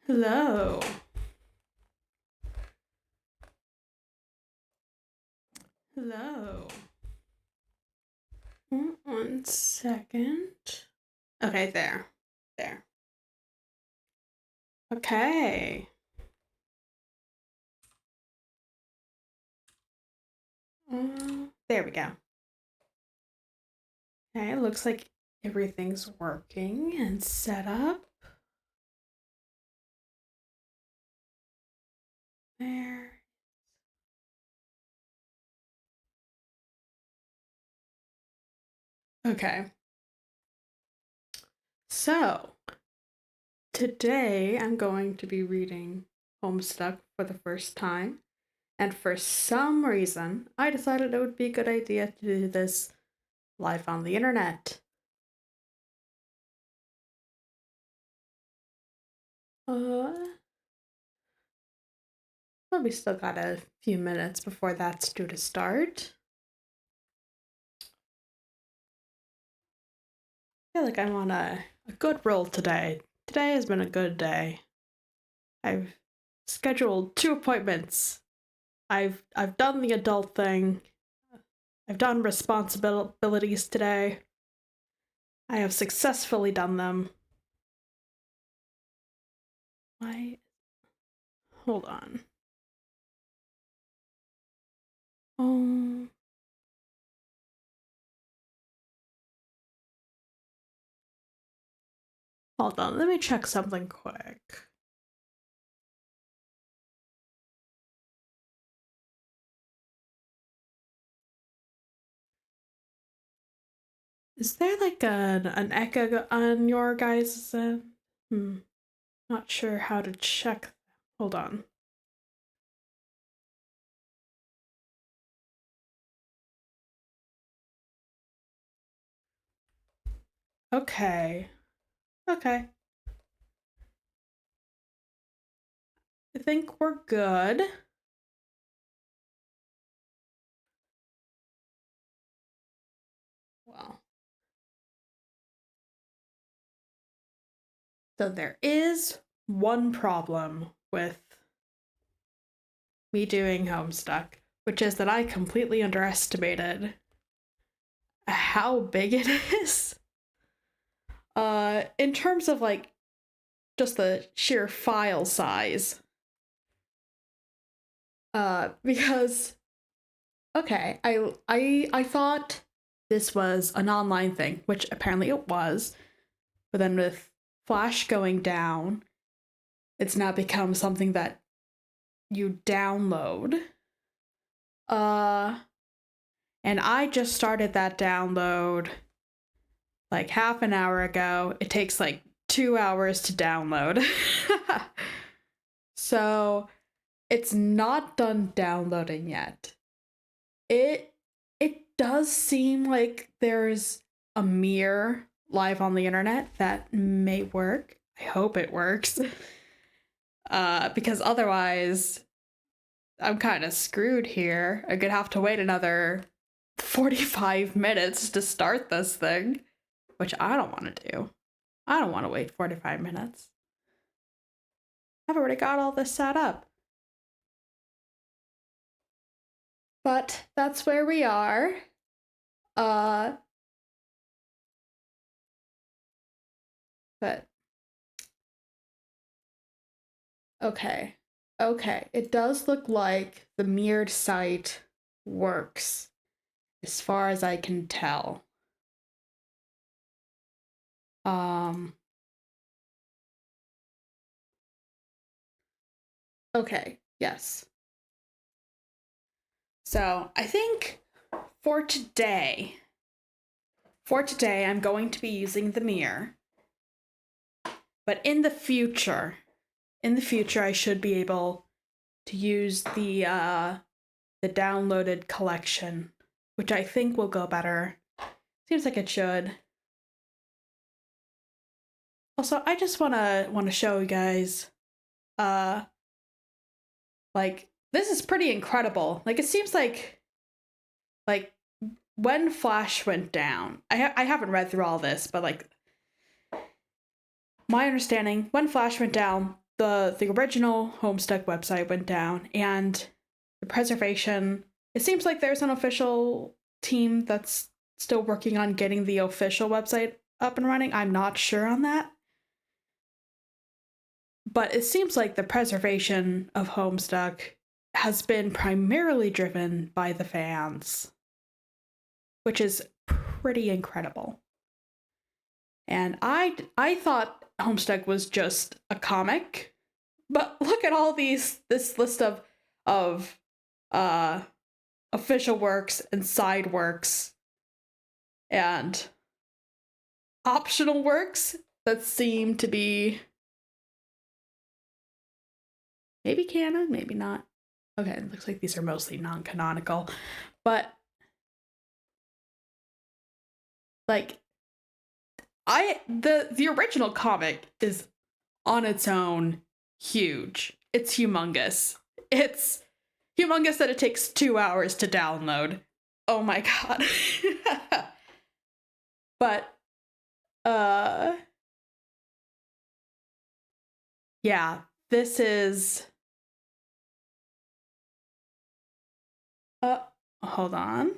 Hello. Hello. 1 second. Okay, there. There. Okay. There we go. Okay, looks like everything's working and set up. There. Okay. So, today I'm going to be reading Homestuck for the first time. And for some reason, I decided it would be a good idea to do this live on the internet. Well, we still got a few minutes before that's due to start. I feel like I'm on a good roll today. Today has been a good day. I've scheduled 2 appointments. I've done the adult thing. I've done responsibilities today. I have successfully done them. Hold on. Hold on, let me check something quick. Is there like an echo on your guys' end? Not sure how to check. Hold on. Okay. Okay. I think we're good. Well. So there is one problem with me doing Homestuck, which is that I completely underestimated how big it is. In terms of like just the sheer file size. Because okay, I thought this was an online thing, which apparently it was, but then with Flash going down, it's now become something that you download. And I just started that download like half an hour ago. It takes like 2 hours to download. So it's not done downloading yet. It does seem like there's a mirror live on the internet that may work. I hope it works. Because otherwise I'm kind of screwed here. I'm gonna have to wait another 45 minutes to start this thing, which I don't want to do. I don't want to wait 45 minutes. I've already got all this set up. But that's where we are. But okay. Okay, it does look like the mirrored site works, as far as I can tell. Okay, yes. So I think for today, I'm going to be using the mirror. But in the future, I should be able to use the downloaded collection, which I think will go better. Seems like it should. Also, I just wanna show you guys, like, this is pretty incredible. Like, it seems like when Flash went down, I haven't read through all this, but like, my understanding, when Flash went down, the original Homestuck website went down, and the preservation, it seems like there's an official team that's still working on getting the official website up and running. I'm not sure on that. But it seems like the preservation of Homestuck has been primarily driven by the fans, which is pretty incredible. And I thought Homestuck was just a comic, but look at all this list of official works and side works and optional works that seem to be maybe canon, maybe not. Okay, it looks like these are mostly non-canonical, but like the original comic is on its own huge. It's humongous. It's humongous that it takes 2 hours to download. Oh my god. But yeah, this is hold on.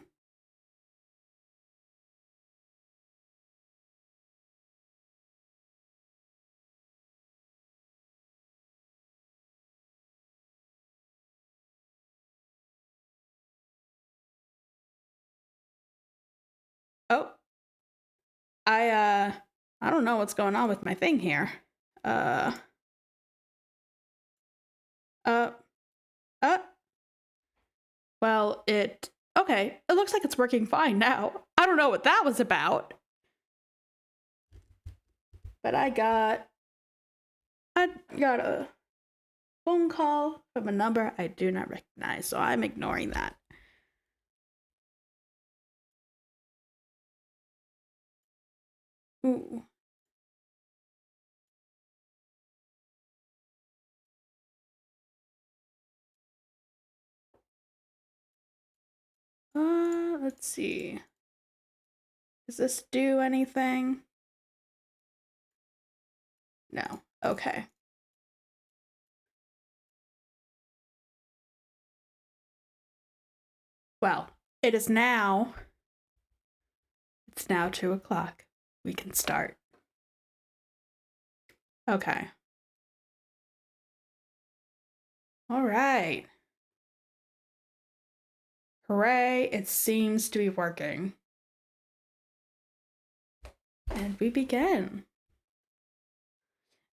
Oh, I don't know what's going on with my thing here. Uh, uh, uh. Well, okay. It looks like it's working fine now. I don't know what that was about. But I got a phone call from a number I do not recognize, so I'm ignoring that. Ooh. Let's see. Does this do anything? No. Okay. Well, it's now 2 o'clock. We can start. Okay. All right. Hooray, it seems to be working. And we begin.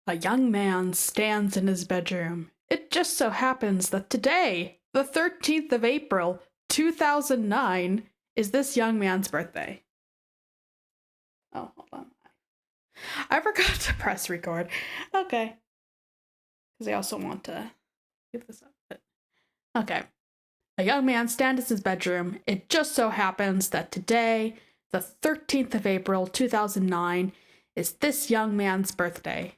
A young man stands in his bedroom. It just so happens that today, the 13th of April, 2009, is this young man's birthday. Oh, hold on. I forgot to press record. Okay. Because I also want to give this up. Okay. A young man stands in his bedroom. It just so happens that today, the 13th of April, 2009, is this young man's birthday.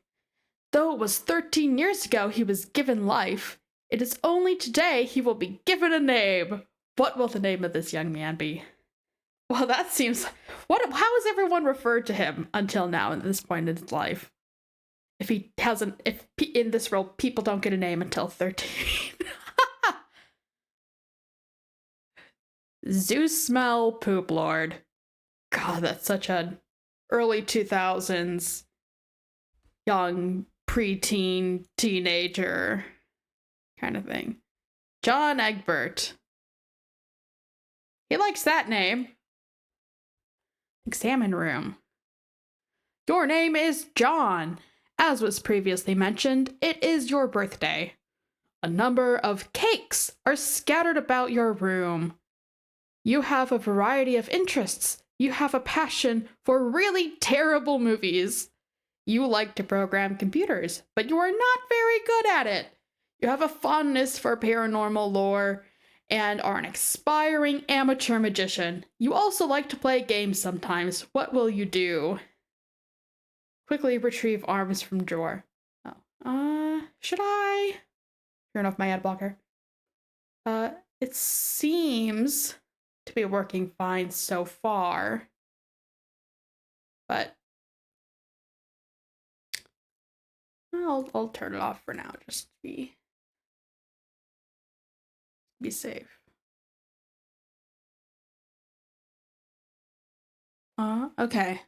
Though it was 13 years ago he was given life, it is only today he will be given a name. What will the name of this young man be? Well, that seems... how has everyone referred to him until now at this point in his life? If in this world people don't get a name until 13. Zeus Smell Poop Lord. God, that's such an early 2000s young preteen teenager kind of thing. John Egbert. He likes that name. Examine room. Your name is John. As was previously mentioned, it is your birthday. A number of cakes are scattered about your room. You have a variety of interests. You have a passion for really terrible movies. You like to program computers, but you are not very good at it. You have a fondness for paranormal lore and are an aspiring amateur magician. You also like to play games sometimes. What will you do? Quickly retrieve arms from drawer. Oh. Should I turn off my ad blocker? It seems to be working fine so far. But I'll turn it off for now, just to be safe. Okay.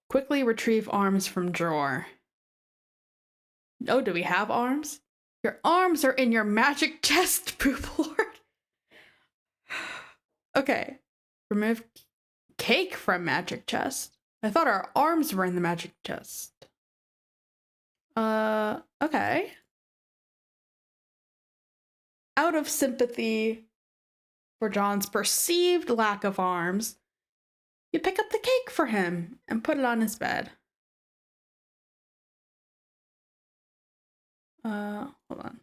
Quickly retrieve arms from drawer. Oh, do we have arms? Your arms are in your magic chest, Poop Lord. Okay. Remove cake from magic chest. I thought our arms were in the magic chest. Okay. Out of sympathy for John's perceived lack of arms, you pick up the cake for him and put it on his bed. Hold on.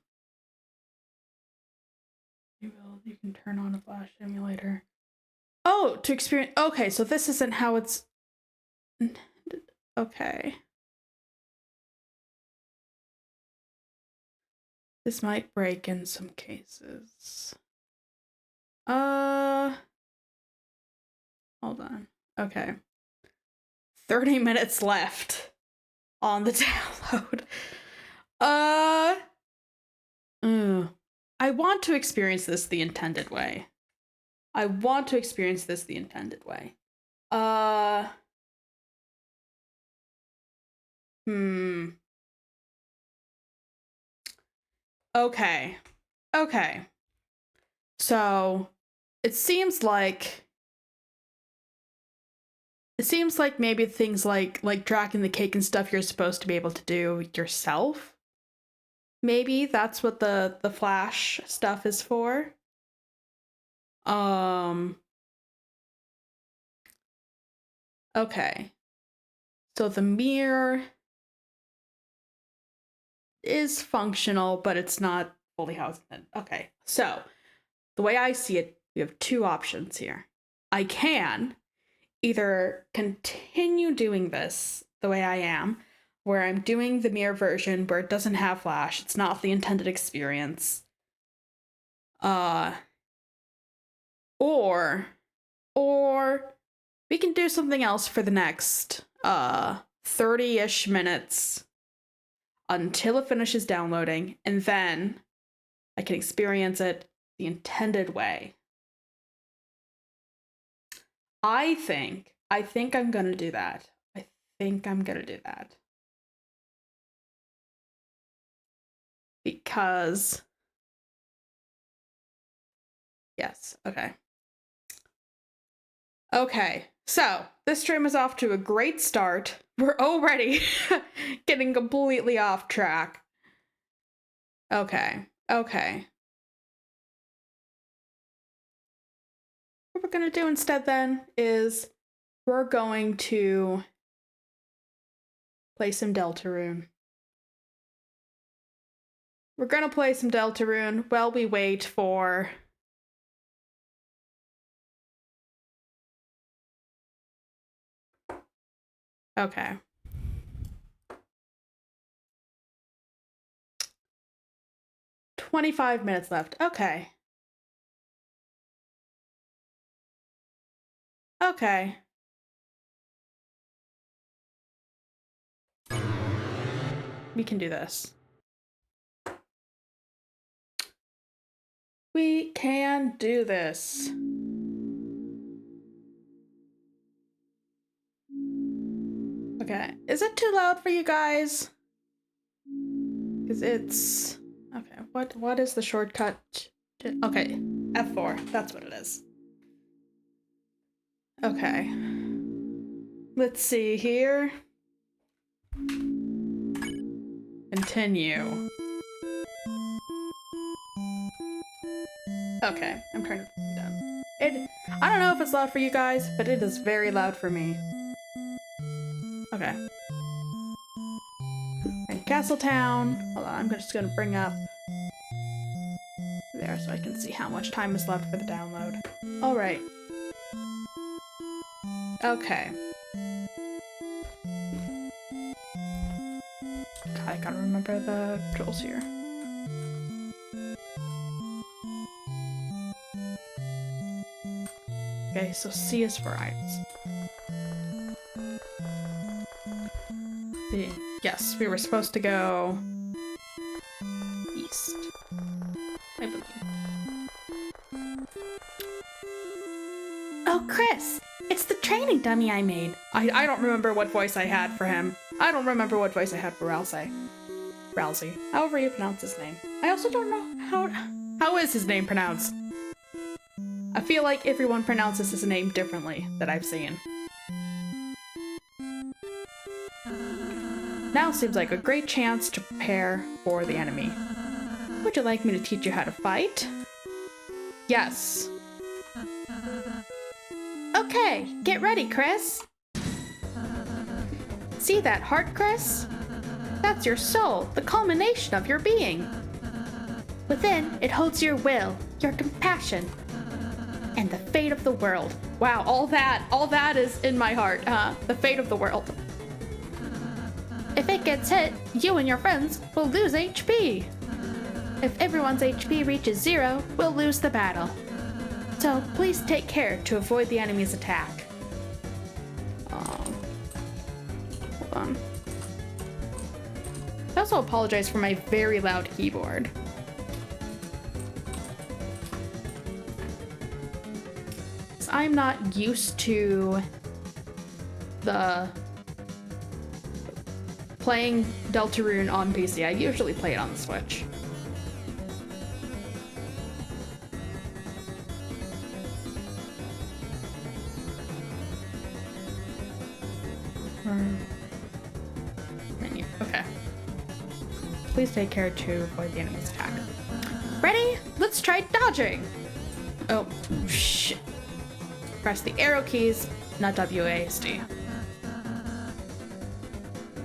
You can turn on a flash simulator. Oh, to experience. Okay, so this isn't how it's. Okay. This might break in some cases. Hold on. Okay. 30 minutes left on the download. I want to experience this the intended way. Okay. Okay. So, it seems like maybe things like tracking the cake and stuff you're supposed to be able to do yourself. Maybe that's what the flash stuff is for. Okay. So the mirror is functional, but it's not fully housed in. Okay. So, the way I see it, we have two options here. I can either continue doing this the way I am, where I'm doing the mirror version where it doesn't have flash, it's not the intended experience. Or we can do something else for the next 30-ish minutes until it finishes downloading, and then I can experience it the intended way. I think I'm gonna do that. Because yes, okay. Okay, so this stream is off to a great start. We're already getting completely off track. Okay. What we're gonna do instead then is we're going to play some Deltarune. While we wait for okay. "25 minutes left. Okay. We can do this. We can do this. Okay. Is it too loud for you guys? Because it's okay. What is the shortcut? Okay, F4. That's what it is. Okay. Let's see here. Continue. Okay, I'm turning it down. I don't know if it's loud for you guys, but it is very loud for me. Okay. And Castletown. Hold on, I'm just gonna bring up there so I can see how much time is left for the download. Alright. Okay. I gotta remember the controls here. Okay, so C is for items. Yes, we were supposed to go east, I believe. Oh, Chris, it's the training dummy I made. I don't remember what voice I had for him. I don't remember what voice I had for Rousey, however you pronounce his name. I also don't know how is his name pronounced. I feel like everyone pronounces his name differently that I've seen. Now seems like a great chance to prepare for the enemy. Would you like me to teach you how to fight? Yes. Okay, get ready, Chris. See that heart, Chris? That's your soul, the culmination of your being. Within, it holds your will, your compassion, and the fate of the world. Wow, all that is in my heart, the fate of the world. If it gets hit, you and your friends will lose HP. If everyone's HP reaches 0, we'll lose the battle. So please take care to avoid the enemy's attack. Hold on. I also apologize for my very loud keyboard. I'm not used to the playing Deltarune on PC. I usually play it on the Switch. Menu. Okay. Please take care to avoid the enemy's attack. Ready? Let's try dodging. Oh, shit. Press the arrow keys, not WASD.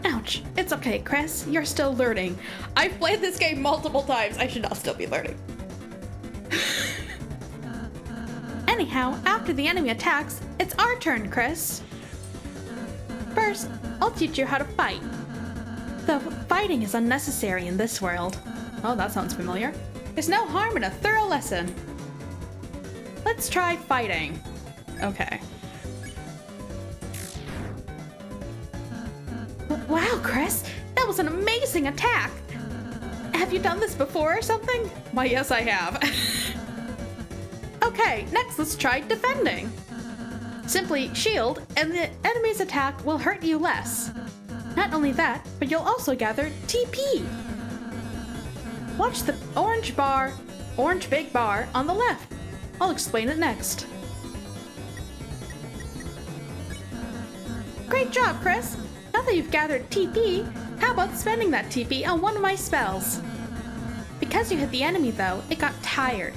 Ouch. It's okay, Chris. You're still learning. I've played this game multiple times. I should not still be learning. Anyhow, after the enemy attacks, it's our turn, Chris. First, I'll teach you how to fight. Though fighting is unnecessary in this world. Oh, that sounds familiar. There's no harm in a thorough lesson. Let's try fighting. Okay. Wow, Chris, that was an amazing attack. Have you done this before or something? Why, yes, I have. Okay, next let's try defending. Simply shield, and the enemy's attack will hurt you less. Not only that, but you'll also gather TP. Watch the orange big bar on the left. I'll explain it next. Great job, Chris. Now that you've gathered TP, how about spending that TP on one of my spells? Because you hit the enemy though, it got tired.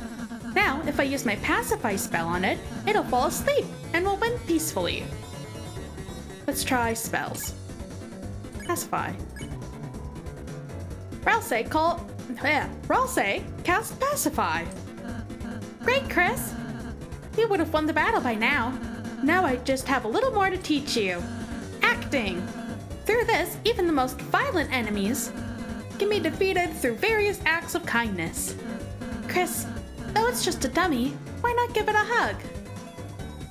Now, if I use my Pacify spell on it, it'll fall asleep and will win peacefully. Let's try spells. Pacify. Ralsei cast Pacify. Great, Chris. You would have won the battle by now. Now I just have a little more to teach you. Acting. Through this, even the most violent enemies can be defeated through various acts of kindness. Chris, though it's just a dummy, why not give it a hug?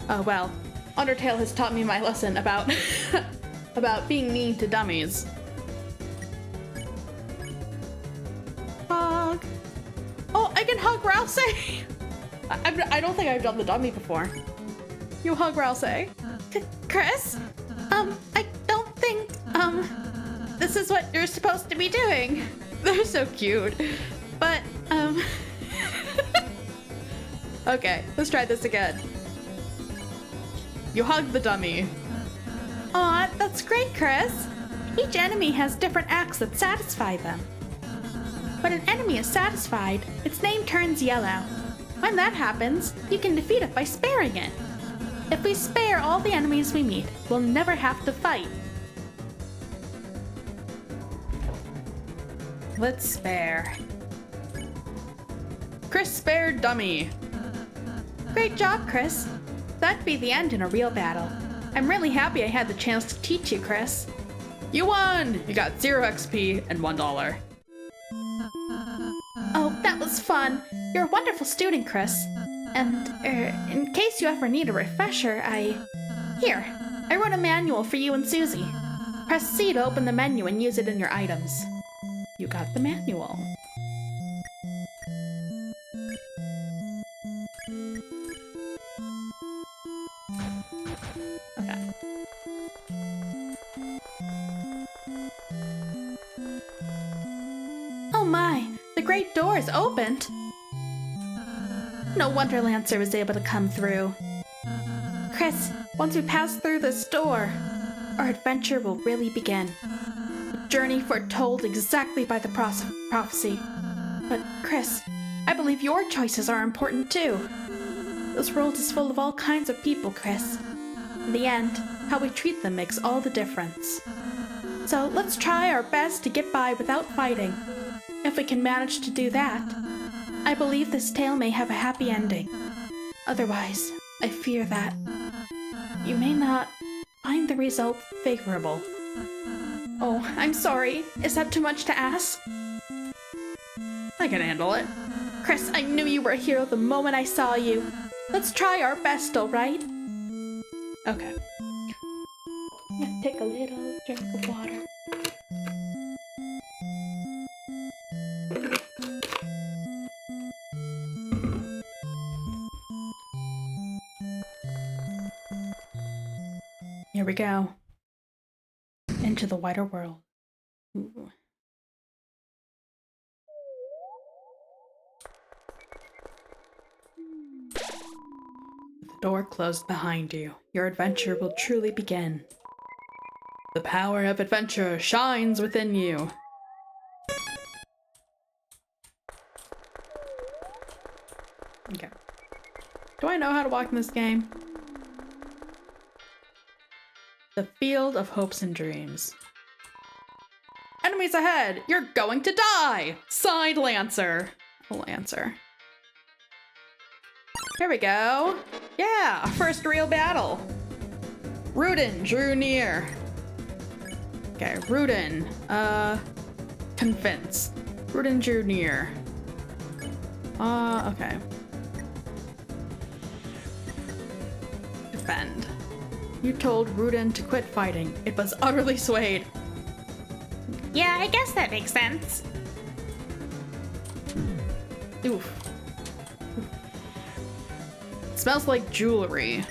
Oh well, Undertale has taught me my lesson about about being mean to dummies. Hug. Oh, I can hug Ralsei. I don't think I've done the dummy before. You hug Ralsei. Chris? I don't think, this is what you're supposed to be doing. They're so cute. But, okay, let's try this again. You hug the dummy. Aw, that's great, Chris. Each enemy has different acts that satisfy them. When an enemy is satisfied, its name turns yellow. When that happens, you can defeat it by sparing it. If we spare all the enemies we meet, we'll never have to fight. Let's spare. Chris spared dummy. Great job, Chris. That'd be the end in a real battle. I'm really happy I had the chance to teach you, Chris. You won! You got 0 XP and $1. Oh, that was fun. You're a wonderful student, Chris. And, in case you ever need a refresher, Here, I wrote a manual for you and Susie. Press C to open the menu and use it in your items. You got the manual. Okay. Oh my, the great door is opened. No wonder Lancer was able to come through. Chris, once we pass through this door, our adventure will really begin. A journey foretold exactly by the prophecy. But Chris, I believe your choices are important too. This world is full of all kinds of people, Chris. In the end, how we treat them makes all the difference. So let's try our best to get by without fighting. If we can manage to do that, I believe this tale may have a happy ending. Otherwise, I fear that you may not find the result favorable. Oh, I'm sorry. Is that too much to ask? I can handle it. Chris, I knew you were a hero the moment I saw you. Let's try our best, alright? Okay. I'm gonna take a little drink of water. Here we go. Into the wider world. Ooh. With the door closed behind you, your adventure will truly begin. The power of adventure shines within you. Okay. Do I know how to walk in this game? The field of hopes and dreams. Enemies ahead! You're going to die! Signed, Lancer. Lancer. Here we go. Yeah, first real battle. Rudin drew near. Okay, Rudin. Convince. Rudin drew near. Okay. Defend. You told Rudin to quit fighting. It was utterly swayed. Yeah, I guess that makes sense. Oof. It smells like jewelry.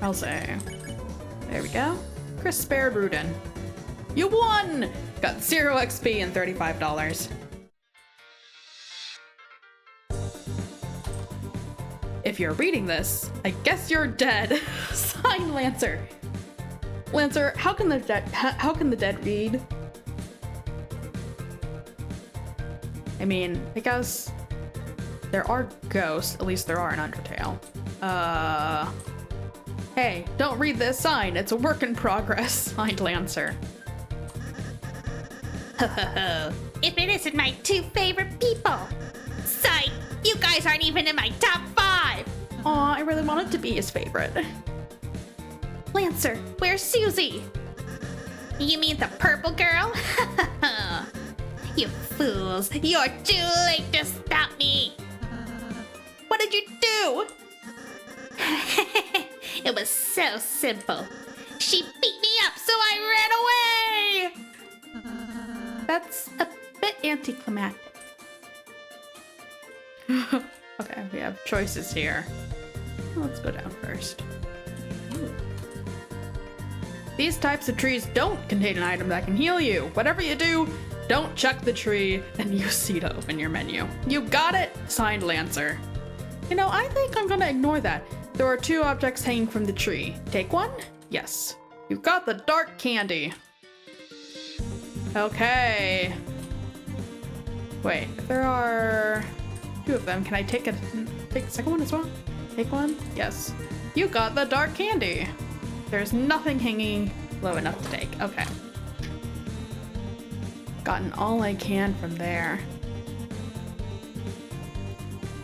I'll say. There we go. Chris spared Rudin. You won! Got 0 XP and $35. If you're reading this, I guess you're dead. Signed, Lancer. Lancer, how can the dead read? I mean, I guess there are ghosts. At least there are in Undertale. Hey, don't read this sign. It's a work in progress. Signed, Lancer. If it isn't my 2 favorite people. Psych, you guys aren't even in my top 5. Aw, I really wanted to be his favorite. Lancer, where's Susie? You mean the purple girl? You fools, you're too late to stop me. What did you do? It was so simple. She beat me up, so I ran away. That's a bit anticlimactic. Okay, we have choices here. Let's go down first. Ooh. These types of trees don't contain an item that can heal you. Whatever you do, don't check the tree and use C to open your menu. You got it? Signed, Lancer. You know, I think I'm gonna ignore that. There are 2 objects hanging from the tree. Take one? Yes. You got the dark candy. Okay. Wait, if there are 2 of them, can I take the second one as well? Take one? Yes. You got the dark candy. There's nothing hanging low enough to take. Okay. Gotten all I can from there.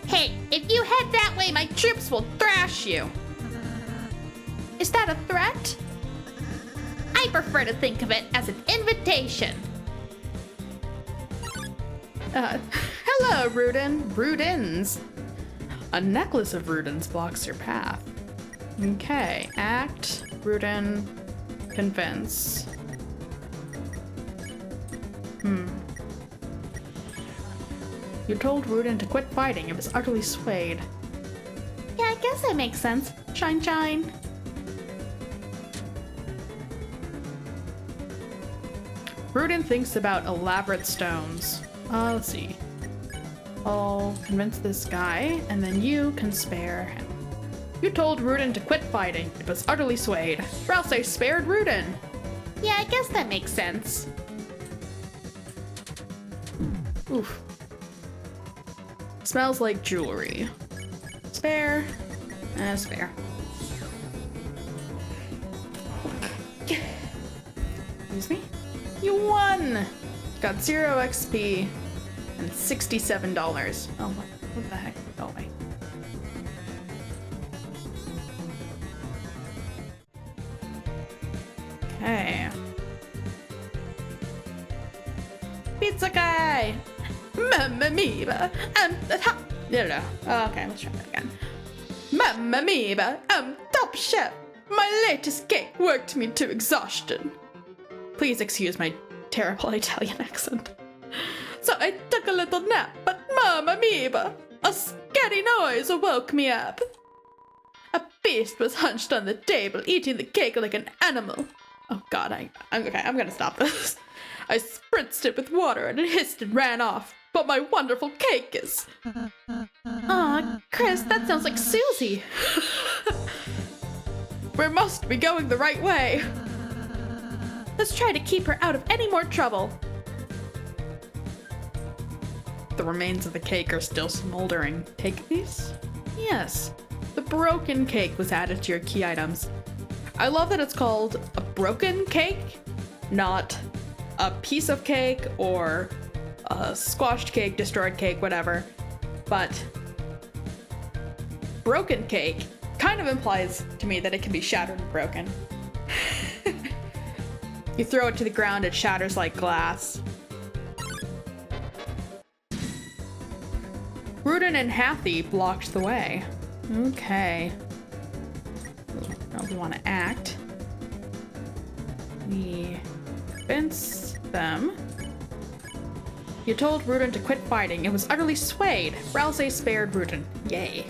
Hey, if you head that way, my troops will thrash you. Is that a threat? I prefer to think of it as an invitation. Hello, Rudin. Rudins. A necklace of Rudins blocks your path. Okay, act, Rudin, convince. You told Rudin to quit fighting. It was utterly swayed. Yeah, I guess that makes sense. Shine, shine. Rudin thinks about elaborate stones. Let's see. I'll convince this guy, and then you can spare him. You told Rudin to quit fighting. It was utterly swayed. Or else I spared Rudin. Yeah, I guess that makes sense. Oof. Smells like jewelry. Spare. Spare. Excuse me? You won! Got 0 XP and $67. Oh, what the heck? Go away. Okay. Pizza guy! Mamma mia! No. Okay, let's try that again. Mamma mia! Top chef! My latest cake worked me to exhaustion. Please excuse my terrible Italian accent. So I took a little nap, but mamma mia! A scary noise awoke me up. A beast was hunched on the table, eating the cake like an animal. Oh god, I'm okay, I'm gonna stop this. I spritzed it with water and it hissed and ran off. But my wonderful cake is... Aw, Chris, that sounds like Susie. We must be going the right way. Let's try to keep her out of any more trouble. The remains of the cake are still smoldering. Take these? Yes. The broken cake was added to your key items. I love that it's called a broken cake, not a piece of cake or a squashed cake, destroyed cake, whatever. But broken cake kind of implies to me that it can be shattered and broken. You throw it to the ground, it shatters like glass. Rudin and Hathy blocked the way. Okay. Now we want to act. We convince them. You told Rudin to quit fighting. It was utterly swayed. Rousey spared Rudin. Yay.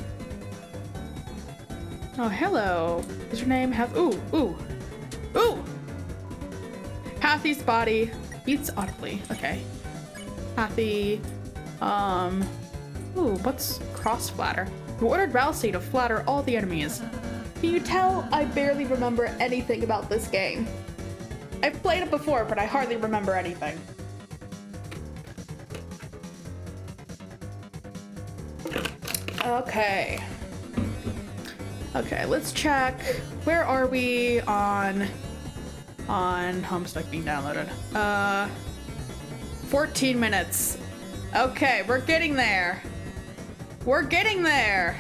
Oh, hello. Is your name Ooh. Hathy's body beats audibly. Okay. Hathy. Ooh, what's cross flatter? You ordered Rousey to flatter all the enemies. Can you tell I barely remember anything about this game? I've played it before, but I hardly remember anything. Okay. Okay, let's check. Where are we on Homestuck being downloaded? 14 minutes. Okay, we're getting there. We're getting there.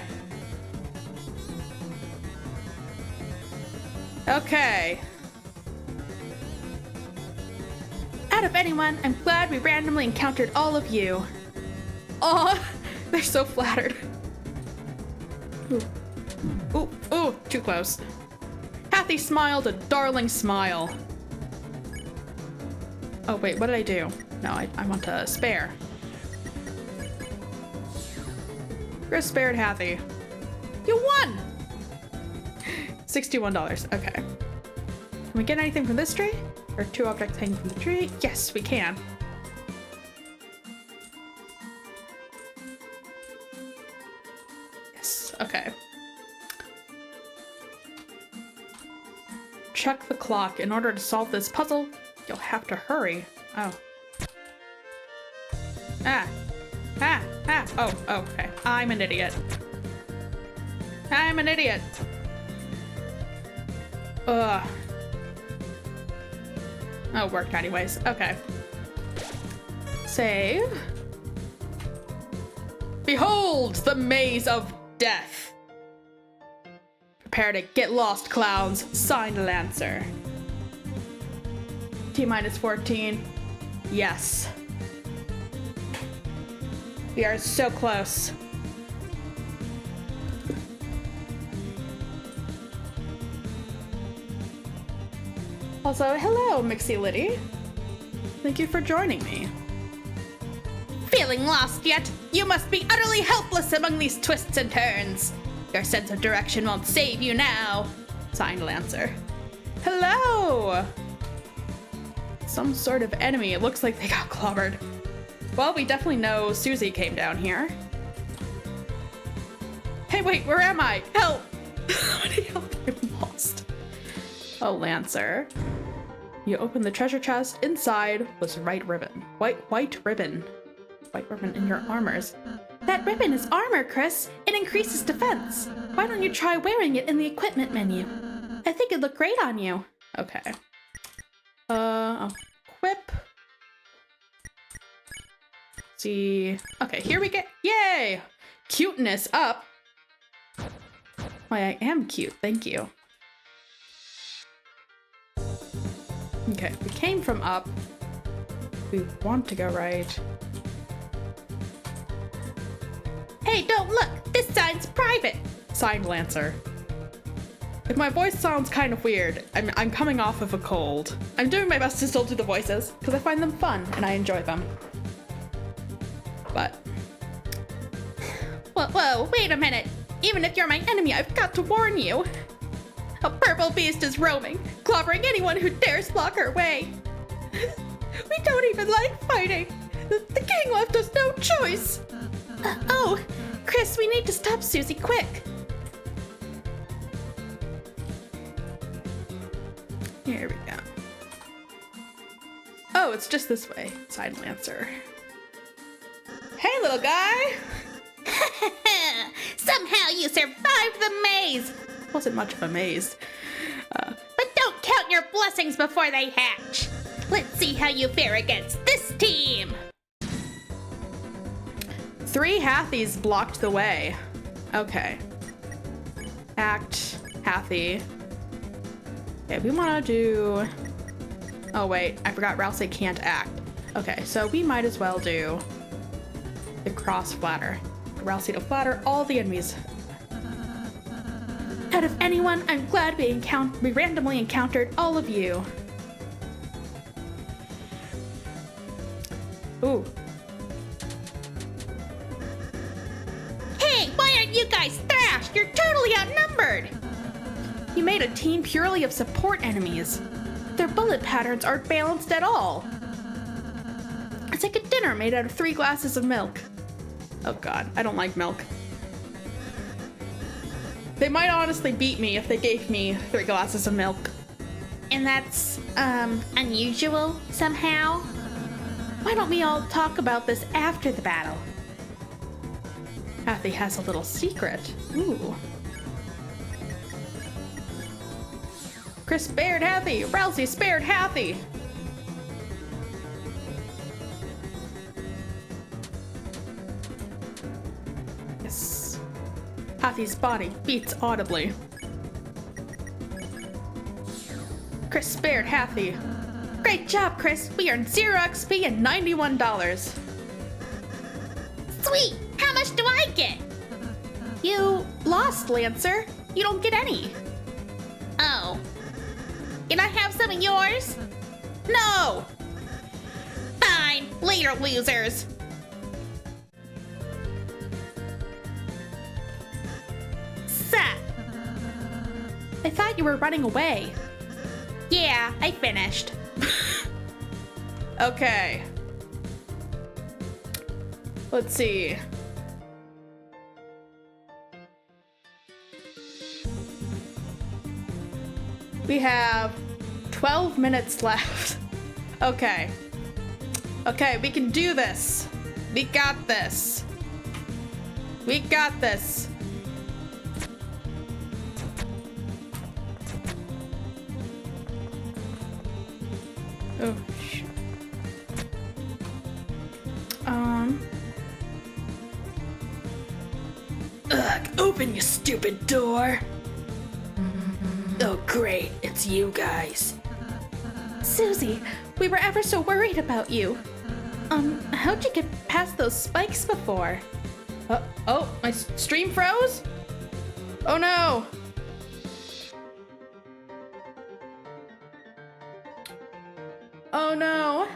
Okay. Out of anyone, I'm glad we randomly encountered all of you. Oh, they're so flattered. Ooh, too close. Hathy smiled a darling smile. Oh wait, what did I do? No, I want to spare. Chris spared Hathy. You won! $61, okay. Can we get anything from this tree? Or 2 objects hanging from the tree? Yes, we can. Yes, okay. Check the clock. In order to solve this puzzle, you'll have to hurry. Oh. Oh, okay. I'm an idiot. I'm an idiot. Ugh. Oh, it worked anyways. Okay. Save. Behold the maze of death. Prepare to get lost, clowns. Signed, Lancer. T-minus 14. Yes. We are so close. Also, hello, Mixie Liddy. Thank you for joining me. Feeling lost yet? You must be utterly helpless among these twists and turns. Your sense of direction won't save you now. Signed, Lancer. Hello! Some sort of enemy. It looks like they got clobbered. Well, we definitely know Susie came down here. Hey, wait, where am I? Help! Somebody help, I'm lost. Oh, Lancer. You opened the treasure chest. Inside was white ribbon. White ribbon. White ribbon in your armors. That ribbon is armor, Chris. It increases defense. Why don't you try wearing it in the equipment menu? I think it'd look great on you. Okay. Equip. See. Okay, here we go. Yay! Cuteness up. Why, I am cute. Thank you. Okay, we came from up. We want to go right. Hey, don't look! This sign's private! Signed, Lancer. If my voice sounds kind of weird, I'm coming off of a cold. I'm doing my best to still do the voices, because I find them fun and I enjoy them. But... Whoa, wait a minute! Even if you're my enemy, I've got to warn you! A purple beast is roaming, clobbering anyone who dares block her way! We don't even like fighting! The king left us no choice! Oh, Chris, we need to stop Susie quick! Here we go. Oh, it's just this way. Side Lancer. Hey, little guy! Somehow you survived the maze! Wasn't much of a maze. But don't count your blessings before they hatch! Let's see how you fare against this team! 3 Hathies blocked the way. Okay. Act, Hathie. Okay, we want to do... Oh, wait. I forgot Rousey can't act. Okay, so we might as well do the cross flatter. Rousey to flatter all the enemies. Out of anyone, I'm glad we randomly encountered all of you. Ooh. Hey, why aren't you guys thrashed? You're totally outnumbered! You made a team purely of support enemies. Their bullet patterns aren't balanced at all. It's like a dinner made out of 3 glasses of milk. Oh god, I don't like milk. They might honestly beat me if they gave me 3 glasses of milk. And that's, unusual somehow? Why don't we all talk about this after the battle? Hathie has a little secret. Ooh. Chris spared Hathie! Rousey spared Hathie! Yes. Hathie's body beats audibly. Chris spared Hathie. Great job, Chris! We earned 0 XP and $91. Sweet! How much do I get? You lost, Lancer. You don't get any. Oh. Can I have some of yours? No! Fine. Later, losers. Sup? I thought you were running away. Yeah, I finished. Okay. Let's see. We have 12 minutes left. Okay. Okay, we can do this. We got this. We got this. Oh, shoot. Ugh, open, you stupid door. Oh, great. It's you guys. Susie, we were ever so worried about you. How'd you get past those spikes before? Oh, my stream froze? Oh no. Oh no.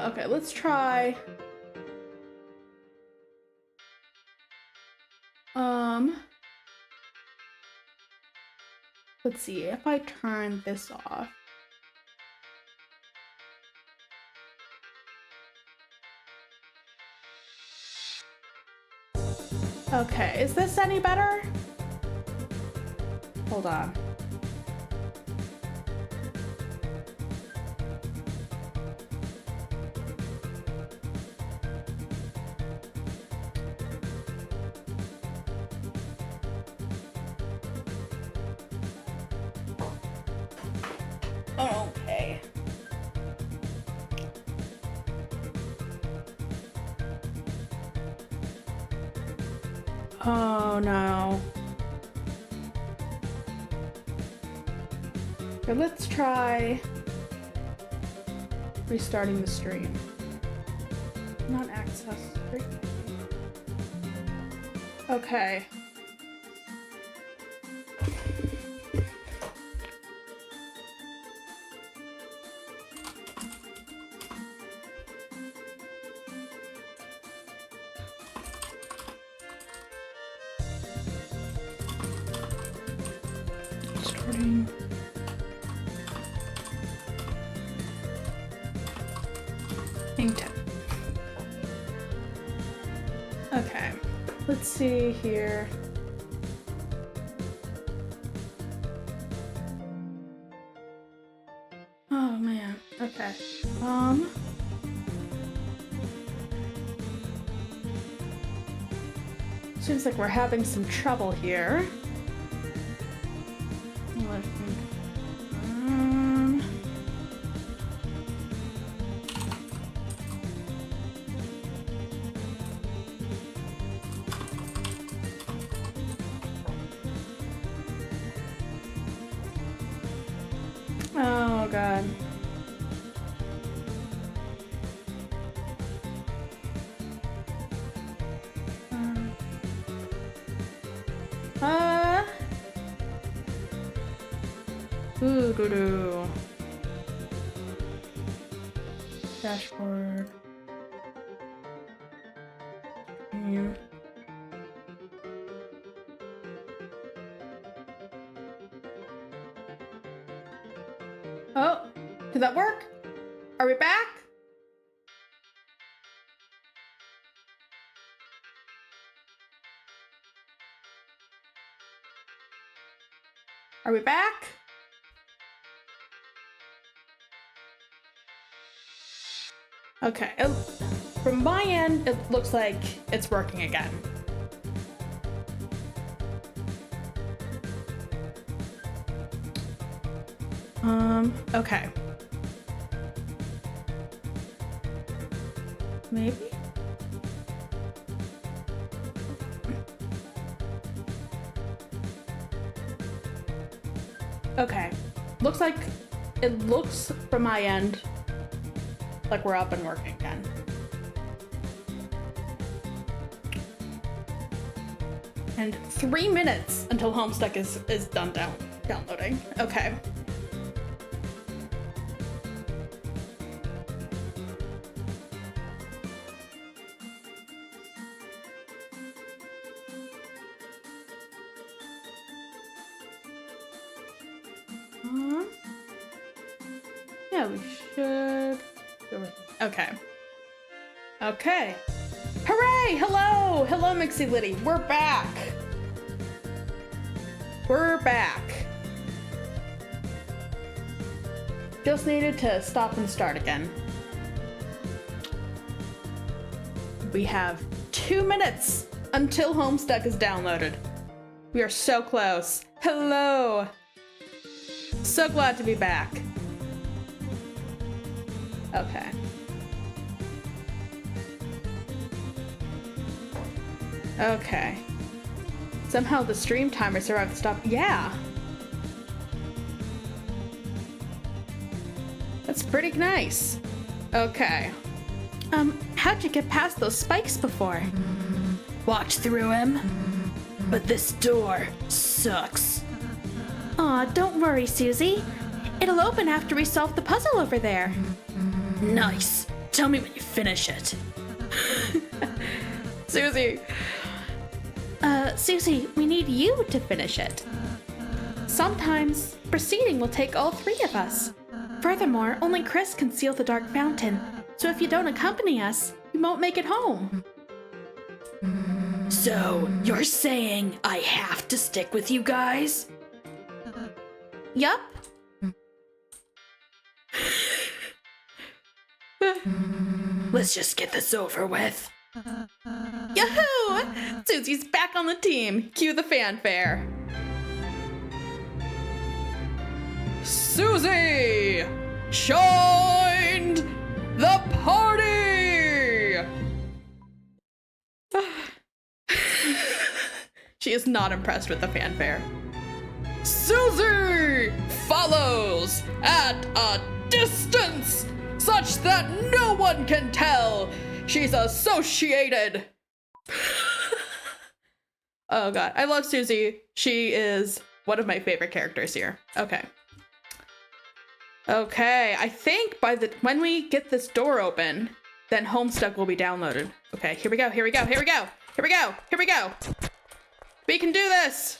Okay, let's try. Let's see if I turn this off. Okay, is this any better? Hold on. Okay. Oh no. Okay, let's try restarting the stream. Not access. Okay. Starting. Okay, let's see here. Oh man, okay. Seems like we're having some trouble here. Oh god. Ooh, doo-doo. Dashboard. Yeah. Oh, did that work? Are we back? Are we back? Okay, from my end, it looks like it's working again. Okay. Maybe? Okay. Looks like, it looks from my end like we're up and working again. And 3 minutes until Homestuck is done downloading. Okay. Yeah, we should. Okay. Okay. Hooray! Hello! Hello, Mixie Liddy. We're back. We're back. Just needed to stop and start again. We have 2 minutes until Homestuck is downloaded. We are so close. Hello! So glad to be back. Okay. Okay. Somehow the stream timer survived the stop. Yeah. That's pretty nice. Okay. How'd you get past those spikes before? Walked through him, but this door sucks. Aw, don't worry, Susie. It'll open after we solve the puzzle over there. Nice. Tell me when you finish it. Susie. Susie, we need you to finish it. Sometimes, proceeding will take all three of us. Furthermore, only Chris can seal the dark fountain, so if you don't accompany us, you won't make it home. So, you're saying I have to stick with you guys? Yup. Let's just get this over with. Yahoo! Susie's back on the team. Cue the fanfare. Susie joined the party! She is not impressed with the fanfare. Susie follows at a distance such that no one can tell she's associated. Oh god, I love Susie. She is one of my favorite characters here. Okay. Okay, I think when we get this door open, then Homestuck will be downloaded. Okay, here we go, here we go, here we go, here we go, here we go. We can do this!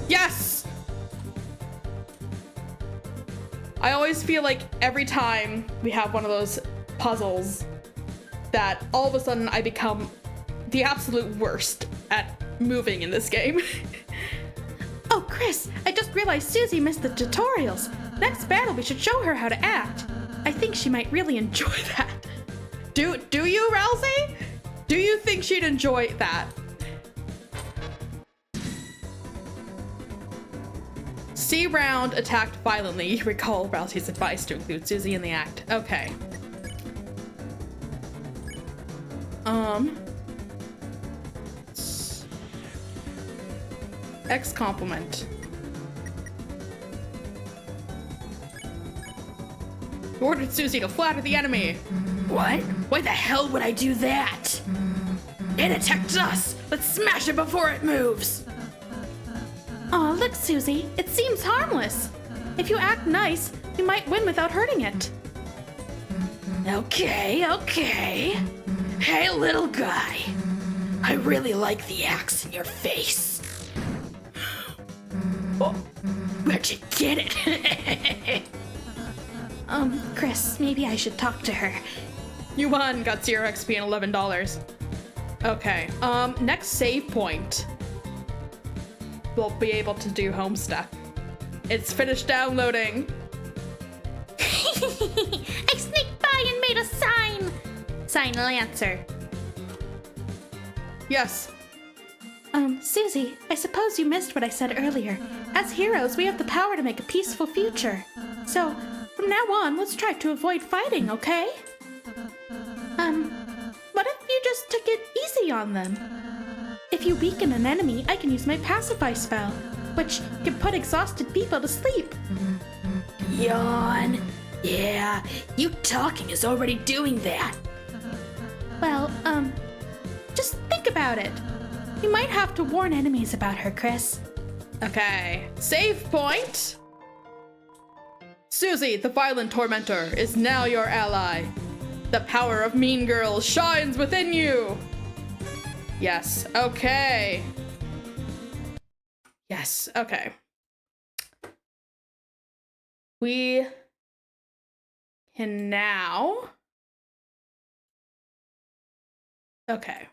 Yes! I always feel like every time we have one of those puzzles that all of a sudden I become the absolute worst at moving in this game. Oh, Chris, I just realized Susie missed the tutorials. Next battle, we should show her how to act. I think she might really enjoy that. Do you, Rousey? Do you think she'd enjoy that? C round attacked violently. Recall Rousey's advice to include Susie in the act. Okay. X compliment. Ordered Susie to flatter the enemy. What? Why the hell would I do that? It attacked us! Let's smash it before it moves! Aw, look, Susie, it seems harmless. If you act nice, you might win without hurting it. Okay, okay. Hey, little guy. I really like the axe in your face. Oh, where'd you get it? Chris, maybe I should talk to her. You won, got 0 XP and $11. Okay, next save point. We'll be able to do Homestuck. It's finished downloading. I sneaked by and made a sign. Sign Lancer. Yes. Susie, I suppose you missed what I said earlier. As heroes, we have the power to make a peaceful future. So, from now on, let's try to avoid fighting, okay? What if you just took it easy on them? If you weaken an enemy, I can use my pacify spell, which can put exhausted people to sleep. Yawn. Yeah, you talking is already doing that. Well, just think about it. You might have to warn enemies about her, Chris. Okay, save point. Susie, the violent tormentor, is now your ally. The power of Mean Girl shines within you. Yes, okay. Yes, okay. We can now... Okay.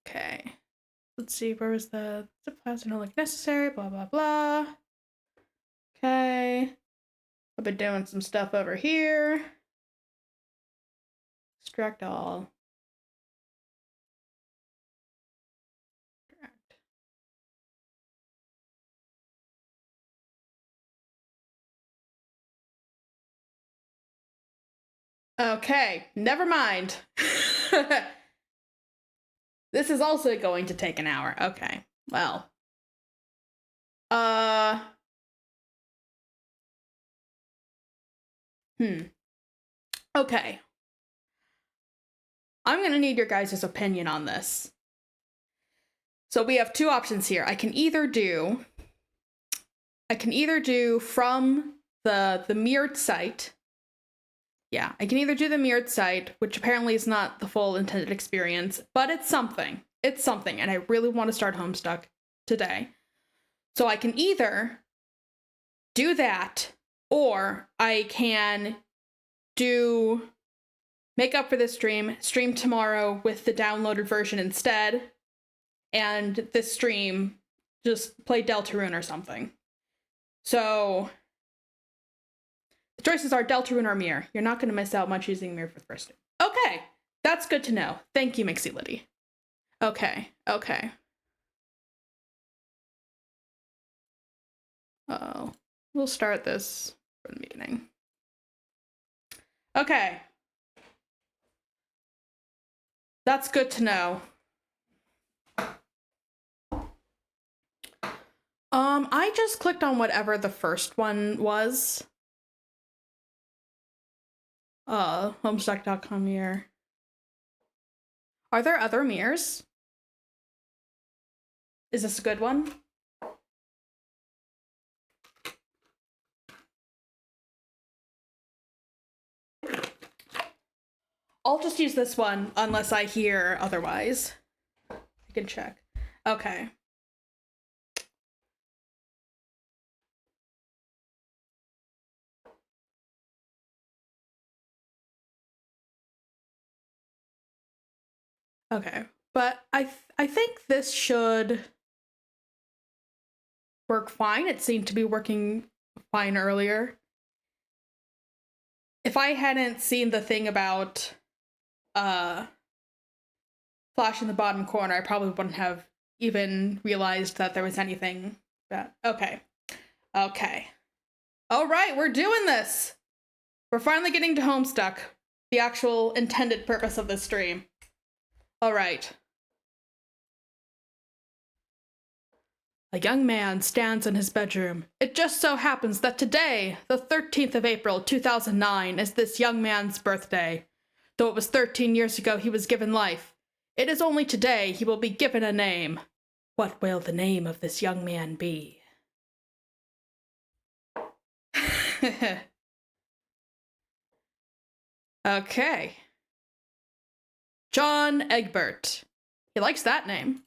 Okay. Let's see, where was the class no longer necessary, blah, blah, blah. Okay. I've been doing some stuff over here. Extract all. Extract. Okay, never mind. This is also going to take an hour. Okay, well. Okay. I'm gonna need your guys' opinion on this. So we have two options here. I can either do from the mirrored site. Yeah, I can either do the mirrored site, which apparently is not the full intended experience, but it's something. It's something, and I really want to start Homestuck today. So I can either do that, or I can make up for this stream tomorrow with the downloaded version instead, and this stream just play Deltarune or something. So the choices are Deltarune or Mirror. You're not going to miss out much using Mirror for the first time. Okay, that's good to know. Thank you, Mixie Liddy. Okay. We'll start this from the beginning. Okay. That's good to know. I just clicked on whatever the first one was. Homestuck.com mirror. Are there other mirrors? Is this a good one? I'll just use this one unless I hear otherwise. I can check. Okay. Okay, but I think this should work fine. It seemed to be working fine earlier. If I hadn't seen the thing about flash in the bottom corner, I probably wouldn't have even realized that there was anything that. Okay. All right, we're doing this. We're finally getting to Homestuck, the actual intended purpose of this stream. All right. A young man stands in his bedroom. It just so happens that today, the 13th of April, 2009, is this young man's birthday. Though it was 13 years ago he was given life, it is only today he will be given a name. What will the name of this young man be? Okay. John Egbert. He likes that name.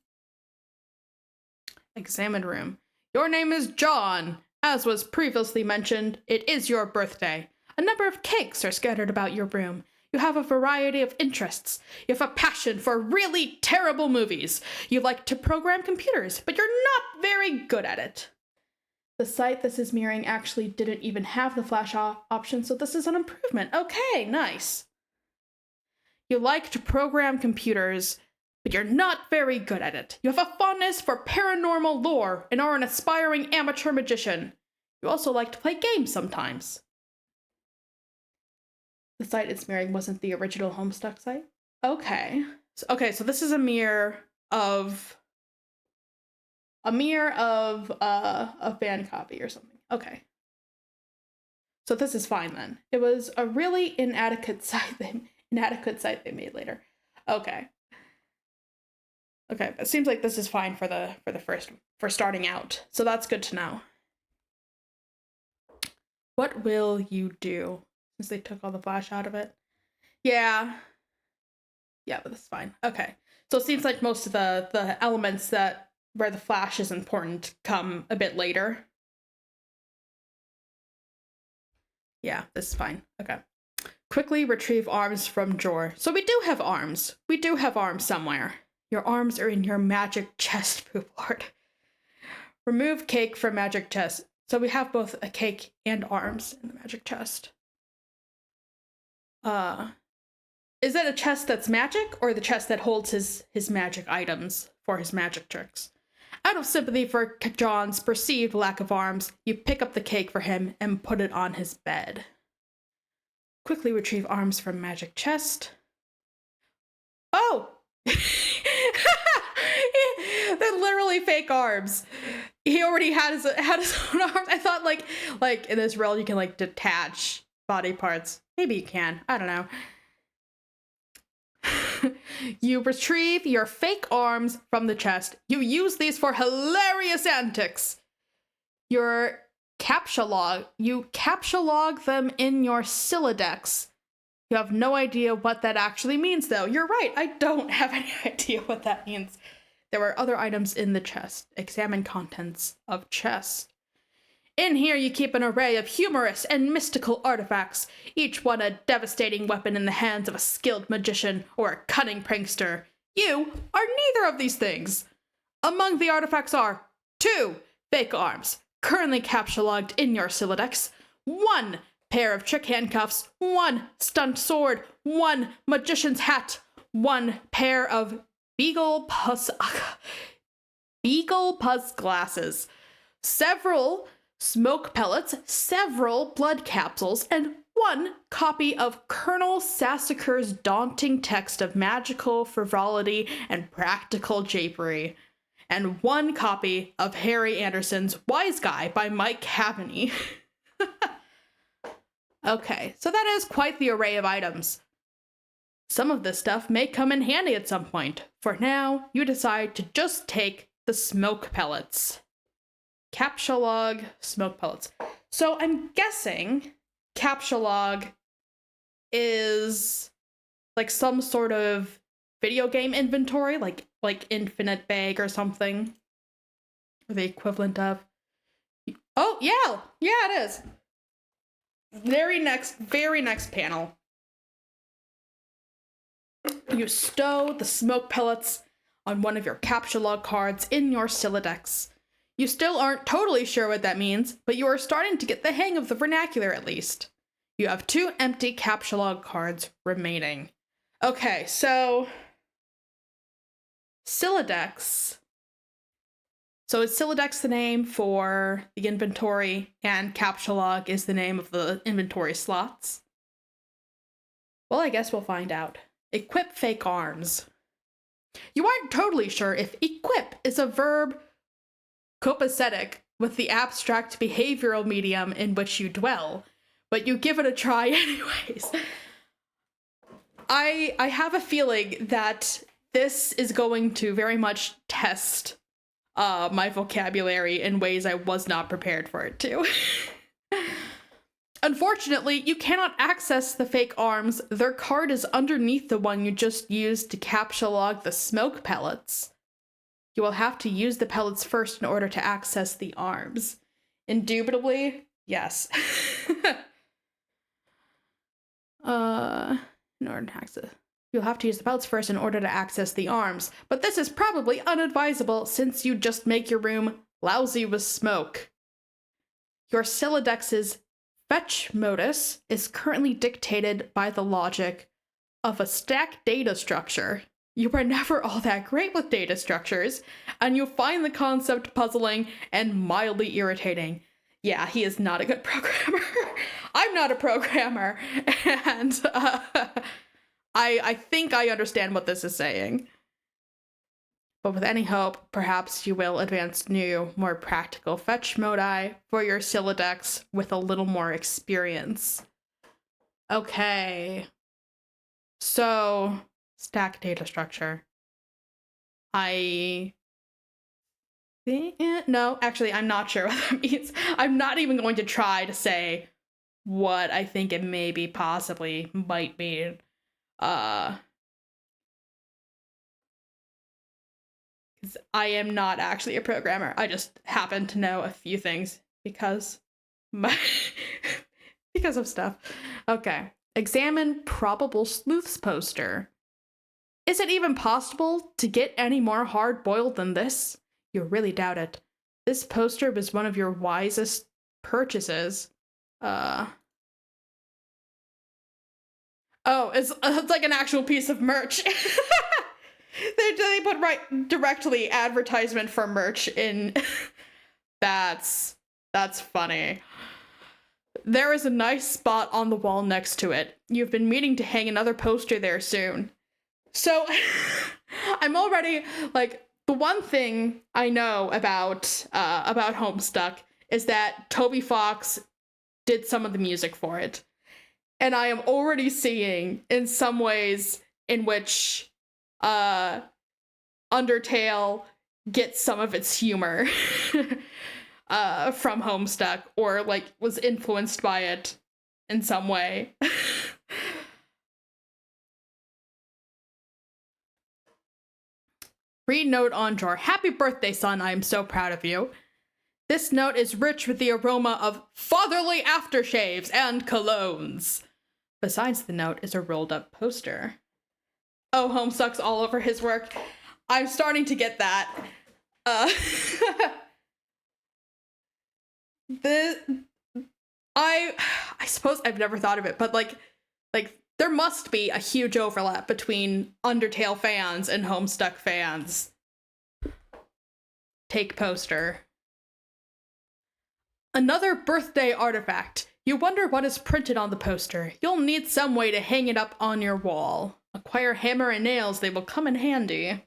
Examine room. Your name is John. As was previously mentioned, it is your birthday. A number of cakes are scattered about your room. You have a variety of interests. You have a passion for really terrible movies. You like to program computers, but you're not very good at it. The site this is mirroring actually didn't even have the flash option, so this is an improvement. Okay, nice. You like to program computers, but you're not very good at it. You have a fondness for paranormal lore and are an aspiring amateur magician. You also like to play games sometimes. The site it's mirroring wasn't the original Homestuck site? Okay. So this is a mirror of a fan copy or something. Okay. So this is fine then. It was a really inadequate site they made later. Okay. Okay, it seems like this is fine for starting out. So that's good to know. What will you do? Since they took all the flash out of it. Yeah, but that's fine. Okay. So it seems like most of the elements that where the flash is important come a bit later. Yeah, this is fine. Okay. Quickly retrieve arms from drawer. So we do have arms. We do have arms somewhere. Your arms are in your magic chest, Poopard. Remove cake from magic chest. So we have both a cake and arms in the magic chest. Is it a chest that's magic, or the chest that holds his magic items for his magic tricks? Out of sympathy for John's perceived lack of arms, you pick up the cake for him and put it on his bed. Quickly retrieve arms from magic chest. Oh! They're literally fake arms. He already had his own arms. I thought like in this world you can like detach body parts. Maybe you can. I don't know. You retrieve your fake arms from the chest. You use these for hilarious antics. Your you captcha log them in your Sylladex. You have no idea what that actually means, though. You're right, I don't have any idea what that means. There were other items in the chest. Examine contents of chest. In here, you keep an array of humorous and mystical artifacts, each one a devastating weapon in the hands of a skilled magician or a cunning prankster. You are neither of these things. Among the artifacts are 2 fake arms, currently captcha logged in your Sylladex, 1 pair of trick handcuffs, 1 stunt sword, 1 magician's hat, 1 pair of beagle pus glasses, several smoke pellets, several blood capsules, and 1 copy of Colonel Sassacre's daunting text of magical frivolity and practical japery, and 1 copy of Harry Anderson's Wise Guy by Mike Cavaney. Okay, so that is quite the array of items. Some of this stuff may come in handy at some point. For now, you decide to just take the smoke pellets. Captcha log smoke pellets. So I'm guessing captcha log is like some sort of video game inventory, like Infinite Bag or something. Or the equivalent of. Oh, yeah, it is. Very next panel. You stow the smoke pellets on one of your captcha log cards in your Sylladex. You still aren't totally sure what that means, but you are starting to get the hang of the vernacular at least. You have 2 empty captcha log cards remaining. Okay, so Sylladex. So is Sylladex the name for the inventory, and captcha log is the name of the inventory slots? Well, I guess we'll find out. Equip fake arms. You aren't totally sure if equip is a verb copacetic with the abstract behavioral medium in which you dwell, but you give it a try anyways. I have a feeling that this is going to very much test my vocabulary in ways I was not prepared for it to. Unfortunately, you cannot access the fake arms. Their card is underneath the one you just used to captcha log the smoke pellets. You will have to use the pellets first in order to access the arms. Indubitably, yes. In order to access. You'll have to use the pellets first in order to access the arms. But this is probably unadvisable since you just make your room lousy with smoke. Your Sylladex fetch modus is currently dictated by the logic of a stack data structure. You are never all that great with data structures, and you find the concept puzzling and mildly irritating. Yeah, he is not a good programmer. I'm not a programmer, and I think I understand what this is saying. But with any hope, perhaps you will advance new, more practical fetch modi for your Sylladex with a little more experience. Okay. So, stack data structure. No, actually, I'm not sure what that means. I'm not even going to try to say what I think it maybe possibly might mean. Because I am not actually a programmer. I just happen to know a few things because of stuff. Okay. Examine probable sleuths poster. Is it even possible to get any more hard-boiled than this? You really doubt it. This poster was one of your wisest purchases. Oh, it's like an actual piece of merch. They put directly advertisement for merch in. That's funny. There is a nice spot on the wall next to it. You've been meaning to hang another poster there soon. So, I'm already, like, the one thing I know about Homestuck is that Toby Fox did some of the music for it. And I am already seeing, in some ways, in which Undertale gets some of its humor from Homestuck, or like was influenced by it in some way. Read note on drawer. Happy birthday, son. I am so proud of you. This note is rich with the aroma of fatherly aftershaves and colognes. Besides the note is a rolled up poster. Oh, Homestuck's all over his work. I'm starting to get that. I suppose I've never thought of it, but like there must be a huge overlap between Undertale fans and Homestuck fans. Take poster. Another birthday artifact. You wonder what is printed on the poster. You'll need some way to hang it up on your wall. Acquire hammer and nails, they will come in handy.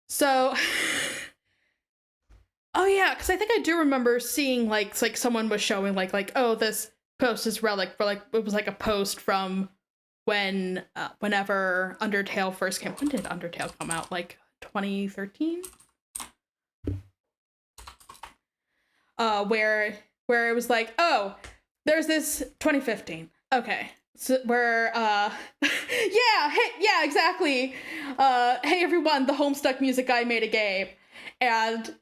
So, oh yeah, because I think I do remember seeing like someone was showing like oh, this post is relic, for like it was like a post from when whenever Undertale first came. When did Undertale come out? Like 2013? Where it was like, oh, there's this 2015. Okay. So where yeah, exactly. Hey everyone, the Homestuck music guy made a game. And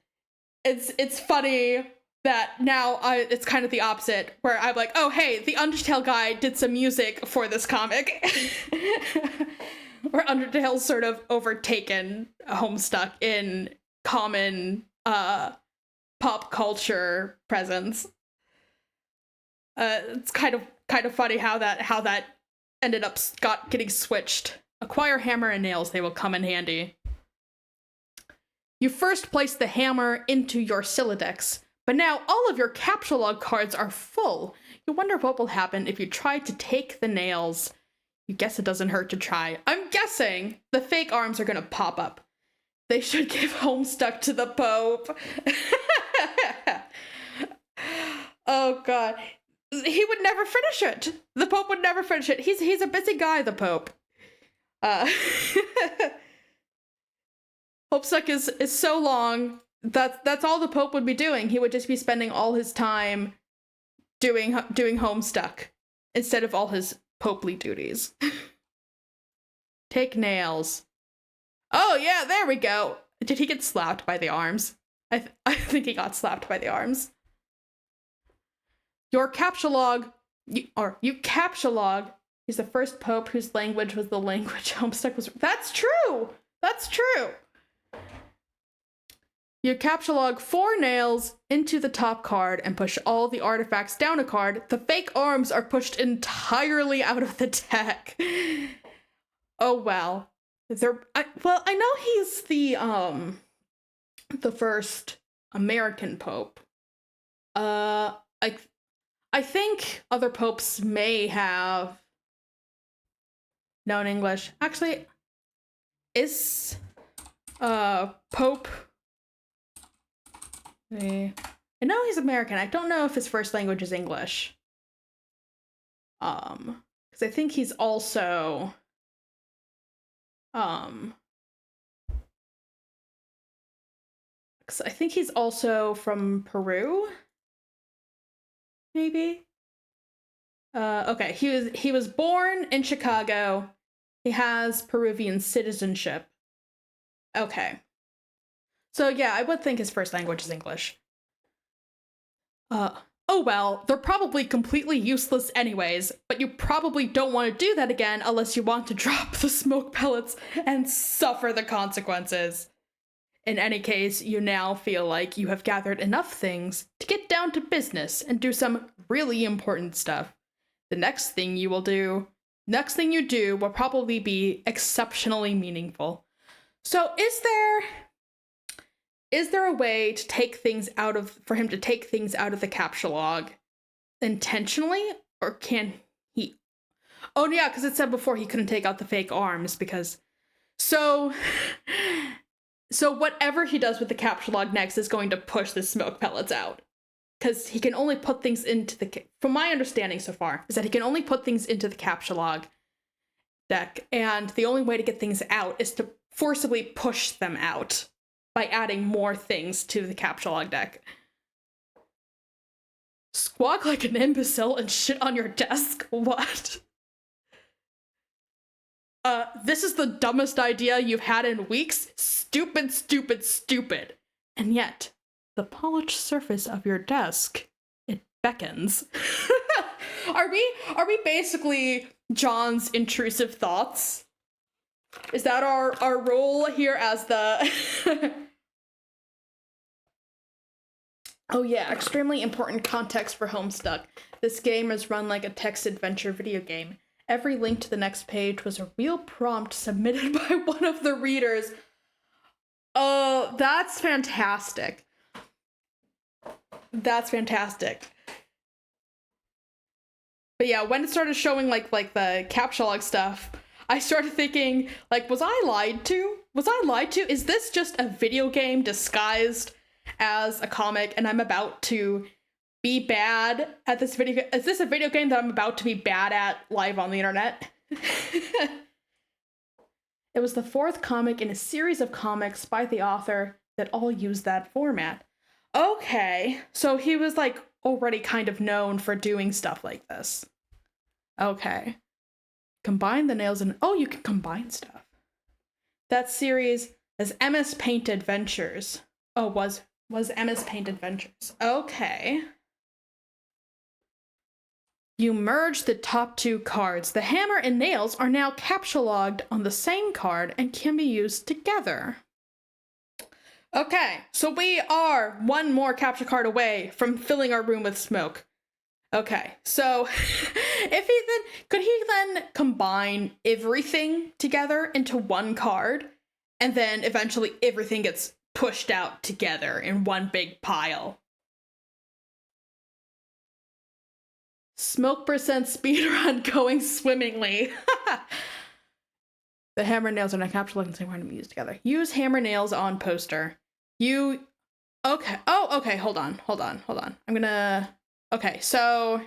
it's funny that now it's kind of the opposite, where I'm like, oh hey, the Undertale guy did some music for this comic. Where Undertale's sort of overtaken Homestuck in common pop culture presence. It's kind of funny how that ended up getting switched. Acquire hammer and nails, they will come in handy. You first place the hammer into your Siladex, but now all of your capture log cards are full. You wonder what will happen if you try to take the nails. You guess it doesn't hurt to try. I'm guessing the fake arms are gonna pop up. They should give Homestuck to the Pope. Oh god. He would never finish it. The Pope would never finish it. He's a busy guy, the Pope. Homestuck is so long. That's all the Pope would be doing. He would just be spending all his time doing Homestuck instead of all his popely duties. Take nails. Oh yeah, there we go. Did he get slapped by the arms? I think he got slapped by the arms. Your captcha you captcha he's the first pope whose language was the language Homestuck was. That's true. That's true. You captcha 4 nails into the top card and push all the artifacts down a card. The fake arms are pushed entirely out of the deck. Oh well. I know he's the first American pope. I think other popes may have known English. Actually, is Pope... I know he's American. I don't know if his first language is English. Because I think he's also... I think he's also from Peru. Maybe. Okay, he was born in Chicago. He has Peruvian citizenship. Okay. So yeah, I would think his first language is English. Oh well, they're probably completely useless anyways, but you probably don't want to do that again unless you want to drop the smoke pellets and suffer the consequences. In any case, you now feel like you have gathered enough things to get down to business and do some really important stuff. The next thing you do will probably be exceptionally meaningful. So is there a way to for him to take things out of the capture log intentionally, or can he? Oh yeah, because it said before he couldn't take out the fake arms because so whatever he does with the capture log next is going to push the smoke pellets out, because he can only put things into from my understanding so far is that he can only put things into the capture log deck, and the only way to get things out is to forcibly push them out by adding more things to the capture log deck. Squawk like an imbecile and shit on your desk? What? This is the dumbest idea you've had in weeks? Stupid, stupid, stupid. And yet, the polished surface of your desk, it beckons. Are we basically John's intrusive thoughts? Is that our role here as the... Oh yeah, extremely important context for Homestuck. This game is run like a text adventure video game. Every link to the next page was a real prompt submitted by one of the readers. Oh, that's fantastic. That's fantastic. But yeah, when it started showing like the capture log stuff, I started thinking, like, was I lied to? Was I lied to? Is this just a video game disguised as a comic, and I'm about to be bad at this video? Is this a video game that I'm about to be bad at live on the internet? It was the fourth comic in a series of comics by the author that all use that format. Okay, so he was like already kind of known for doing stuff like this. Okay. Combine the nails and... Oh, you can combine stuff. That series is MS Paint Adventures. Oh, was MS Paint Adventures. Okay. You merge the top two cards. The hammer and nails are now capture-logged on the same card and can be used together. Okay, so we are one more capture card away from filling our room with smoke. Okay, so could he then combine everything together into one card, and then eventually everything gets pushed out together in one big pile? Smoke percent speedrun going swimmingly. The hammer and nails are not capture logged and same random used together. Use hammer nails on poster. Okay. Oh, okay. Hold on. I'm gonna. Okay, so.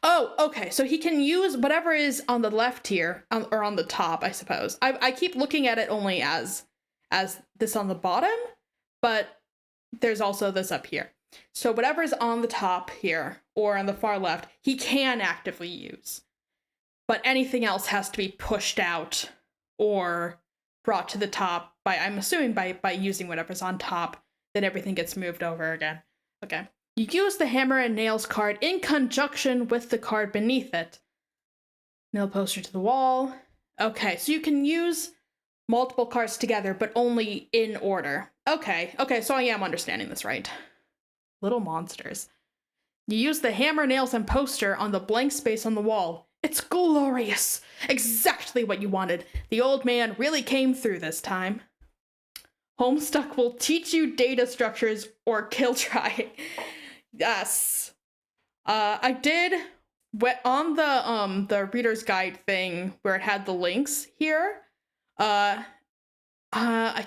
Oh, okay. So he can use whatever is on the left here, or on the top, I suppose. I keep looking at it only as this on the bottom, but there's also this up here. So whatever's on the top here, or on the far left, he can actively use. But anything else has to be pushed out or brought to the top by, I'm assuming by using whatever's on top, then everything gets moved over again. Okay. You use the hammer and nails card in conjunction with the card beneath it. Nail poster to the wall. Okay, so you can use multiple cards together, but only in order. Okay, so I am understanding this right. Little monsters. You use the hammer, nails, and poster on the blank space on the wall. It's glorious! Exactly what you wanted. The old man really came through this time. Homestuck will teach you data structures or kill try. Yes. I did on the reader's guide thing where it had the links here. I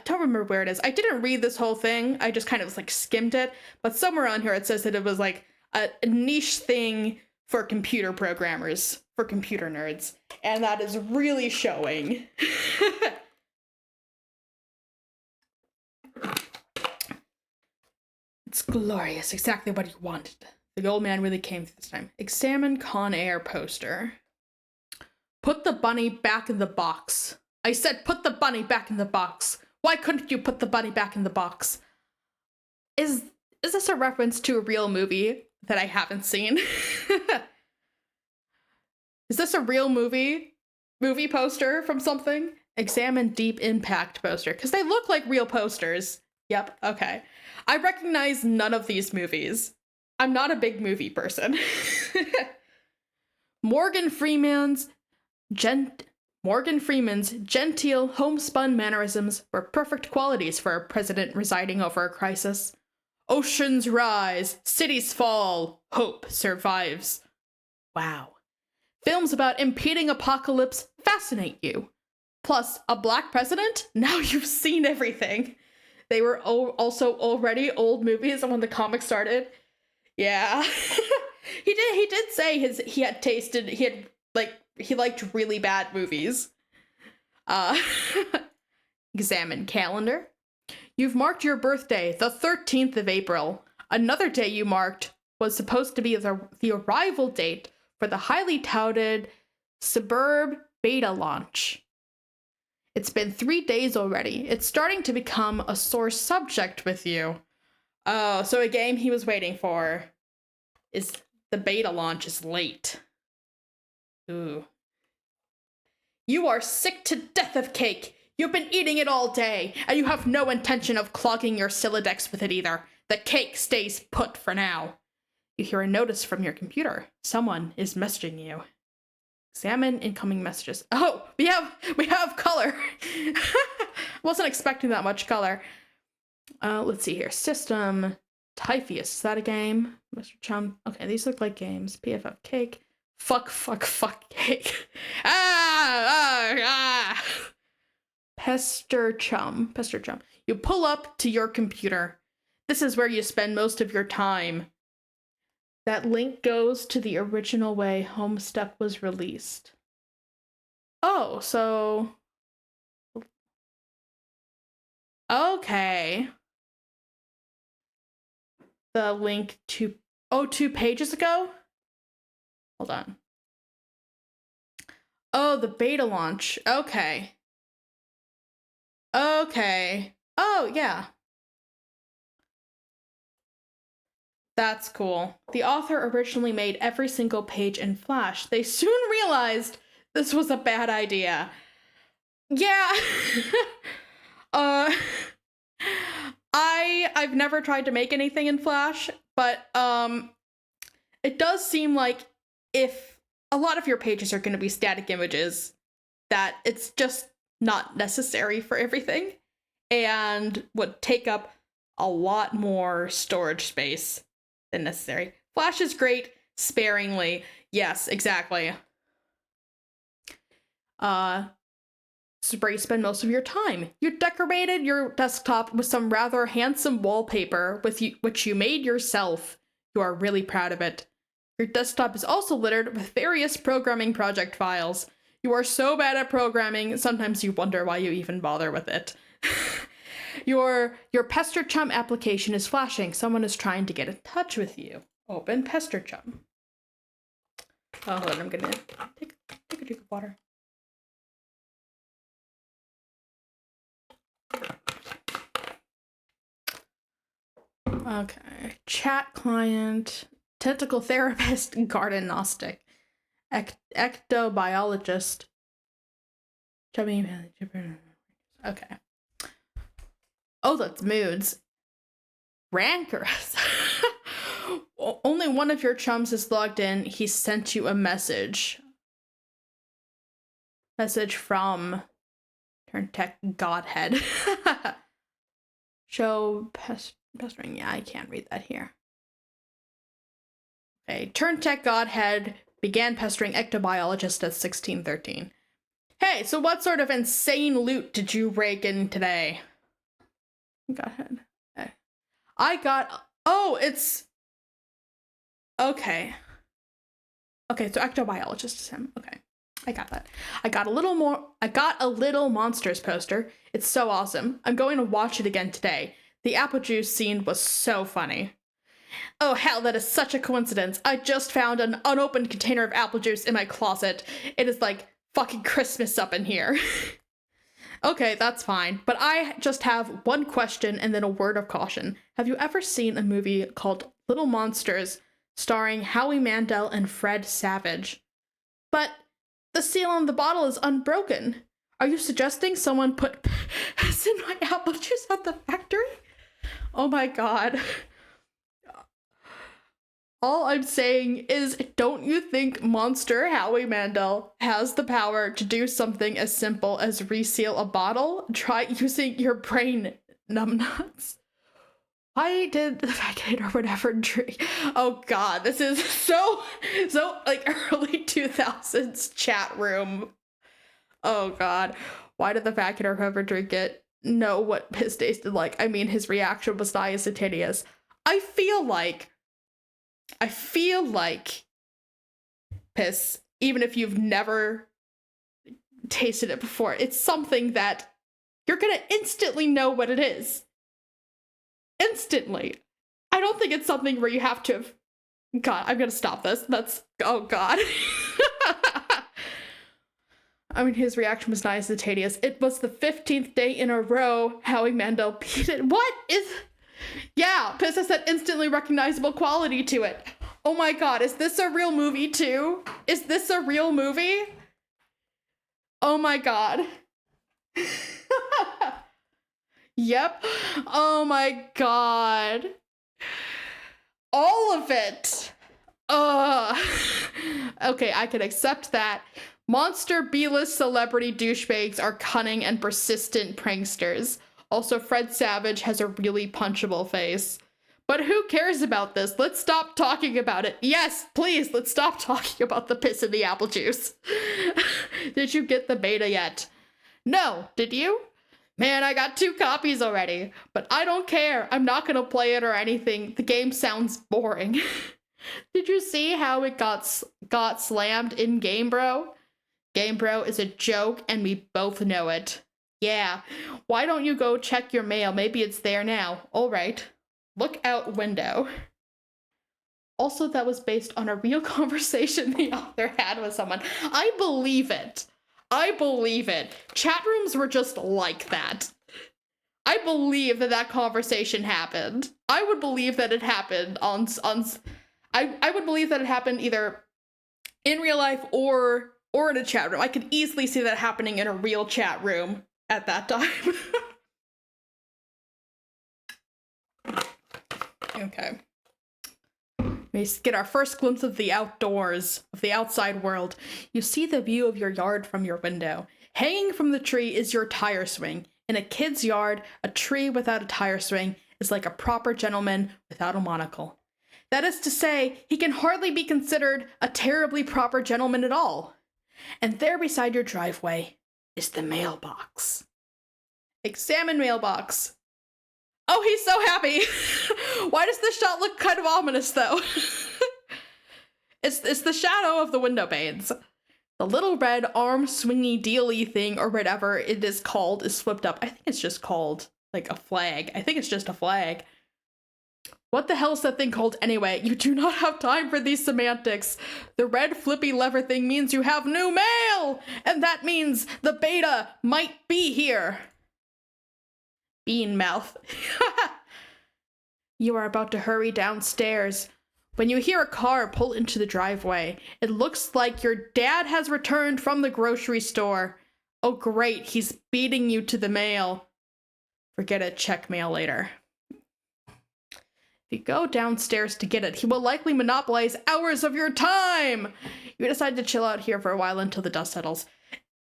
don't remember where it is. I didn't read this whole thing. I just kind of like skimmed it. But somewhere on here it says that it was like a niche thing for computer programmers, for computer nerds. And that is really showing. It's glorious. Exactly what you wanted. The old man really came through this time. Examine Con Air poster. Put the bunny back in the box. I said put the bunny back in the box. Why couldn't you put the bunny back in the box? Is this a reference to a real movie that I haven't seen? Is this a real movie poster from something? Examine Deep Impact poster, because they look like real posters. Yep, okay. I recognize none of these movies. I'm not a big movie person. Morgan Freeman's genteel homespun mannerisms were perfect qualities for a president residing over a crisis. Oceans rise, cities fall, hope survives. Wow. Films about impeding apocalypse fascinate you. Plus, a black president? Now you've seen everything. They were also already old movies when the comic started. Yeah. He did say he had liked really bad movies. Examine calendar. You've marked your birthday, the 13th of April. Another day you marked was supposed to be the arrival date for the highly touted Suburb beta launch. It's been 3 days already. It's starting to become a sore subject with you. Oh, so a game he was waiting for is the beta launch is late. Ooh. You are sick to death of cake. You've been eating it all day, and you have no intention of clogging your Sylladex with it either. The cake stays put for now. You hear a notice from your computer. Someone is messaging you. Examine incoming messages. Oh, we have color. Wasn't expecting that much color. Let's see here. System. Typheus. Is that a game? Mr. Chum. Okay, these look like games. PFF cake. Fuck cake. Pester Chum. You pull up to your computer. This is where you spend most of your time. That link goes to the original way Homestuck was released. Oh, so... Okay. The link to... Oh, 2 pages ago? Hold on. Oh, the beta launch. Okay. Oh, yeah. That's cool. The author originally made every single page in Flash. They soon realized this was a bad idea. Yeah. I've never tried to make anything in Flash, but it does seem like if a lot of your pages are going to be static images, that it's just not necessary for everything and would take up a lot more storage space than necessary. Flash is great sparingly. Yes, exactly. This is where you spend most of your time. You decorated your desktop with some rather handsome wallpaper which you made yourself. You are really proud of it. Your desktop is also littered with various programming project files. You are so bad at programming, sometimes you wonder why you even bother with it. Your Pester Chum application is flashing. Someone is trying to get in touch with you. Open Pester Chum. Oh, hold on, I'm gonna take a drink of water. Okay. Chat client, tentacle therapist, garden gnostic, ectobiologist. Okay. Oh, that's moods. Rancorous. Only one of your chums is logged in. He sent you a message. Message from Turntech Godhead. Show pestering. Yeah, I can't read that here. Okay. Turntech Godhead began pestering ectobiologist at 1613. Hey, so what sort of insane loot did you rake in today? Godhead. I got... Oh, it's... Okay. Okay, so ectobiologist is him. Okay. I got that. I got a little monsters poster. It's so awesome. I'm going to watch it again today. The apple juice scene was so funny. Oh hell, that is such a coincidence. I just found an unopened container of apple juice in my closet. It is like fucking Christmas up in here. Okay, that's fine. But I just have one question and then a word of caution. Have you ever seen a movie called Little Monsters starring Howie Mandel and Fred Savage? But the seal on the bottle is unbroken. Are you suggesting someone put piss in my apple juice at the factory? Oh my god. All I'm saying is, don't you think Monster Howie Mandel has the power to do something as simple as reseal a bottle? Try using your brain, numbnuts. Why did the faggot or whatever drink? Oh god, this is so like early 2000s chat room. Oh god, why did the faggot or whoever drink it know what piss tasted like? I mean, his reaction was not instantaneous. I feel like piss even if you've never tasted it before. It's something that you're gonna instantly know what it is. Instantly. I don't think it's something where you have to have... God, I'm gonna stop this. That's... Oh, God. I mean, his reaction was not instantaneous. It was the 15th day in a row Howie Mandel beat it. What is... Yeah, Piss has that instantly recognizable quality to it. Oh my God, is this a real movie too? Is this a real movie? Oh my God. Yep. Oh my God. All of it. Okay, I can accept that. Monster B-list celebrity douchebags are cunning and persistent pranksters. Also, Fred Savage has a really punchable face. But who cares about this? Let's stop talking about it. Yes, please, let's stop talking about the piss in the apple juice. Did you get the beta yet? No, did you? Man, I got 2 copies already. But I don't care. I'm not gonna play it or anything. The game sounds boring. Did you see how it got slammed in Game Bro? Game Bro is a joke and we both know it. Yeah. Why don't you go check your mail? Maybe it's there now. All right. Look out window. Also, that was based on a real conversation the author had with someone. I believe it. I believe it. Chat rooms were just like that. I believe that that conversation happened. I would believe that it happened on I would believe that it happened either in real life or in a chat room. I could easily see that happening in a real chat room at that time. Okay. We get our first glimpse of the outdoors, of the outside world. You see the view of your yard from your window. Hanging from the tree is your tire swing. In a kid's yard, a tree without a tire swing is like a proper gentleman without a monocle. That is to say, he can hardly be considered a terribly proper gentleman at all. And there beside your driveway is the mailbox. Examine mailbox. Oh, he's so happy. Why does this shot look kind of ominous, though? It's the shadow of the window panes. The little red arm swingy dealy thing, or whatever it is called, is flipped up. I think it's just called, like, a flag. I think it's just a flag. What the hell is that thing called anyway? You do not have time for these semantics. The red flippy lever thing means you have new mail! And that means the beta might be here. Bean mouth. You are about to hurry downstairs. When you hear a car pull into the driveway, it looks like your dad has returned from the grocery store. Oh great, he's beating you to the mail. Forget it, check mail later. If you go downstairs to get it, he will likely monopolize hours of your time. You decide to chill out here for a while until the dust settles.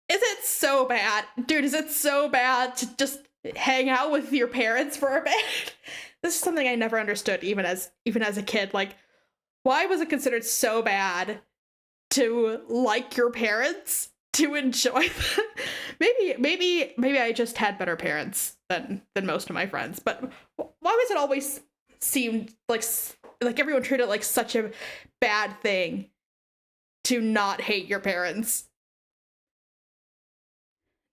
Is it so bad? Dude, is it so bad to just hang out with your parents for a bit? This is something I never understood, even as a kid. Like, why was it considered so bad to like your parents, to enjoy them? maybe I just had better parents than most of my friends. But why was it always seemed like everyone treated it like such a bad thing to not hate your parents?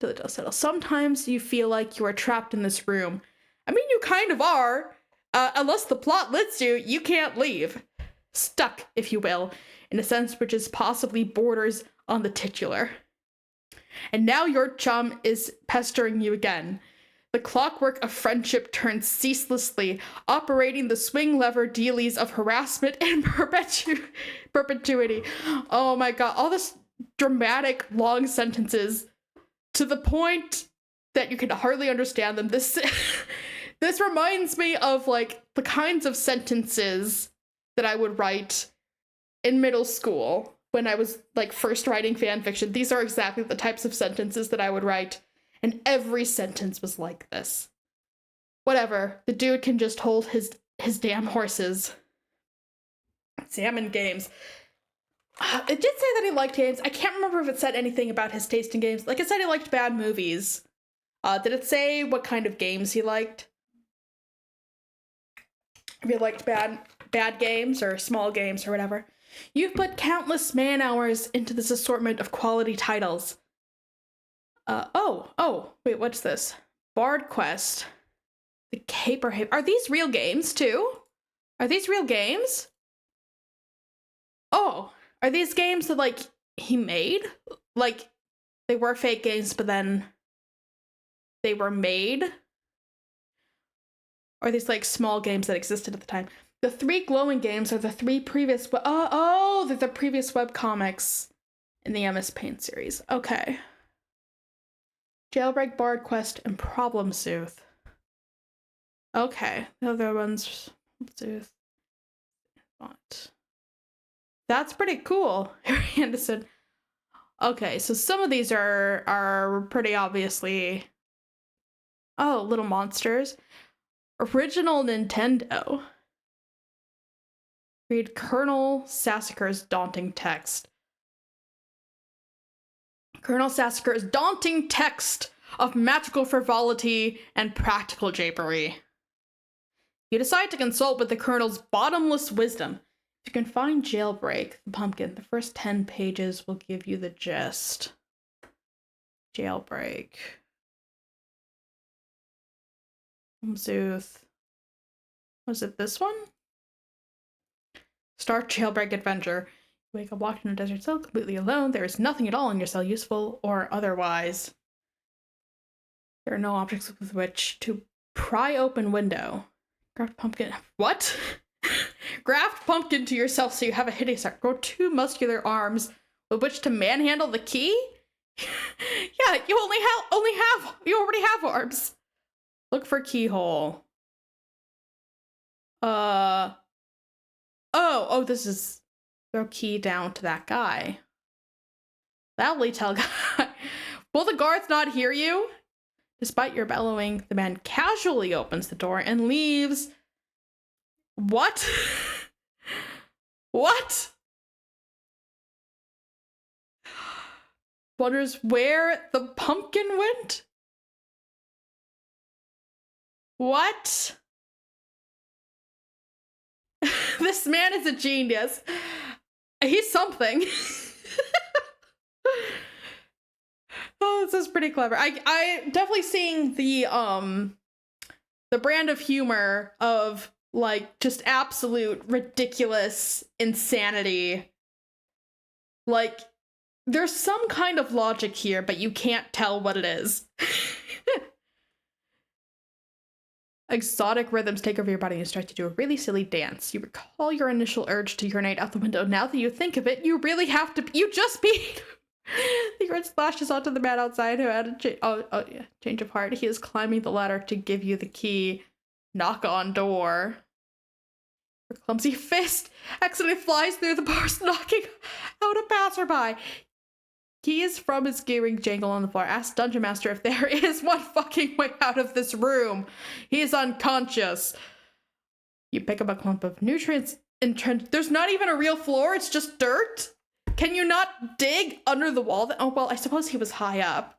To the dust settle. Sometimes you feel like you are trapped in this room. I mean, you kind of are. Unless the plot lets you, you can't leave. Stuck, if you will, in a sense which is possibly borders on the titular. And now your chum is pestering you again. The clockwork of friendship turns ceaselessly, operating the swing lever dealies of harassment and perpetuity. Oh my god, all this dramatic long sentences to the point that you can hardly understand them. This reminds me of like the kinds of sentences that I would write in middle school when I was like first writing fan fiction. These are exactly the types of sentences that I would write, and every sentence was like this. Whatever, the dude can just hold his damn horses. Salmon games. It did say that he liked games. I can't remember if it said anything about his taste in games. Like, it said he liked bad movies. Did it say what kind of games he liked? If he liked bad games or small games or whatever. You've put countless man hours into this assortment of quality titles. Wait, what's this? Bard Quest. The Caper Haven. Are these real games too? Are these real games? Oh, are these games that, like, he made? Like, they were fake games, but then they were made? Or are these, like, small games that existed at the time? The 3 glowing games are the 3 previous... they're the previous webcomics in the MS Paint series. Okay. Jailbreak, Bard Quest, and Problem Sooth. Okay. The other ones... Sooth. What? That's pretty cool. Harry Anderson. Okay, so some of these are pretty obviously... Oh, Little Monsters. Original Nintendo. Read Colonel Sassacre's daunting text. Colonel Sassacre's daunting text of magical frivolity and practical japery. You decide to consult with the Colonel's bottomless wisdom. If you can find Jailbreak, the pumpkin, the first 10 pages will give you the gist. Jailbreak. Sooth. Was it this one? Start Jailbreak Adventure. You wake up locked in a desert cell, completely alone. There is nothing at all in your cell, useful or otherwise. There are no objects with which to pry open window. Graft pumpkin. What? Graft pumpkin to yourself so you have a hideous heart. Grow 2 muscular arms with which to manhandle the key? Yeah, you already have arms. Look for keyhole. This is throw key down to that guy. Loudly tell guy. Will the guards not hear you? Despite your bellowing, the man casually opens the door and leaves. What? What? Wonders where the pumpkin went? What? This man is a genius. He's something. Oh, this is pretty clever. I definitely seeing the brand of humor of, like, just absolute ridiculous insanity. Like, there's some kind of logic here, but you can't tell what it is. Exotic rhythms take over your body and you start to do a really silly dance. You recall your initial urge to urinate out the window. Now that you think of it, you really have to. You just peed. The urine splashes onto the man outside who had a change of heart. He is climbing the ladder to give you the key. Knock on door. Your clumsy fist accidentally flies through the bars, knocking out a passerby. Keys from his gearing jangle on the floor. Ask Dungeon Master if there is one fucking way out of this room. He is unconscious. You pick up a clump of nutrients entrenched. There's not even a real floor, it's just dirt? Can you not dig under the wall? Oh, well, I suppose he was high up.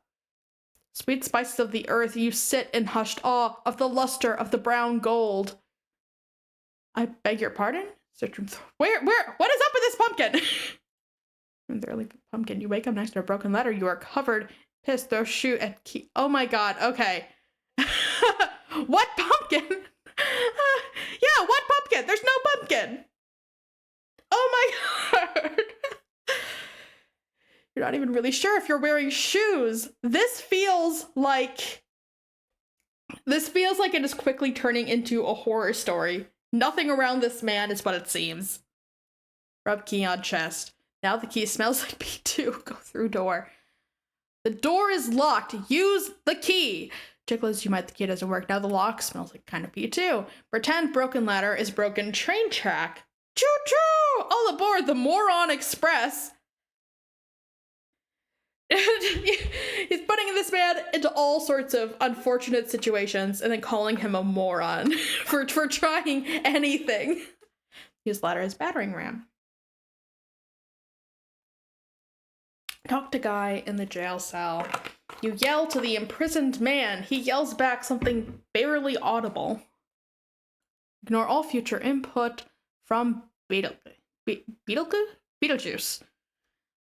Sweet spices of the earth, you sit in hushed awe of the luster of the brown gold. I beg your pardon? What is up with this pumpkin? The early pumpkin. You wake up next to a broken ladder. You are covered, pissed, throw shoe at key. Oh my god, okay. What pumpkin? Yeah, what pumpkin? There's no pumpkin. Oh my god. You're not even really sure if you're wearing shoes. This feels like it is quickly turning into a horror story. Nothing around this man is what it seems. Rub key on chest. Now the key smells like P2. Go through door. The door is locked. Use the key. Tickle as you might, the key doesn't work. Now the lock smells like kind of P2. Pretend broken ladder is broken train track. Choo-choo! All aboard the Moron Express. He's putting this man into all sorts of unfortunate situations and then calling him a moron for trying anything. Use ladder as battering ram. Talk to guy in the jail cell. You yell to the imprisoned man. He yells back something barely audible. Ignore all future input from Beetlejuice.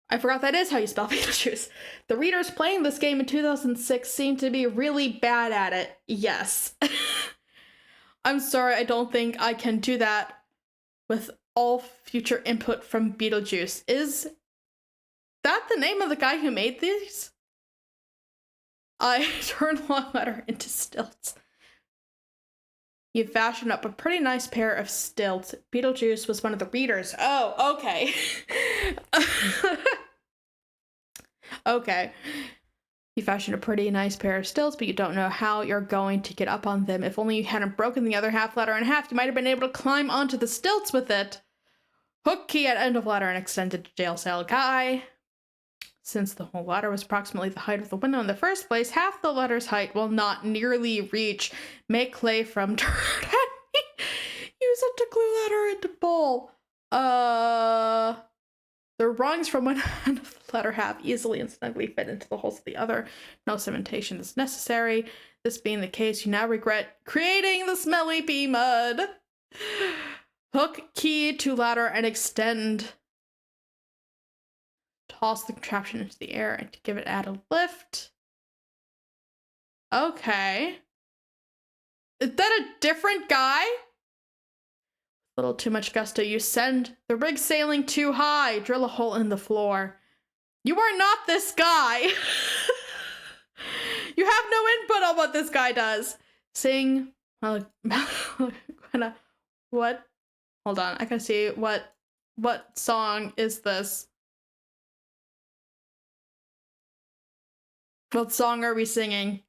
I forgot that is how you spell Beetlejuice. The readers playing this game in 2006 seem to be really bad at it. Yes. I'm sorry, I don't think I can do that with all future input from Beetlejuice. Is that the name of the guy who made these? I turned long letter into stilts. You fashioned up a pretty nice pair of stilts. Beetlejuice was one of the readers. Oh, okay. Okay. You fashioned a pretty nice pair of stilts, but you don't know how you're going to get up on them. If only you hadn't broken the other half ladder in half, you might have been able to climb onto the stilts with it. Hook key at end of ladder and extended to jail cell guy. Since the whole ladder was approximately the height of the window in the first place, half the ladder's height will not nearly reach. Make clay from dirt. Use it to glue ladder into bowl. The rungs from one end of the ladder have easily and snugly fit into the holes of the other. No cementation is necessary. This being the case, you now regret creating the smelly pea mud. Hook key to ladder and extend. Toss the contraption into the air and to give it added lift. Okay. Is that a different guy? A little too much gusto. You send the rig sailing too high. Drill a hole in the floor. You are not this guy. You have no input on what this guy does. Sing. What? Hold on. I can see what song is this? What song are we singing?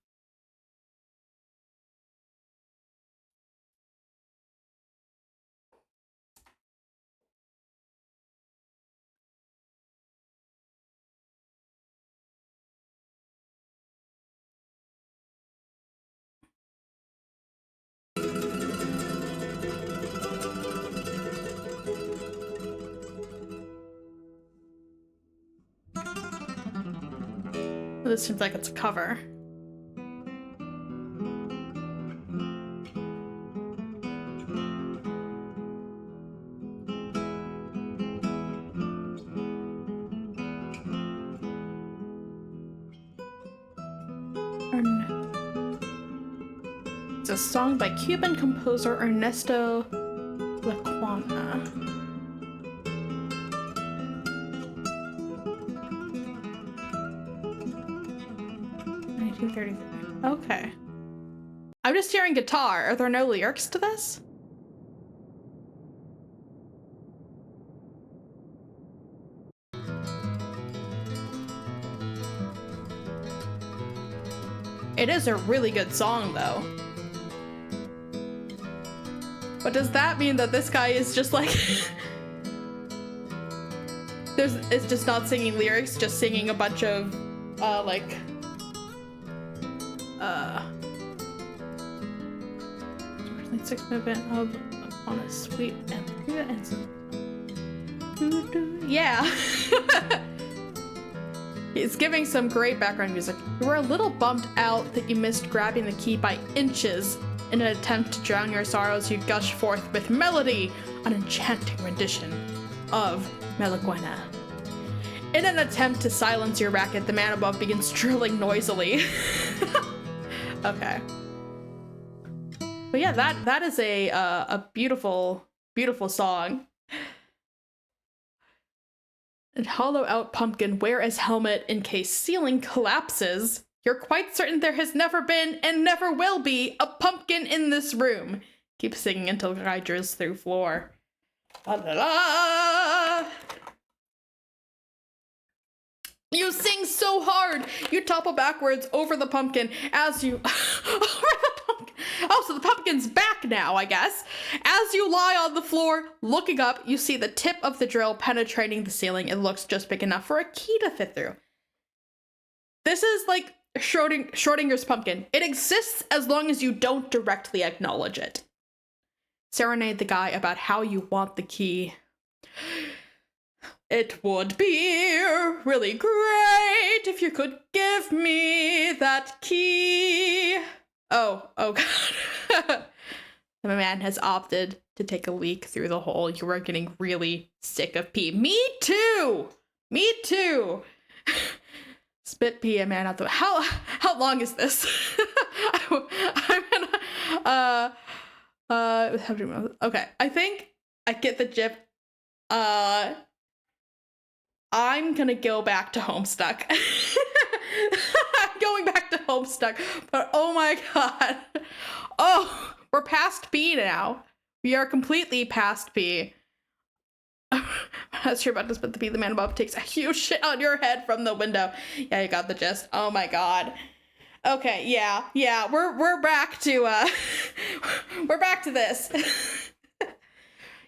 This seems like it's a cover. It's a song by Cuban composer Ernesto Lecuona. Okay. I'm just hearing guitar. Are there no lyrics to this? It is a really good song, though. But does that mean that this guy is just like... it's just not singing lyrics, just singing a bunch of, like... Sixth movement of on a sweet and yeah. It's giving some great background music. You were a little bummed out that you missed grabbing the key by inches. In an attempt to drown your sorrows, you gush forth with melody, an enchanting rendition of Melaguena. In an attempt to silence your racket, the man above begins drilling noisily. Okay. But yeah, that is a beautiful, beautiful song. And hollow out pumpkin, wear as helmet in case ceiling collapses. You're quite certain there has never been and never will be a pumpkin in this room. Keep singing until guy drills through floor. La la la. You sing so hard, you topple backwards over the pumpkin as you... Oh, so the pumpkin's back now, I guess. As you lie on the floor, looking up, you see the tip of the drill penetrating the ceiling. It looks just big enough for a key to fit through. This is like Schrodinger's pumpkin. It exists as long as you don't directly acknowledge it. Serenade the guy about how you want the key. It would be really great if you could give me that key. Oh God. The man has opted to take a leak through the hole. You are getting really sick of pee. Me too! Me too! Spit pee a man out the how long is this? Okay, I think I get the gist. I'm gonna go back to Homestuck. I'm going back to Homestuck, but oh my god. Oh, we're past B now. We are completely past B. As you're about to spit the pee, the man above takes a huge shit on your head from the window. Yeah, you got the gist. Oh my god. Okay, yeah, we're back to we're back to this.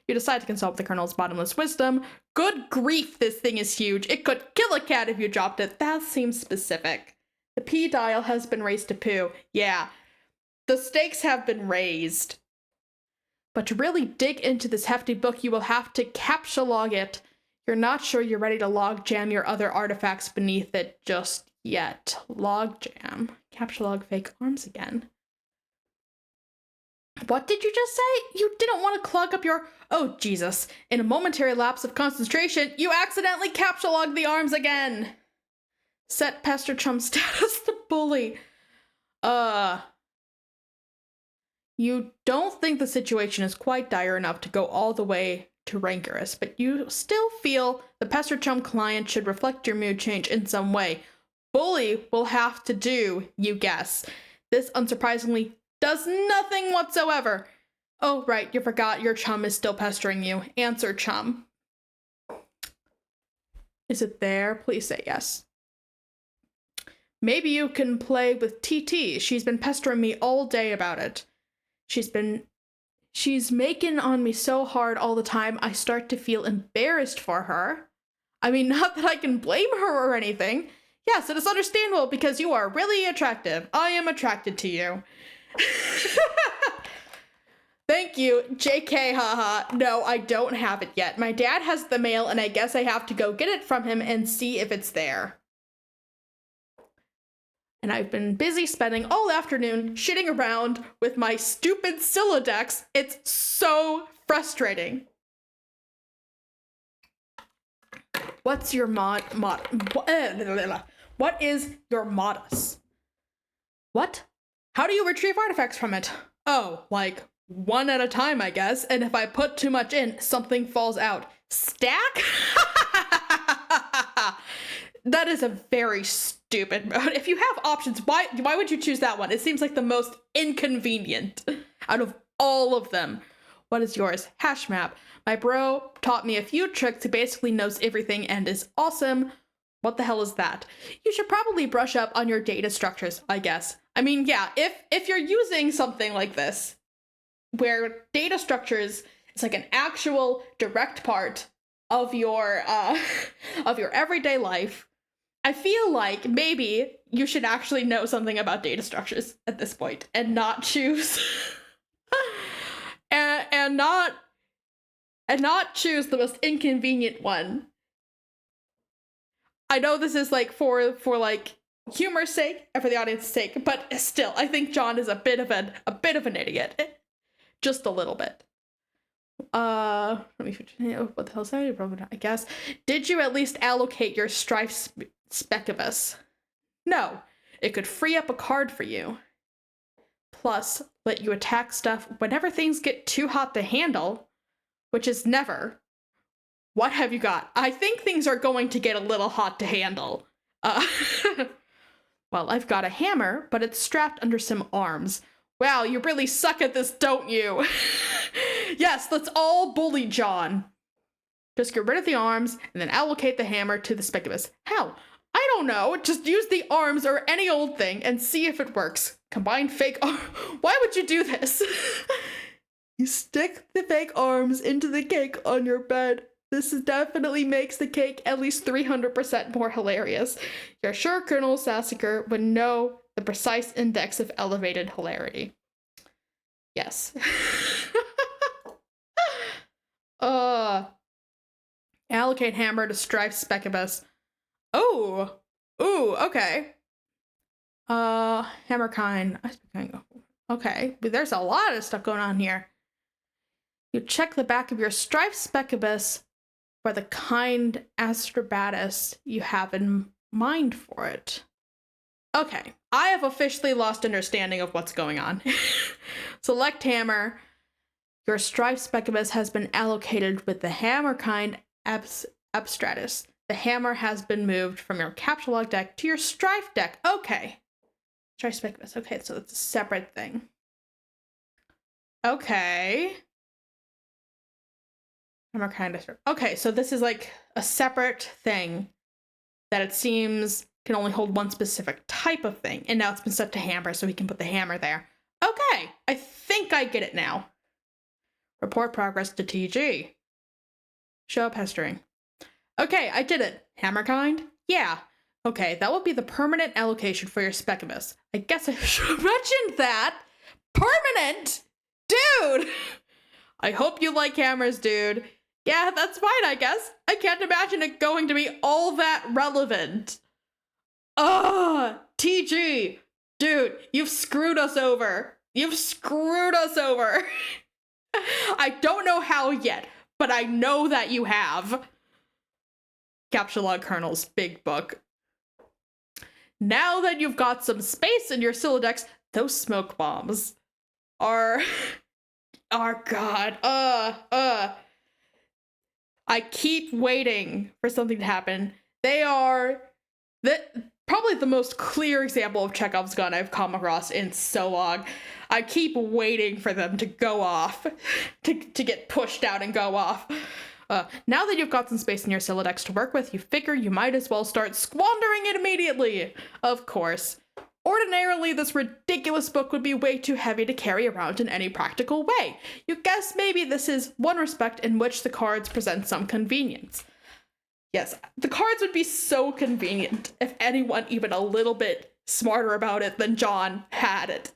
You decide to consult the Colonel's bottomless wisdom. Good grief, this thing is huge. It could kill a cat if you dropped it. That seems specific. The P dial has been raised to poo. Yeah, the stakes have been raised. But to really dig into this hefty book, you will have to captcha log it. You're not sure you're ready to log jam your other artifacts beneath it just yet. Log jam. Captcha log fake arms again. What did you just say? You didn't want to clog up your... Oh, Jesus. In a momentary lapse of concentration, you accidentally captcha logged the arms again. Set Pester Chum status to bully. You don't think the situation is quite dire enough to go all the way to rancorous, but you still feel the Pester Chum client should reflect your mood change in some way. Bully will have to do, you guess. This, unsurprisingly, does nothing whatsoever. Oh, right, you forgot your chum is still pestering you. Answer, chum. Is it there? Please say yes. Maybe you can play with TT. She's been pestering me all day about it. She's making on me so hard all the time, I start to feel embarrassed for her. I mean, not that I can blame her or anything. Yes, it is understandable because you are really attractive. I am attracted to you. Thank you, JK, haha. No, I don't have it yet. My dad has the mail and I guess I have to go get it from him and see if it's there. And I've been busy spending all afternoon shitting around with my stupid Silodex. It's so frustrating. What's your what is your modus? What? How do you retrieve artifacts from it? Oh, like one at a time, I guess. And if I put too much in, something falls out. Stack? That is a very stupid mode. If you have options, why would you choose that one? It seems like the most inconvenient out of all of them. What is yours? Hash map. My bro taught me a few tricks. He basically knows everything and is awesome. What the hell is that? You should probably brush up on your data structures, I guess. I mean, yeah, if you're using something like this, where data structures is like an actual direct part of your everyday life, I feel like maybe you should actually know something about data structures at this point and not choose and not choose the most inconvenient one. I know this is like for like humor's sake and for the audience's sake, but still, I think John is a bit of an idiot, just a little bit. Let me. What the hell is that? Probably not, I guess. Did you at least allocate your strife specibus? No, it could free up a card for you. Plus, let you attack stuff whenever things get too hot to handle, which is never. What have you got? I think things are going to get a little hot to handle. Well, I've got a hammer, but it's strapped under some arms. Wow, you really suck at this, don't you? Yes, let's all bully John. Just get rid of the arms and then allocate the hammer to the specibus. How? I don't know. Just use the arms or any old thing and see if it works. Combine fake arms. Why would you do this? You stick the fake arms into the cake on your bed. This definitely makes the cake at least 300% more hilarious. You're sure Colonel Sassacre would know the precise index of elevated hilarity. Yes. Allocate hammer to strife specibus. Oh. Ooh, okay. Hammer kind. Okay, but there's a lot of stuff going on here. You check the back of your striped specibus for the kind astrobatus you have in mind for it. Okay, I have officially lost understanding of what's going on. Select hammer. Your striped specibus has been allocated with the hammer kind abstratus. The hammer has been moved from your capture log deck to your strife deck. Okay. Striped specibus. Okay, so it's a separate thing. Okay. Hammer kind of. Okay, so this is like a separate thing that it seems can only hold one specific type of thing. And now it's been set to hammer, so we can put the hammer there. Okay, I think I get it now. Report progress to TG. Show pestering. Okay, I did it. Hammer kind? Yeah. Okay, that will be the permanent allocation for your specibus. I guess I should have mentioned that. Permanent? Dude! I hope you like hammers, dude. Yeah, that's fine, I guess. I can't imagine it going to be all that relevant. Ugh, TG. Dude, you've screwed us over. You've screwed us over. I don't know how yet, but I know that you have. Capture log kernel's big book. Now that you've got some space in your Silodex, those smoke bombs are God. I keep waiting for something to happen. They are probably the most clear example of Chekhov's gun I've come across in so long. I keep waiting for them to go off, to get pushed out and go off. Now that you've got some space in your Silodex to work with, you figure you might as well start squandering it immediately. Of course. Ordinarily, this ridiculous book would be way too heavy to carry around in any practical way. You guess maybe this is one respect in which the cards present some convenience. Yes, the cards would be so convenient if anyone even a little bit smarter about it than John had it.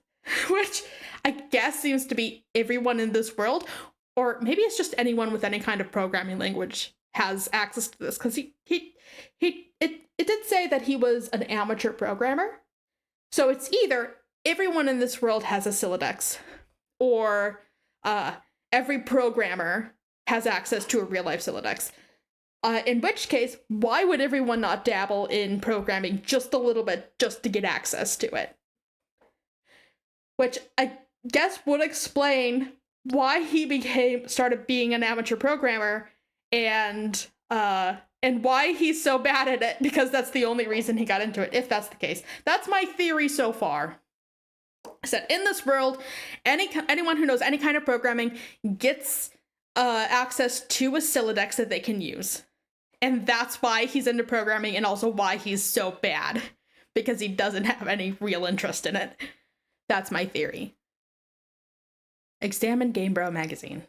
Which I guess seems to be everyone in this world, or maybe it's just anyone with any kind of programming language has access to this, because it did say that he was an amateur programmer. So it's either everyone in this world has a Silodex, or every programmer has access to a real-life Silodex. In which case, why would everyone not dabble in programming just a little bit just to get access to it? Which I guess would explain why he started being an amateur programmer, and why he's so bad at it, because that's the only reason he got into it, if that's the case. That's my theory so far. I said, in this world, anyone who knows any kind of programming gets access to a Silodex that they can use. And that's why he's into programming, and also why he's so bad, because he doesn't have any real interest in it. That's my theory. Examine GameBro magazine.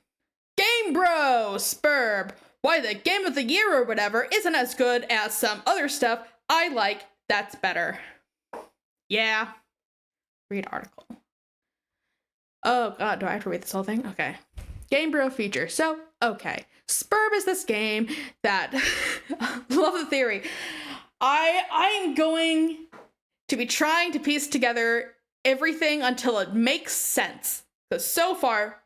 GameBro! Spurb! Why the game of the year or whatever isn't as good as some other stuff I like that's better. Yeah. Read article. Oh god, do I have to read this whole thing? Okay. GameBro feature. So, okay. Spurb is this game that love the theory. I'm going to be trying to piece together everything until it makes sense. Because so far,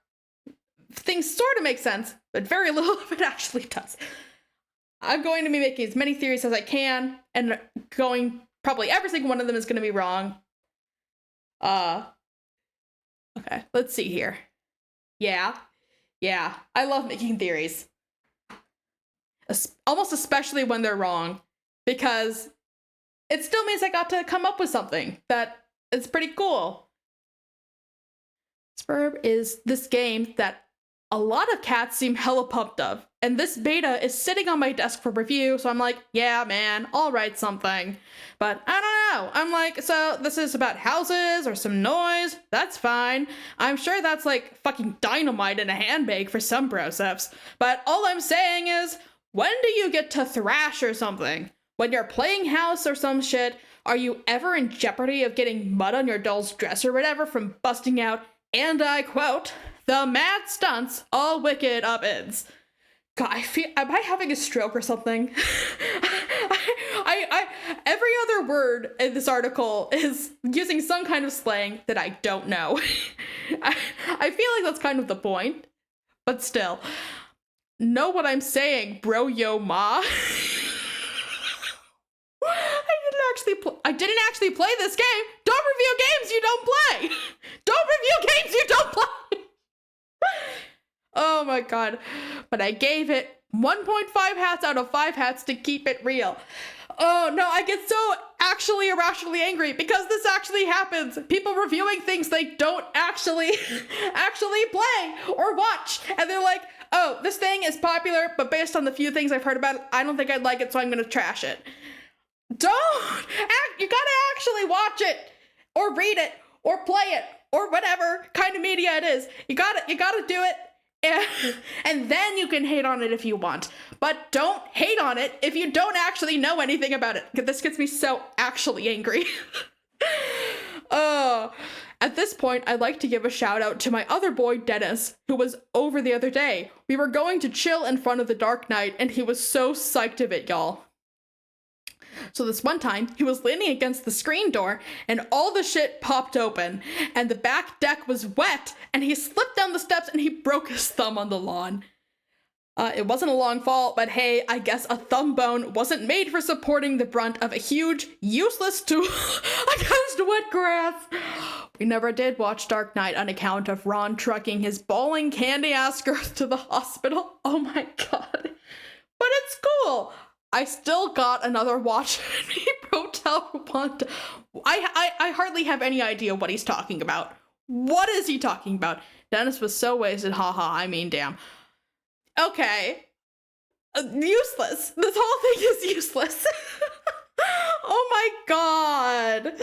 things sort of make sense, but very little of it actually does. I'm going to be making as many theories as I can, and probably every single one of them is going to be wrong. Okay, let's see here. Yeah, I love making theories. Almost especially when they're wrong, because it still means I got to come up with something that is pretty cool. Spurb is this game that a lot of cats seem hella pumped of, and this beta is sitting on my desk for review, so I'm like, yeah, man, I'll write something. But I don't know. I'm like, so this is about houses or some noise? That's fine. I'm sure that's like fucking dynamite in a handbag for some broseps. But all I'm saying is, when do you get to thrash or something? When you're playing house or some shit, are you ever in jeopardy of getting mud on your doll's dress or whatever from busting out, and I quote, the mad stunts all wicked up-ins? God, am I having a stroke or something? Every other word in this article is using some kind of slang that I don't know. I feel like that's kind of the point, but still. Know what I'm saying, bro, yo, ma. I didn't actually play this game. Don't review games you don't play. Don't review games you don't play. Oh my god. But I gave it 1.5 hats out of 5 hats to keep it real. Oh no, I get so actually irrationally angry because this actually happens. People reviewing things they don't actually play or watch. And they're like, oh, this thing is popular, but based on the few things I've heard about it, I don't think I'd like it, so I'm gonna trash it. You gotta actually watch it or read it or play it or whatever kind of media it is. You gotta do it. And then you can hate on it if you want. But don't hate on it if you don't actually know anything about it. This gets me so actually angry. At this point, I'd like to give a shout out to my other boy, Dennis, who was over the other day. We were going to chill in front of the Dark Knight, and he was so psyched of it, y'all. So this one time, he was leaning against the screen door, and all the shit popped open, and the back deck was wet, and he slipped down the steps, and he broke his thumb on the lawn. It wasn't a long fall, but hey, I guess a thumb bone wasn't made for supporting the brunt of a huge, useless tool against wet grass. We never did watch Dark Knight on account of Ron trucking his bawling candy-ass girth to the hospital. Oh my god. But it's cool. I still got another watch and he wrote out one. I hardly have any idea what he's talking about. What is he talking about? Dennis was so wasted, haha, I mean, damn. Okay. Useless. This whole thing is useless. Oh my god.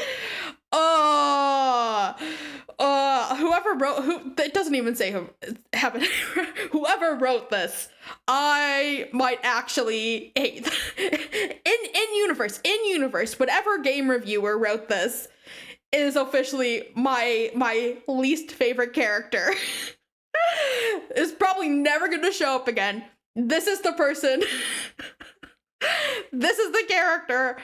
It doesn't even say who happened. Whoever wrote this, I might actually hate. In universe, whatever game reviewer wrote this is officially my least favorite character. Is probably never gonna show up again. This is the person. This is the character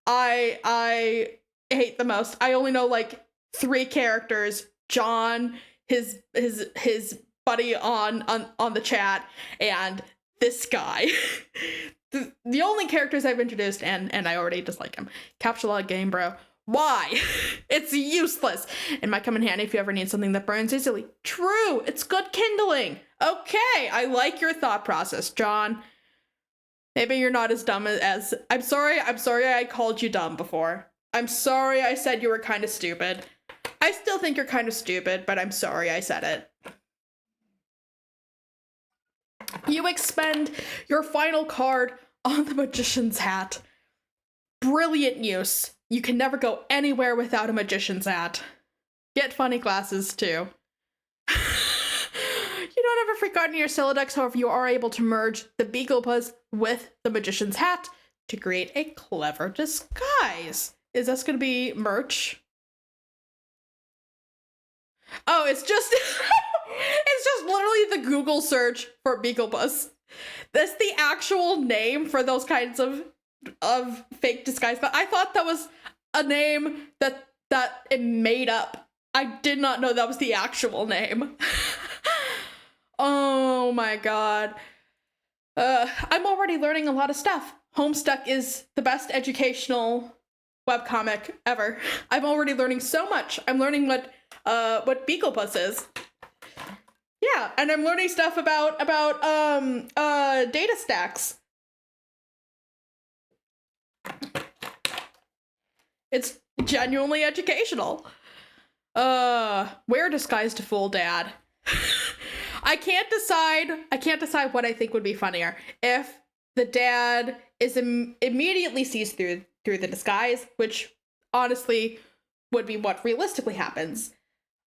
I hate the most. I only know like 3 characters: John, his buddy on the chat, and this guy. The only characters I've introduced, and I already dislike him. Capture log game, bro. Why? It's useless. It might come in handy if you ever need something that burns easily. True, it's good kindling. Okay, I like your thought process, John. Maybe you're not as dumb as I'm sorry I called you dumb before. I'm sorry I said you were kind of stupid. I still think you're kind of stupid, but I'm sorry I said it. You expend your final card on the Magician's Hat. Brilliant use. You can never go anywhere without a Magician's Hat. Get funny glasses, too. You don't ever freak out in your Silodex, however, you are able to merge the Beaglepus with the Magician's Hat to create a clever disguise. Is this going to be merch? Oh, it's just... it's just literally the Google search for Beaglepus. That's the actual name for those kinds of fake disguise, but I thought that was a name that it made up. I did not know that was the actual name. Oh my god. I'm already learning a lot of stuff. Homestuck is the best educational webcomic ever. I'm already learning so much. I'm learning what Beaglepus is. Yeah, and I'm learning stuff about data stacks. It's genuinely educational. Wear disguise to fool dad. I can't decide what I think would be funnier. If the dad is immediately sees through the disguise, which honestly would be what realistically happens.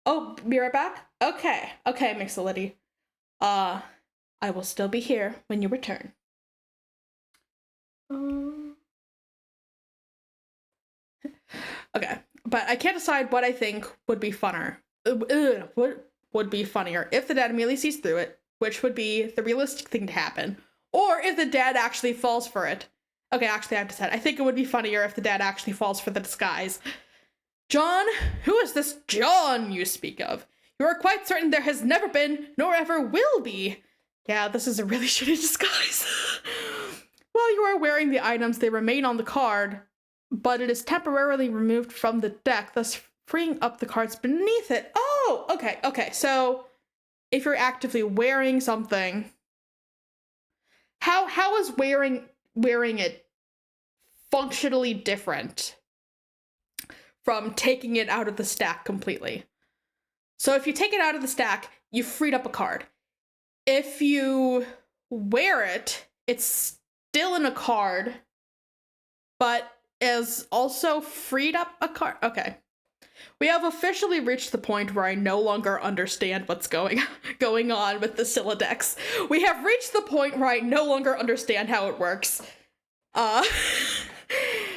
Oh, be right back? Okay, Mixolity. I will still be here when you return. Okay, but I can't decide what I think would be funner. What would be funnier if the dad immediately sees through it, which would be the realistic thing to happen, Or if the dad actually falls for it. Okay, actually, I have to say, I think it would be funnier if the dad actually falls for the disguise. John, who is this John you speak of? You are quite certain there has never been, nor ever will be. Yeah, this is a really shitty disguise. While you are wearing the items, they remain on the card, but it is temporarily removed from the deck, thus freeing up the cards beneath it. Oh, okay. So if you're actively wearing something, how is wearing it functionally different from taking it out of the stack completely? So if you take it out of the stack, you freed up a card. If you wear it, it's still in a card, but is also freed up a card. Okay. We have officially reached the point where I no longer understand what's going on with the Siladex. We have reached the point where I no longer understand how it works.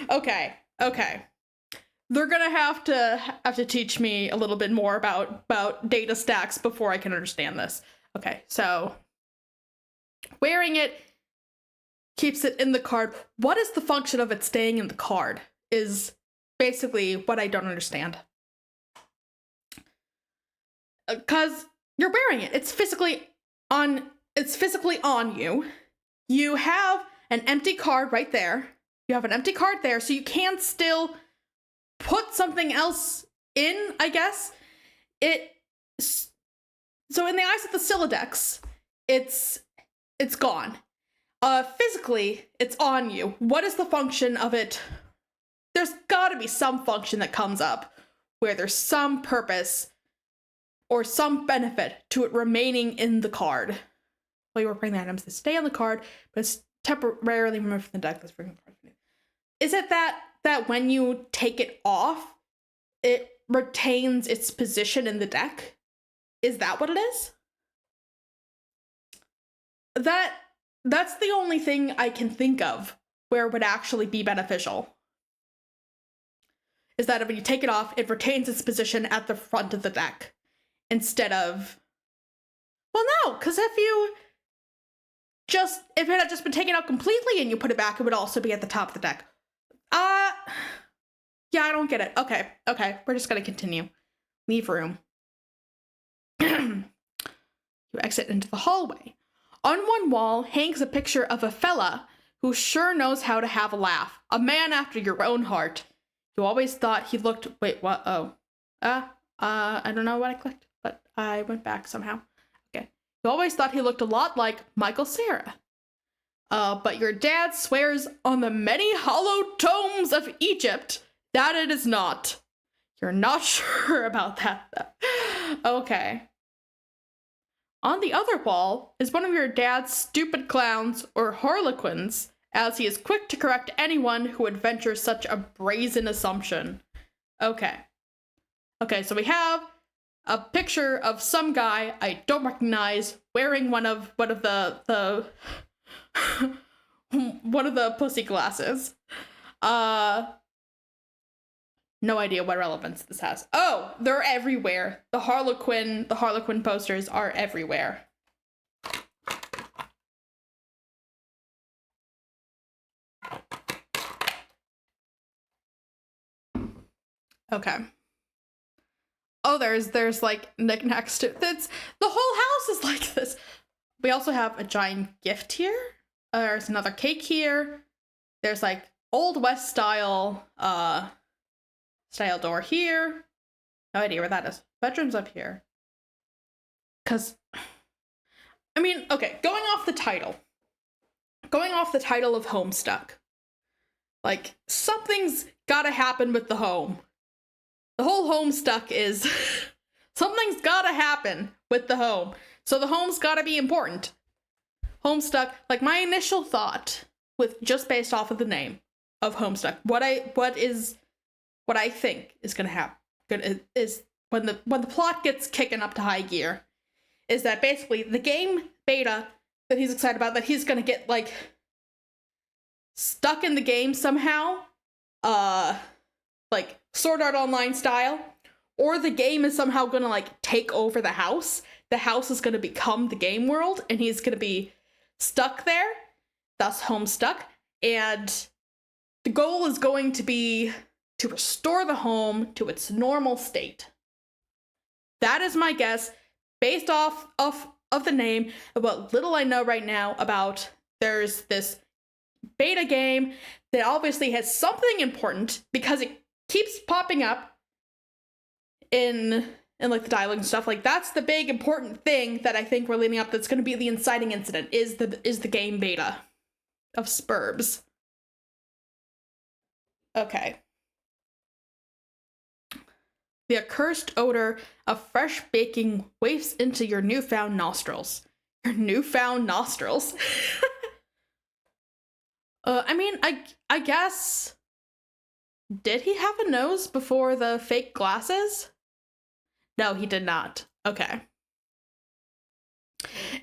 Okay. They're gonna have to teach me a little bit more about data stacks before I can understand this. Okay, so wearing it keeps it in the card. What is the function of it staying in the card is basically what I don't understand. Because you're wearing it. It's physically on you. You have an empty card right there. You have an empty card there, so you can still put something else in, I guess. So in the eyes of the Siladex, it's gone. Physically, it's on you. What is the function of it? There's gotta be some function that comes up where there's some purpose or some benefit to it remaining in the card. While you were playing the items, they stay on the card, but it's temporarily removed from the deck. Is it that when you take it off, it retains its position in the deck? Is that what it is? That's the only thing I can think of where it would actually be beneficial. Is that when you take it off, it retains its position at the front of the deck. Instead of... Well, no, because if it had just been taken out completely and you put it back, it would also be at the top of the deck. Yeah, I don't get it. Okay, we're just gonna continue. Leave room. You exit into the hallway. On one wall hangs a picture of a fella who sure knows how to have a laugh. A man after your own heart. You always thought he looked... Wait, what? Oh. I don't know what I clicked, but I went back somehow. Okay. You always thought he looked a lot like Michael Cera. But your dad swears on the many hallowed tomes of Egypt that it is not. You're not sure about that, though. Okay. On the other wall is one of your dad's stupid clowns or harlequins, as he is quick to correct anyone who would venture such a brazen assumption. Okay, so we have a picture of some guy I don't recognize wearing one of the one of the pussy glasses. No idea what relevance this has. Oh, they're everywhere. The Harlequin posters are everywhere. Okay. Oh, there's like knickknacks to it's the whole house is like this. We also have a giant gift here. There's another cake here. There's like Old West style door here. No idea where that is. Bedroom's up here. Cause I mean, okay, going off the title of Homestuck. Like, something's gotta happen with the home. The whole Homestuck is something's gotta happen with the home. So the home's gotta be important. Homestuck, like my initial thought with just based off of the name of Homestuck, what I think is gonna happen is when the plot gets kicking up to high gear, is that basically the game beta that he's excited about, that he's gonna get like stuck in the game somehow, like Sword Art Online style, or the game is somehow gonna like take over the house. The house is gonna become the game world, and he's gonna be stuck there. thus Homestuck, and the goal is going to be to restore the home to its normal state. That is my guess, based off of the name, of what little I know right now about there's this beta game that obviously has something important because it keeps popping up in like the dialogue and stuff. Like, that's the big important thing that I think we're leading up, that's going to be the inciting incident, is the game beta of Spurbs. Okay. The accursed odor of fresh baking wafts into your newfound nostrils. Your newfound nostrils? I mean, I guess... Did he have a nose before the fake glasses? No, he did not. Okay.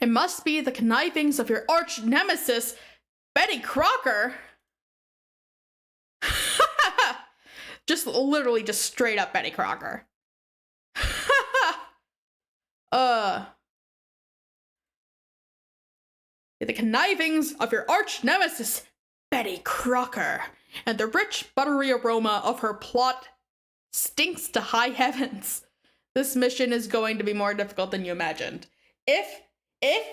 It must be the connivings of your arch nemesis, Betty Crocker. Just literally just straight up Betty Crocker. The connivings of your arch nemesis, Betty Crocker, and the rich, buttery aroma of her plot stinks to high heavens. This mission is going to be more difficult than you imagined. If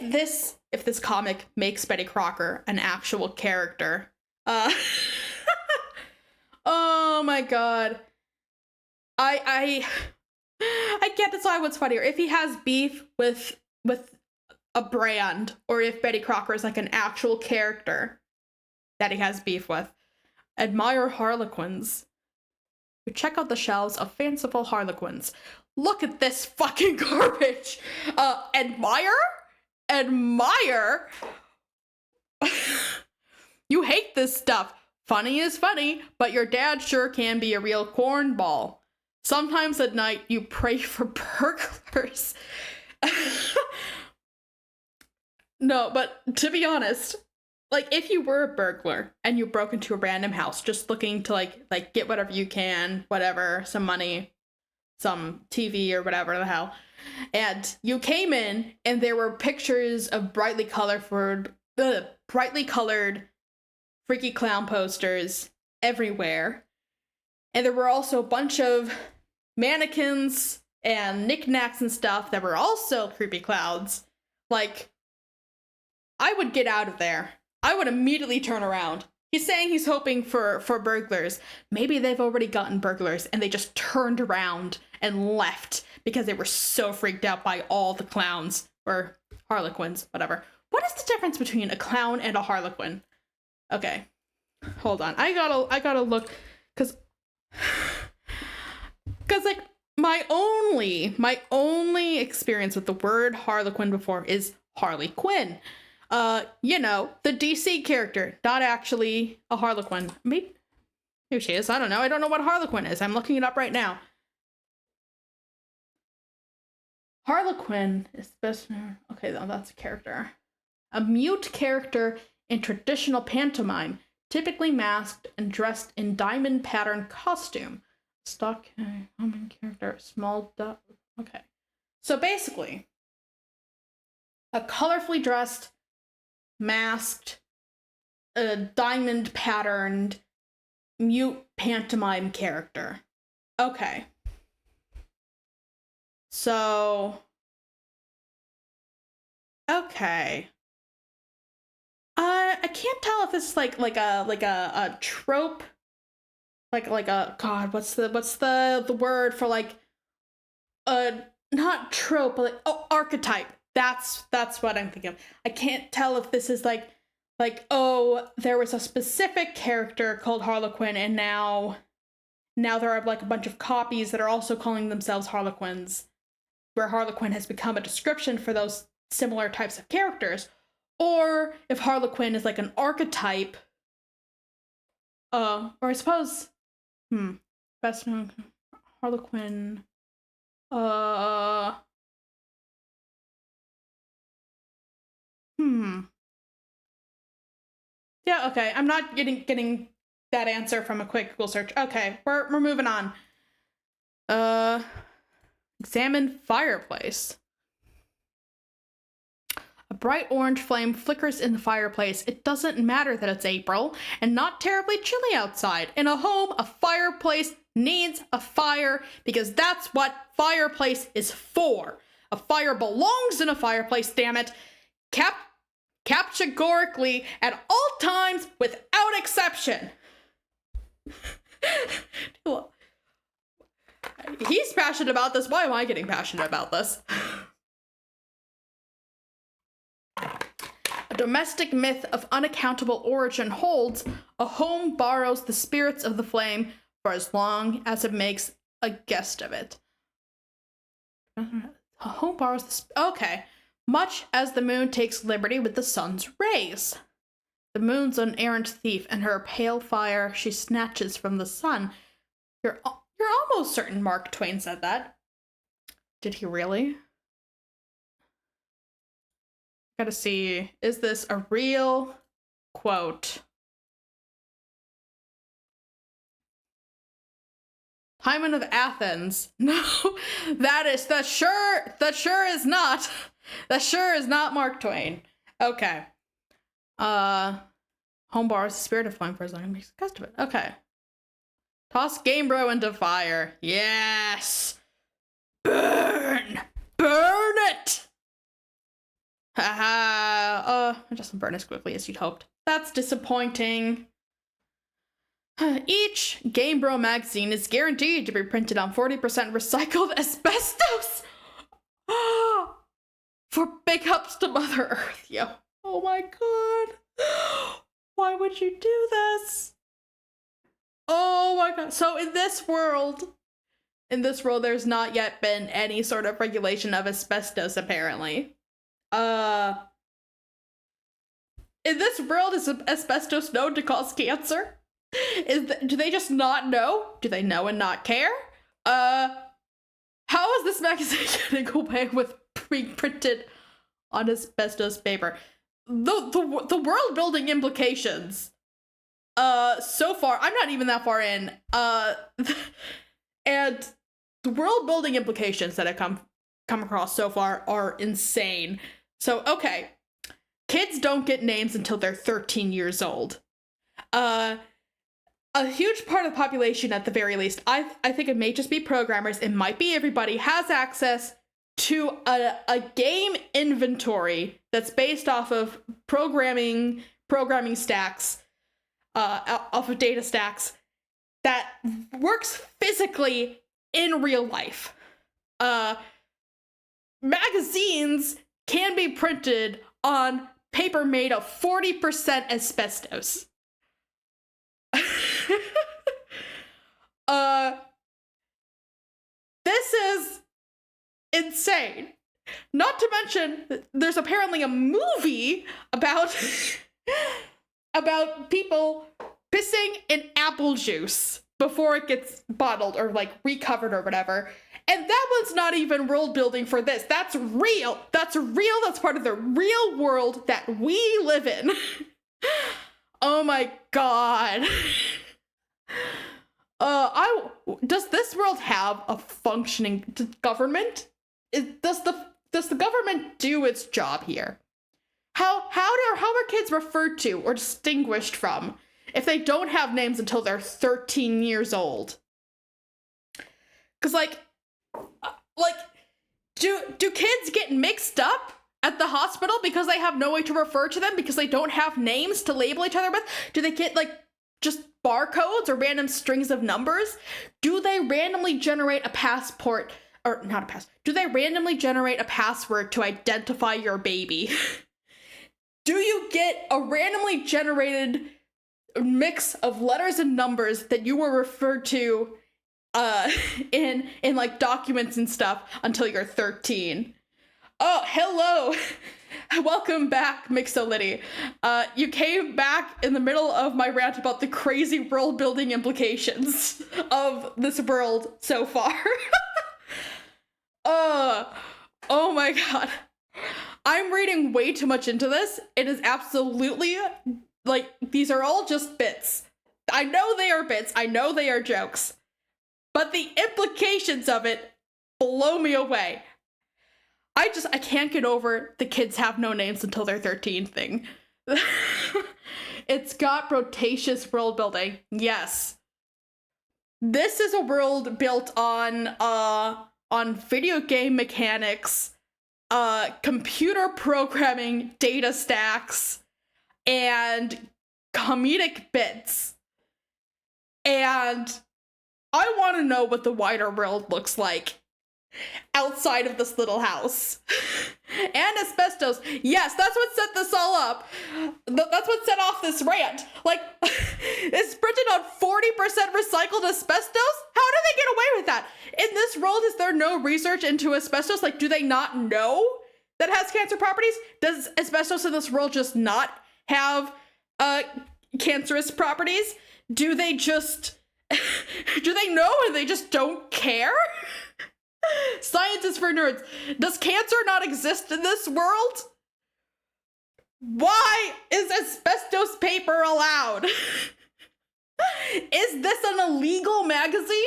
this comic makes Betty Crocker an actual character, oh my god. I can't decide what's funnier. If he has beef with a brand, or if Betty Crocker is like an actual character that he has beef with. Admire Harlequins. You check out the shelves of fanciful Harlequins. Look at this fucking garbage. Admire? Admire? You hate this stuff. Funny is funny, but your dad sure can be a real cornball. Sometimes at night you pray for burglars. No, but to be honest, like, if you were a burglar and you broke into a random house just looking to like get whatever you can, whatever, some money, some TV or whatever the hell, and you came in and there were pictures of brightly colored freaky clown posters everywhere, and there were also a bunch of mannequins and knickknacks and stuff that were also creepy clowns, like, I would get out of there. I would immediately turn around. He's saying he's hoping for burglars. Maybe they've already gotten burglars and they just turned around and left because they were so freaked out by all the clowns, or harlequins, whatever. What is the difference between a clown and a harlequin? Okay, hold on. I gotta look, cause like my only experience with the word harlequin before is Harley Quinn. You know, the DC character, not actually a Harlequin. Maybe here she is. I don't know. I don't know what Harlequin is. I'm looking it up right now. Harlequin is best. Okay, no, that's a character. A mute character in traditional pantomime, typically masked and dressed in diamond pattern costume. Stock common character, small dot. Okay, so basically, a colorfully dressed, masked, diamond patterned, mute pantomime character. Okay. So, okay. I can't tell if this is like a trope, like a, god, what's the word for like not trope, but like, oh, archetype. That's what I'm thinking of. I can't tell if this is like oh, there was a specific character called Harlequin and now there are like a bunch of copies that are also calling themselves Harlequins, where Harlequin has become a description for those similar types of characters, or if Harlequin is like an archetype, or I suppose, best known Harlequin, yeah, okay, I'm not getting that answer from a quick Google search. Okay, we're moving on. Examine fireplace. A bright orange flame flickers in the fireplace. It doesn't matter that it's April and not terribly chilly outside. In a home, a fireplace needs a fire because that's what fireplace is for. A fire belongs in a fireplace, damn it. Categorically at all times without exception. He's passionate about this. Why am I getting passionate about this? A domestic myth of unaccountable origin holds a home borrows the spirits of the flame for as long as it makes a guest of it. A home borrows the okay. Much as the moon takes liberty with the sun's rays. The moon's an errant thief, and her pale fire she snatches from the sun. You're almost certain Mark Twain said that. Did he really? Gotta see, is this a real quote? Timon of Athens. No, that sure is not. That sure is not Mark Twain. Okay. Home borrows the spirit of flame for as long as it makes a gust of it. Okay. Toss Game Bro into fire. Yes. Burn. Burn it. Haha. It doesn't burn as quickly as you'd hoped. That's disappointing. Each Game Bro magazine is guaranteed to be printed on 40% recycled asbestos. For big ups to Mother Earth, yo. Oh my god. Why would you do this? Oh my god. So in this world, there's not yet been any sort of regulation of asbestos, apparently. In this world, is asbestos known to cause cancer? Do they just not know? Do they know and not care? How is this magazine getting away with being printed on asbestos paper? The world building implications. So far, I'm not even that far in. And the world building implications that I come across so far are insane. So, okay. Kids don't get names until they're 13 years old. A huge part of the population, at the very least, I think it may just be programmers, it might be everybody, has access to a game inventory that's based off of programming stacks, off of data stacks, that works physically in real life. Magazines can be printed on paper made of 40% asbestos. This is insane. Not to mention, there's apparently a movie about about people pissing in apple juice before it gets bottled or like recovered or whatever. And that one's not even world building for this. That's real. That's real. That's part of the real world that we live in. Oh my god. Does this world have a functioning government? Does the government do its job here? How are kids referred to or distinguished from if they don't have names until they're 13 years old? Cause like do kids get mixed up at the hospital because they have no way to refer to them because they don't have names to label each other with? Do they get like just barcodes or random strings of numbers? Do they randomly generate a passport, or not a pass? Do they randomly generate a password to identify your baby? Do you get a randomly generated mix of letters and numbers that you were referred to in like documents and stuff until you're 13? Oh, hello. Welcome back, Mixolity. You came back in the middle of my rant about the crazy world building implications of this world so far. Oh my god. I'm reading way too much into this. It is absolutely, like, these are all just bits. I know they are bits. I know they are jokes. But the implications of it blow me away. I can't get over the kids have no names until they're 13 thing. It's got Brotatious world building. Yes. This is a world built on video game mechanics, computer programming, data stacks, and comedic bits. And I want to know what the wider world looks like outside of this little house. And asbestos. Yes, that's what set this all up. That's what set off this rant. Like, it's printed on 40% recycled asbestos? How do they get away with that? In this world, is there no research into asbestos? Like, do they not know that it has cancer properties? Does asbestos in this world just not have cancerous properties? Do they just... do they know and they just don't care? Science is for nerds. Does cancer not exist in this world? Why is asbestos paper allowed? Is this an illegal magazine?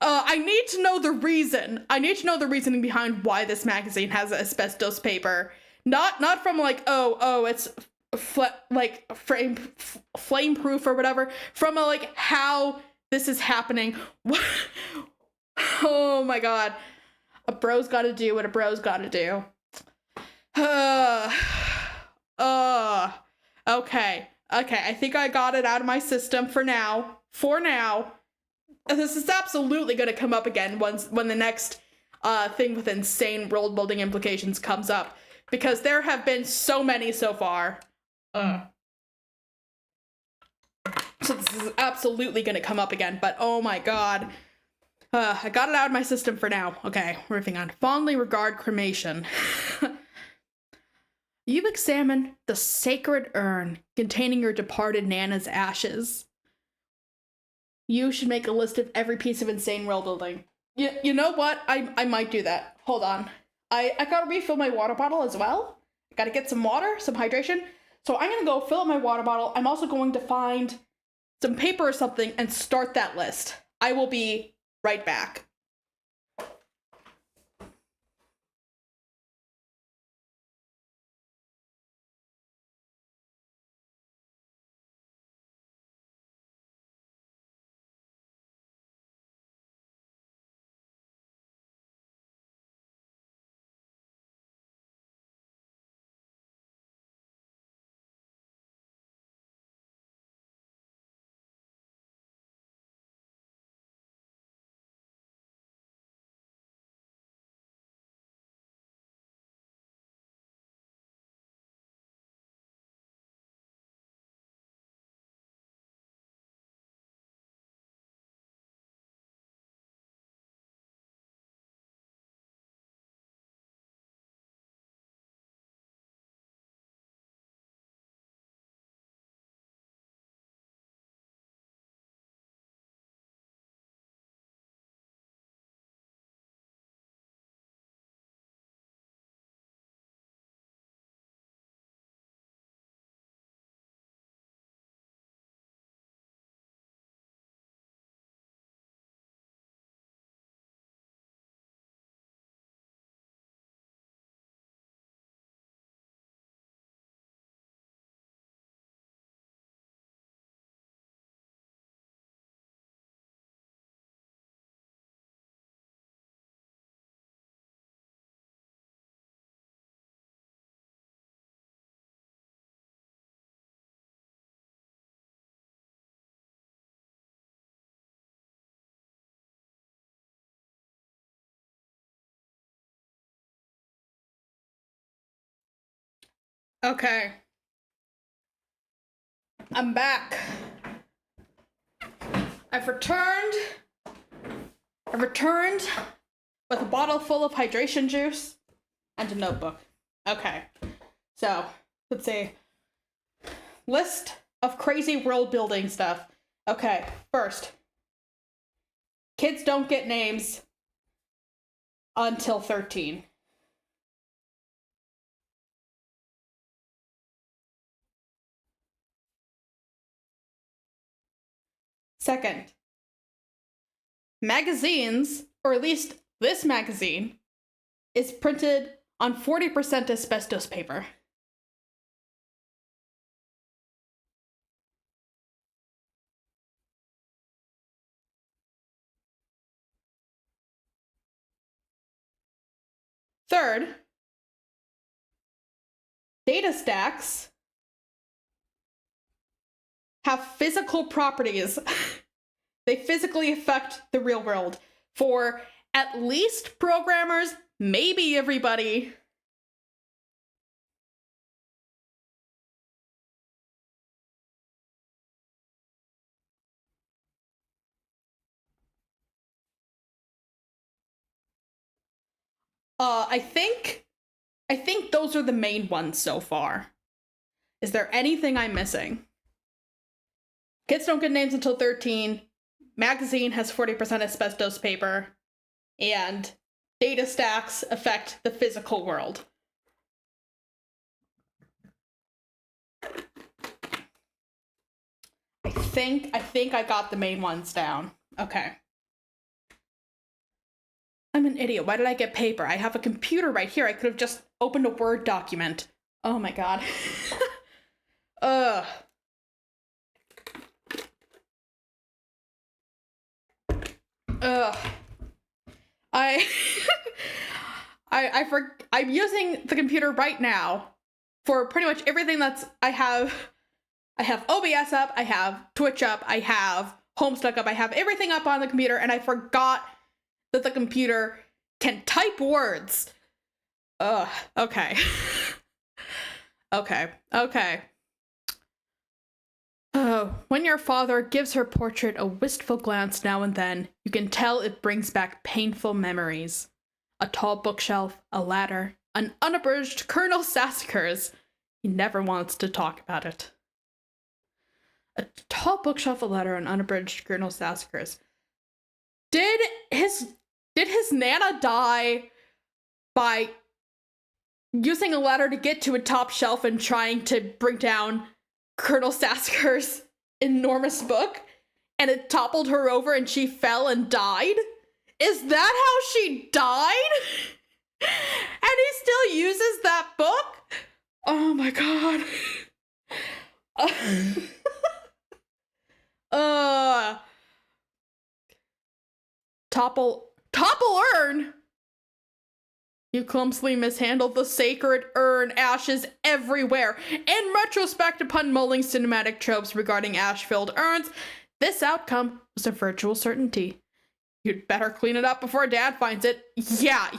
I need to know the reason. I need to know the reasoning behind why this magazine has asbestos paper. Not from like, it's flame proof or whatever. From like how this is happening. Oh my god. A bro's gotta do what a bro's gotta do. Okay, I think I got it out of my system for now. This is absolutely gonna come up again when the next thing with insane world building implications comes up. Because there have been so many so far. So this is absolutely gonna come up again, but oh my god. I got it out of my system for now. Okay, moving on. Fondly regard cremation. You examine the sacred urn containing your departed Nana's ashes. You should make a list of every piece of insane world building. You know what? I might do that. Hold on. I gotta refill my water bottle as well. I gotta get some water, some hydration. So I'm gonna go fill up my water bottle. I'm also going to find some paper or something and start that list. I will be right back. Okay. I'm back. I've returned with a bottle full of hydration juice and a notebook. Okay. So, let's see. List of crazy world building stuff. Okay, first. Kids don't get names until 13. Second, magazines, or at least this magazine, is printed on 40% asbestos paper. Third, data stacks have physical properties. They physically affect the real world. For at least programmers, maybe everybody. I think those are the main ones so far. Is there anything I'm missing? Kids don't get names until 13. Magazine has 40% asbestos paper. And data stacks affect the physical world. I think I got the main ones down. Okay. I'm an idiot. Why did I get paper? I have a computer right here. I could have just opened a Word document. Oh my god. Ugh. Ugh. I'm using the computer right now for pretty much everything I have OBS up, I have Twitch up, I have Homestuck up, I have everything up on the computer, and I forgot that the computer can type words. Ugh, okay. Okay. When your father gives her portrait a wistful glance now and then, you can tell it brings back painful memories. A tall bookshelf, a ladder, an unabridged Colonel Sassacres. He never wants to talk about it. A tall bookshelf, a ladder, an unabridged Colonel Sassacres. Did his Nana die by using a ladder to get to a top shelf and trying to bring down Colonel Sassacres' enormous book, and it toppled her over and she fell and died? Is that how she died? And he still uses that book? Oh my god. Topple urn? You clumsily mishandled the sacred urn, ashes everywhere. In retrospect, upon mulling cinematic tropes regarding ash-filled urns, this outcome was a virtual certainty. You'd better clean it up before Dad finds it. Yeah,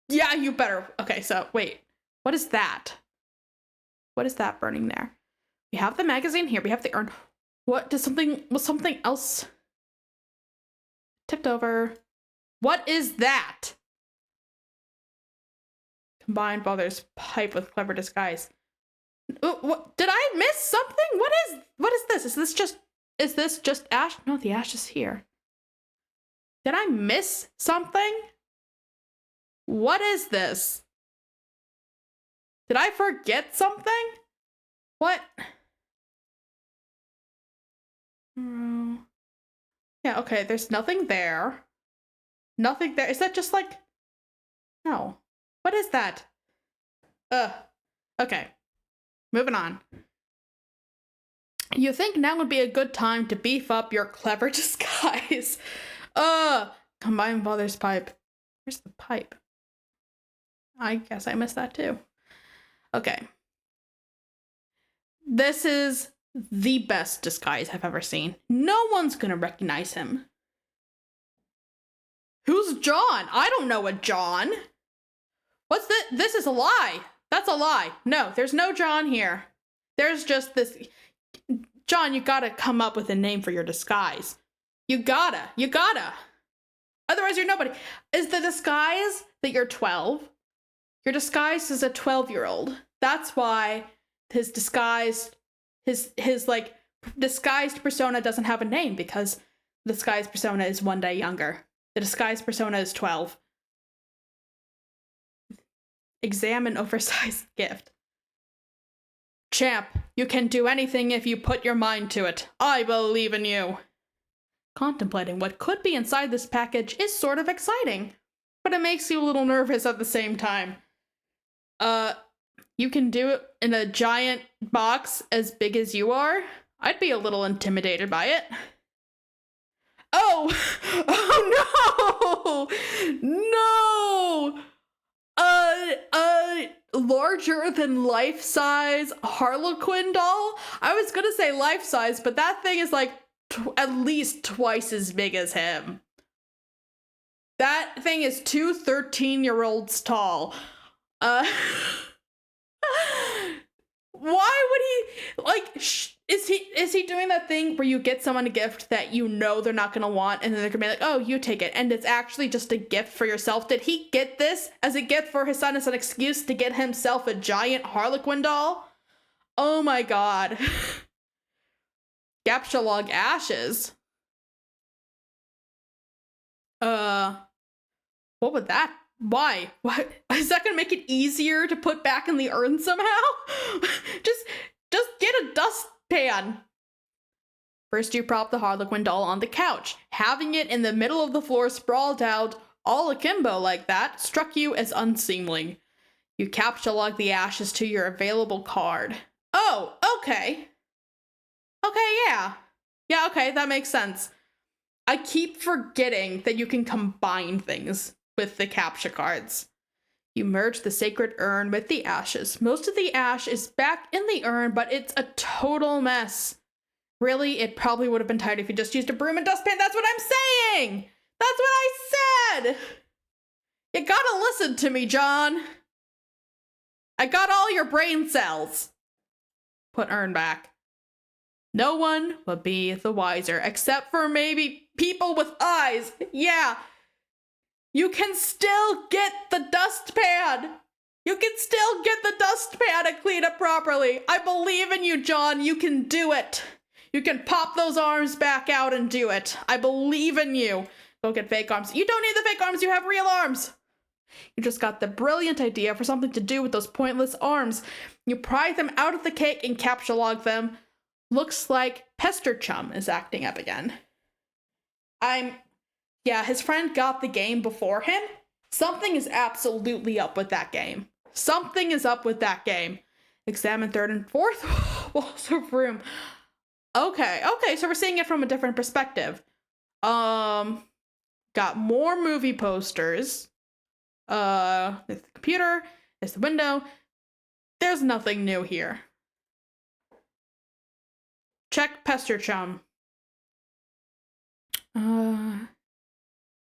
you better. Okay, so wait, what is that? What is that burning there? We have the magazine here, we have the urn. What, was something else tipped over? What is that? Combined father's pipe with clever disguise. What, did I miss something? What is this? Is this just ash? No, the ash is here. Did I miss something? What is this? Did I forget something? What? Yeah, okay, there's nothing there. Nothing there. Is that just like... No. What is that? Okay. Moving on. You think now would be a good time to beef up your clever disguise. Combine father's pipe. Where's the pipe? I guess I missed that too. Okay. This is the best disguise I've ever seen. No one's gonna recognize him. Who's John? I don't know a John. What's this? This is a lie. That's a lie. No, there's no John here. There's just this. John, you gotta come up with a name for your disguise. You gotta. Otherwise, you're nobody. Is the disguise that you're 12? Your disguise is a 12-year-old. That's why his disguised persona doesn't have a name, because the disguised persona is 1 day younger. The disguised persona is 12. Examine oversized gift. Champ, you can do anything if you put your mind to it. I believe in you. Contemplating what could be inside this package is sort of exciting. but it makes you a little nervous at the same time. You can do it in a giant box as big as you are. I'd be a little intimidated by it. Oh! Oh no! No! Larger than life-size Harlequin doll? I was gonna say life-size, but that thing is like at least twice as big as him. That thing is 2 13-year-olds tall. Why would he, like, is he doing that thing where you get someone a gift that you know they're not gonna want, and then they're gonna be like, oh, you take it, and it's actually just a gift for yourself? Did he get this as a gift for his son as an excuse to get himself a giant Harlequin doll? Oh my god. Captcha log ashes. What would that? Why? What is that gonna make it easier to put back in the urn somehow? just get a dustpan. First, you prop the Harlequin doll on the couch. Having it in the middle of the floor sprawled out, all akimbo like that, struck you as unseemly. You captcha log the ashes to your available card. Oh, okay. Okay, yeah. Yeah, okay, that makes sense. I keep forgetting that you can combine things with the captcha cards. You merge the sacred urn with the ashes. Most of the ash is back in the urn, but it's a total mess. Really, it probably would have been tidy if you just used a broom and dustpan. That's what I'm saying! That's what I said! You gotta listen to me, John. I got all your brain cells. Put urn back. No one will be the wiser, except for maybe people with eyes. Yeah. You can still get the dustpan. You can still get the dustpan and clean it properly. I believe in you, John. You can do it. You can pop those arms back out and do it. I believe in you. Go get fake arms. You don't need the fake arms. You have real arms. You just got the brilliant idea for something to do with those pointless arms. You pry them out of the cake and captcha log them. Looks like Pester Chum is acting up again. Yeah, his friend got the game before him. Something is absolutely up with that game. Something is up with that game. Examine third and fourth walls of room. Okay, so we're seeing it from a different perspective. Got more movie posters. There's the computer, there's the window. There's nothing new here. Check Pester Chum.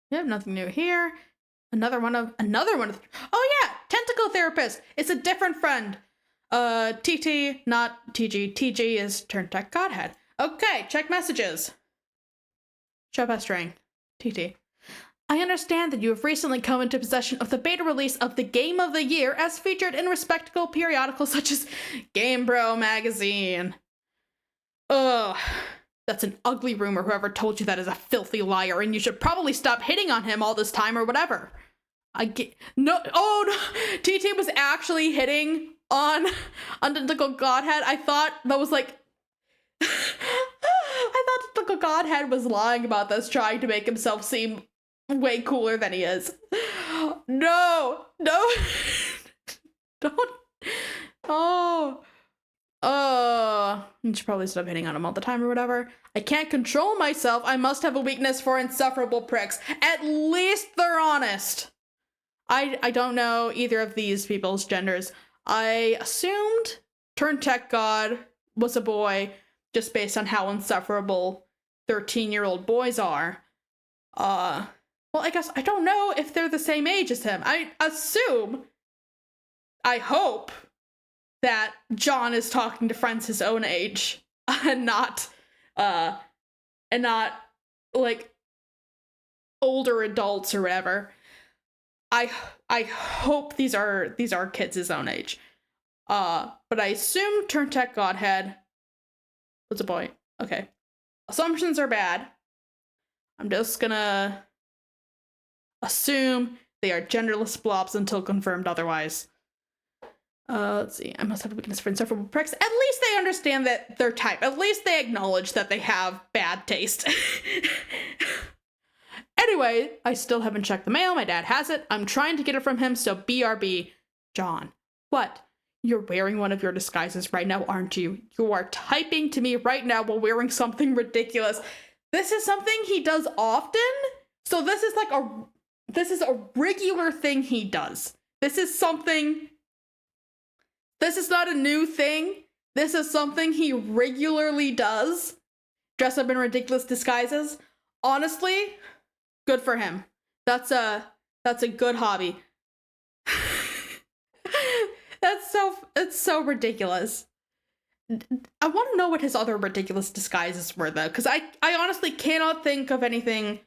Yep, nothing new here. Another one of, oh yeah, Tentacle Therapist. It's a different friend. TT, not TG. TG is Turntech Godhead. Okay, check messages. Show pestering. TT. I understand that you have recently come into possession of the beta release of the Game of the Year as featured in respectable periodicals such as Game Bro magazine. Ugh. That's an ugly rumor. Whoever told you that is a filthy liar, and you should probably stop hitting on him all this time or whatever. No. TT was actually hitting on Untitled Godhead. I thought that was like, I thought Untitled Godhead was lying about this, trying to make himself seem way cooler than he is. No, don't. You should probably stop hitting on him all the time or whatever. I can't control myself. I must have a weakness for insufferable pricks. At least they're honest. I don't know either of these people's genders. I assumed Turntech God was a boy just based on how insufferable 13-year-old boys are. Well, I guess I don't know if they're the same age as him. I hope that John is talking to friends his own age and not like older adults or whatever. I hope these are kids his own age. But I assume Turntech Godhead was a boy. Okay. Assumptions are bad. I'm just gonna assume they are genderless blobs until confirmed otherwise. Let's see. I must have a weakness for insufferable pricks. At least they understand that they're type. At least they acknowledge that they have bad taste. Anyway, I still haven't checked the mail. My dad has it. I'm trying to get it from him, so BRB. John, what? You're wearing one of your disguises right now, aren't you? You are typing to me right now while wearing something ridiculous. This is something he does often. So this is like a regular thing he does. This is not a new thing. This is something he regularly does. Dress up in ridiculous disguises. Honestly, good for him. That's a good hobby. It's so ridiculous. I want to know what his other ridiculous disguises were though, because I honestly cannot think of anything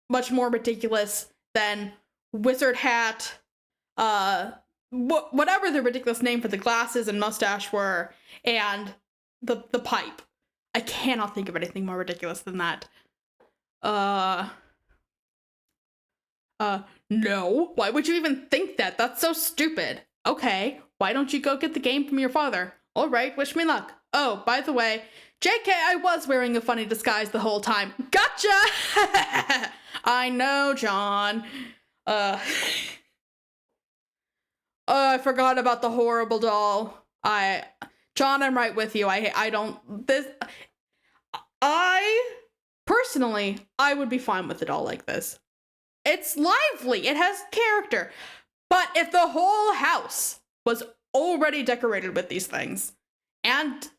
much more ridiculous than wizard hat, whatever the ridiculous name for the glasses and mustache were, and the pipe. I cannot think of anything more ridiculous than that. No. Why would you even think that? That's so stupid. Okay, why don't you go get the game from your father? All right, wish me luck. Oh, by the way, JK, I was wearing a funny disguise the whole time. Gotcha! I know, John. I forgot about the horrible doll. John, I'm right with you. Personally, I would be fine with a doll like this. It's lively. It has character. But if the whole house was already decorated with these things, and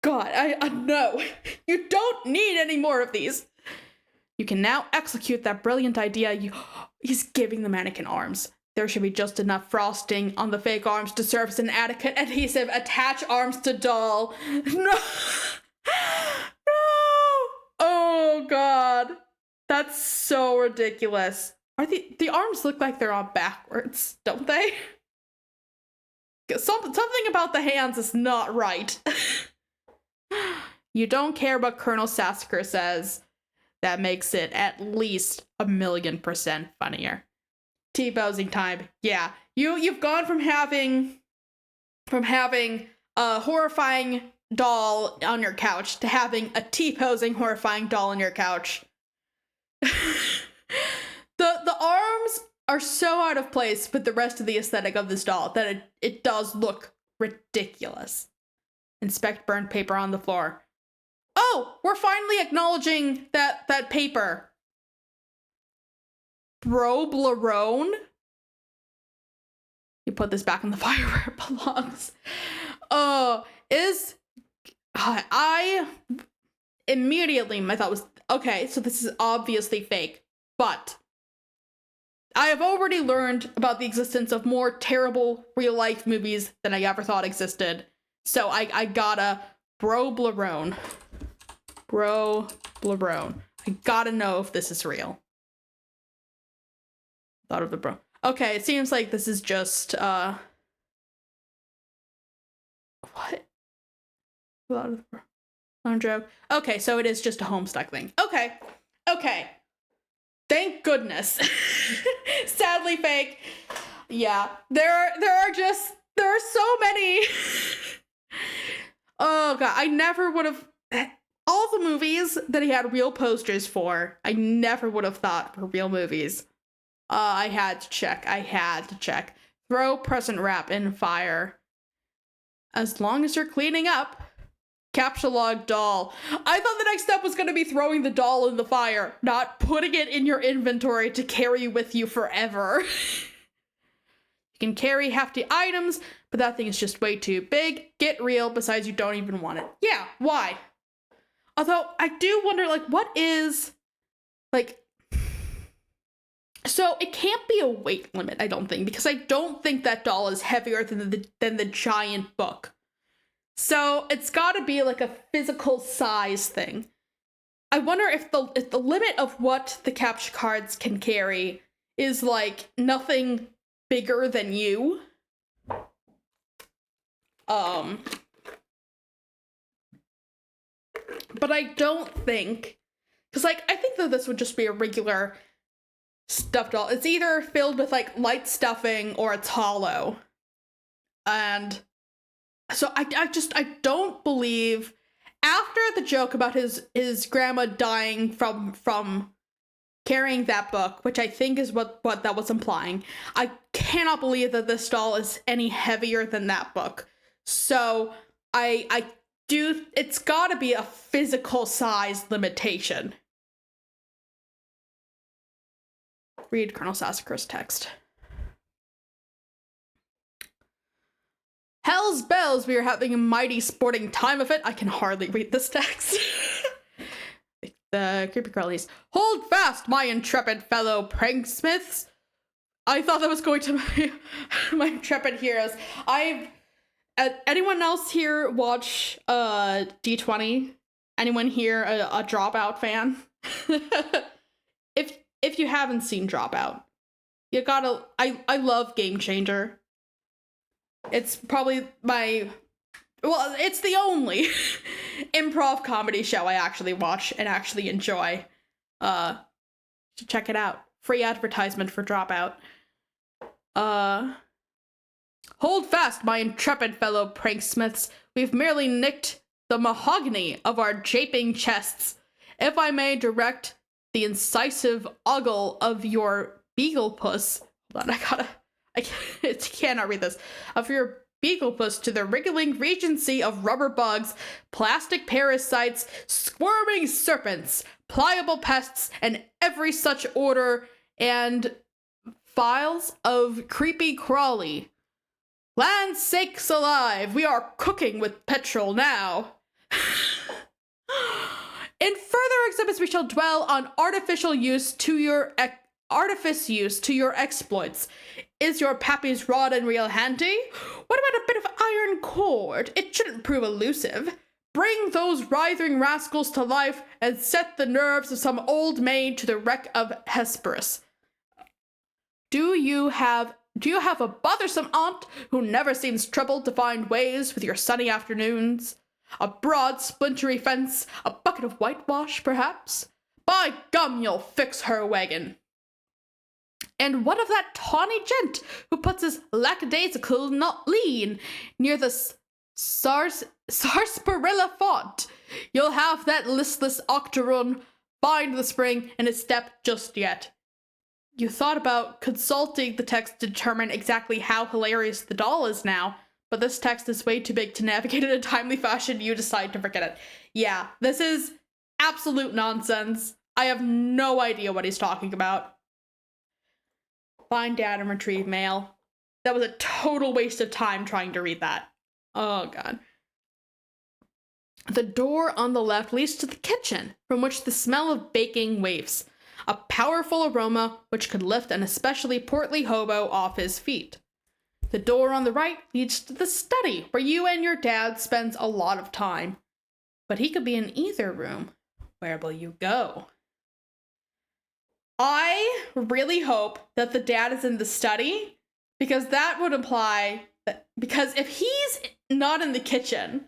God, I no, you don't need any more of these. You can now execute that brilliant idea. He's giving the mannequin arms. There should be just enough frosting on the fake arms to serve as an adequate adhesive. Attach arms to doll. No. No. Oh, God. That's so ridiculous. Are the arms look like they're on backwards, don't they? Something about the hands is not right. You don't care what Colonel Sassacre says. That makes it at least 1,000,000% funnier. T-posing time. Yeah. You've gone from having a horrifying doll on your couch to having a T-posing horrifying doll on your couch. The arms are so out of place with the rest of the aesthetic of this doll that it does look ridiculous. Inspect burned paper on the floor. Oh, we're finally acknowledging that paper. Broblerone? You put this back in the fire where it belongs. Oh, I immediately, my thought was, okay, so this is obviously fake, but I have already learned about the existence of more terrible real-life movies than I ever thought existed. So I gotta Broblerone. Broblerone. I gotta know if this is real. Thought of the bro. Okay, it seems like this is just, what? Thought of the bro. No joke. Okay, so it is just a Homestuck thing. Okay. Thank goodness. Sadly fake. Yeah, there are so many. Oh God, I never would have, all the movies that he had real posters for, I never would have thought were real movies. I had to check. Throw present wrap in fire. As long as you're cleaning up. Captcha log doll. I thought the next step was going to be throwing the doll in the fire, not putting it in your inventory to carry with you forever. You can carry hefty items, but that thing is just way too big. Get real, besides you don't even want it. Yeah, why? Although, I do wonder, like, what is, like, so it can't be a weight limit, I don't think, because I don't think that doll is heavier than the giant book. So it's got to be like a physical size thing. I wonder if the limit of what the capture cards can carry is like nothing bigger than you. But I don't think, because like I think that this would just be a regular stuffed doll. It's either filled with like light stuffing or it's hollow. And so I don't believe, after the joke about his grandma dying from carrying that book, which I think is what that was implying. I cannot believe that this doll is any heavier than that book. So I do, it's gotta be a physical size limitation. Read Colonel Sassacre's text. Hell's bells, we are having a mighty sporting time of it. I can hardly read this text. The creepy crawlies. Hold fast, my intrepid fellow pranksmiths. I thought that was going to my intrepid heroes. Anyone else here watch D20? Anyone here a Dropout fan? If you haven't seen Dropout, you gotta. I love Game Changer. It's probably it's the only improv comedy show I actually watch and actually enjoy. Check it out. Free advertisement for Dropout. Hold fast, my intrepid fellow pranksmiths. We've merely nicked the mahogany of our japing chests. If I may direct the incisive ogle of your beagle puss. Hold on, I cannot read this. Of your beagle puss to the wriggling regency of rubber bugs, plastic parasites, squirming serpents, pliable pests, and every such order and files of creepy crawly. Land sakes alive, we are cooking with petrol now. In further exhibits, we shall dwell on artifice use to your exploits. Is your pappy's rod and reel handy? What about a bit of iron cord? It shouldn't prove elusive. Bring those writhing rascals to life and set the nerves of some old maid to the wreck of Hesperus. Do you have a bothersome aunt who never seems troubled to find ways with your sunny afternoons? A broad, splintery fence, a bucket of whitewash, perhaps? By gum, you'll fix her wagon. And what of that tawny gent who puts his lackadaisical lean near the sarsaparilla font? You'll have that listless octoroon bind the spring in his step just yet. You thought about consulting the text to determine exactly how hilarious the doll is now, but this text is way too big to navigate in a timely fashion. You decide to forget it. Yeah, this is absolute nonsense. I have no idea what he's talking about. Find dad and retrieve mail. That was a total waste of time trying to read that. Oh, God. The door on the left leads to the kitchen, from which the smell of baking wafts. A powerful aroma which could lift an especially portly hobo off his feet. The door on the right leads to the study, where you and your dad spends a lot of time. But he could be in either room. Where will you go? I really hope that the dad is in the study, because that would imply that, because if he's not in the kitchen,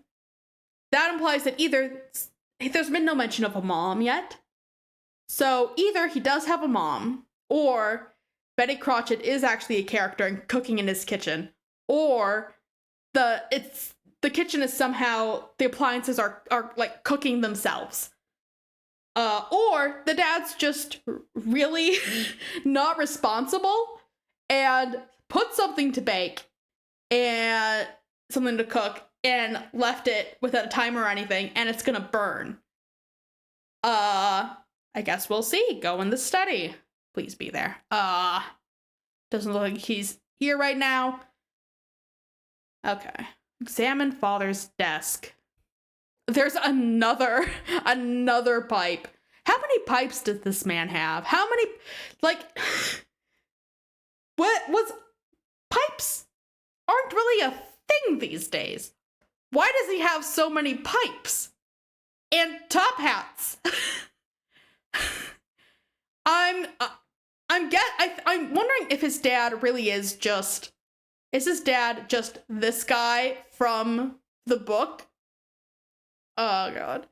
that implies that either there's been no mention of a mom yet. So either he does have a mom, or Betty Cratchit is actually a character and cooking in his kitchen, or the kitchen is somehow, the appliances are like cooking themselves. Or the dad's just really not responsible and put something to bake and something to cook and left it without a timer or anything, and it's gonna burn. I guess we'll see. Go in the study. Please be there. Doesn't look like he's here right now. Okay. Examine father's desk. There's another pipe. How many pipes does this man have? How many, like, what was, pipes aren't really a thing these days. Why does he have so many pipes? And top hats. I'm wondering if his dad really is his dad just this guy from the book? Oh, God.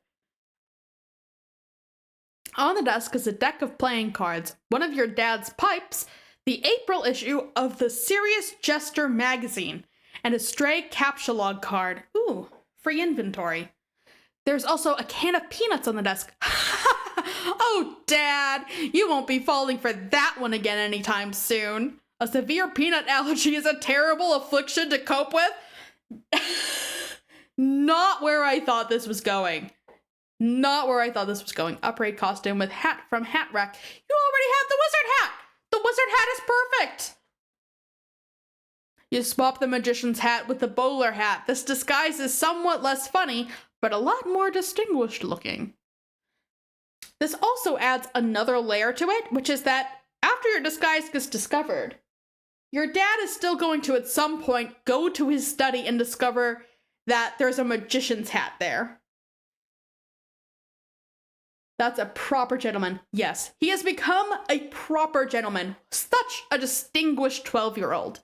On the desk is a deck of playing cards, one of your dad's pipes, the April issue of the Serious Jester magazine, and a stray captcha card. Ooh, free inventory. There's also a can of peanuts on the desk. Oh, Dad, you won't be falling for that one again anytime soon. A severe peanut allergy is a terrible affliction to cope with. Not where I thought this was going. Not where I thought this was going. Upgrade costume with hat from Hat Rack. You already have the wizard hat. The wizard hat is perfect. You swap the magician's hat with the bowler hat. This disguise is somewhat less funny, but a lot more distinguished looking. This also adds another layer to it, which is that after your disguise gets discovered, your dad is still going to at some point go to his study and discover that there's a magician's hat there. That's a proper gentleman. Yes, he has become a proper gentleman. Such a distinguished 12-year-old.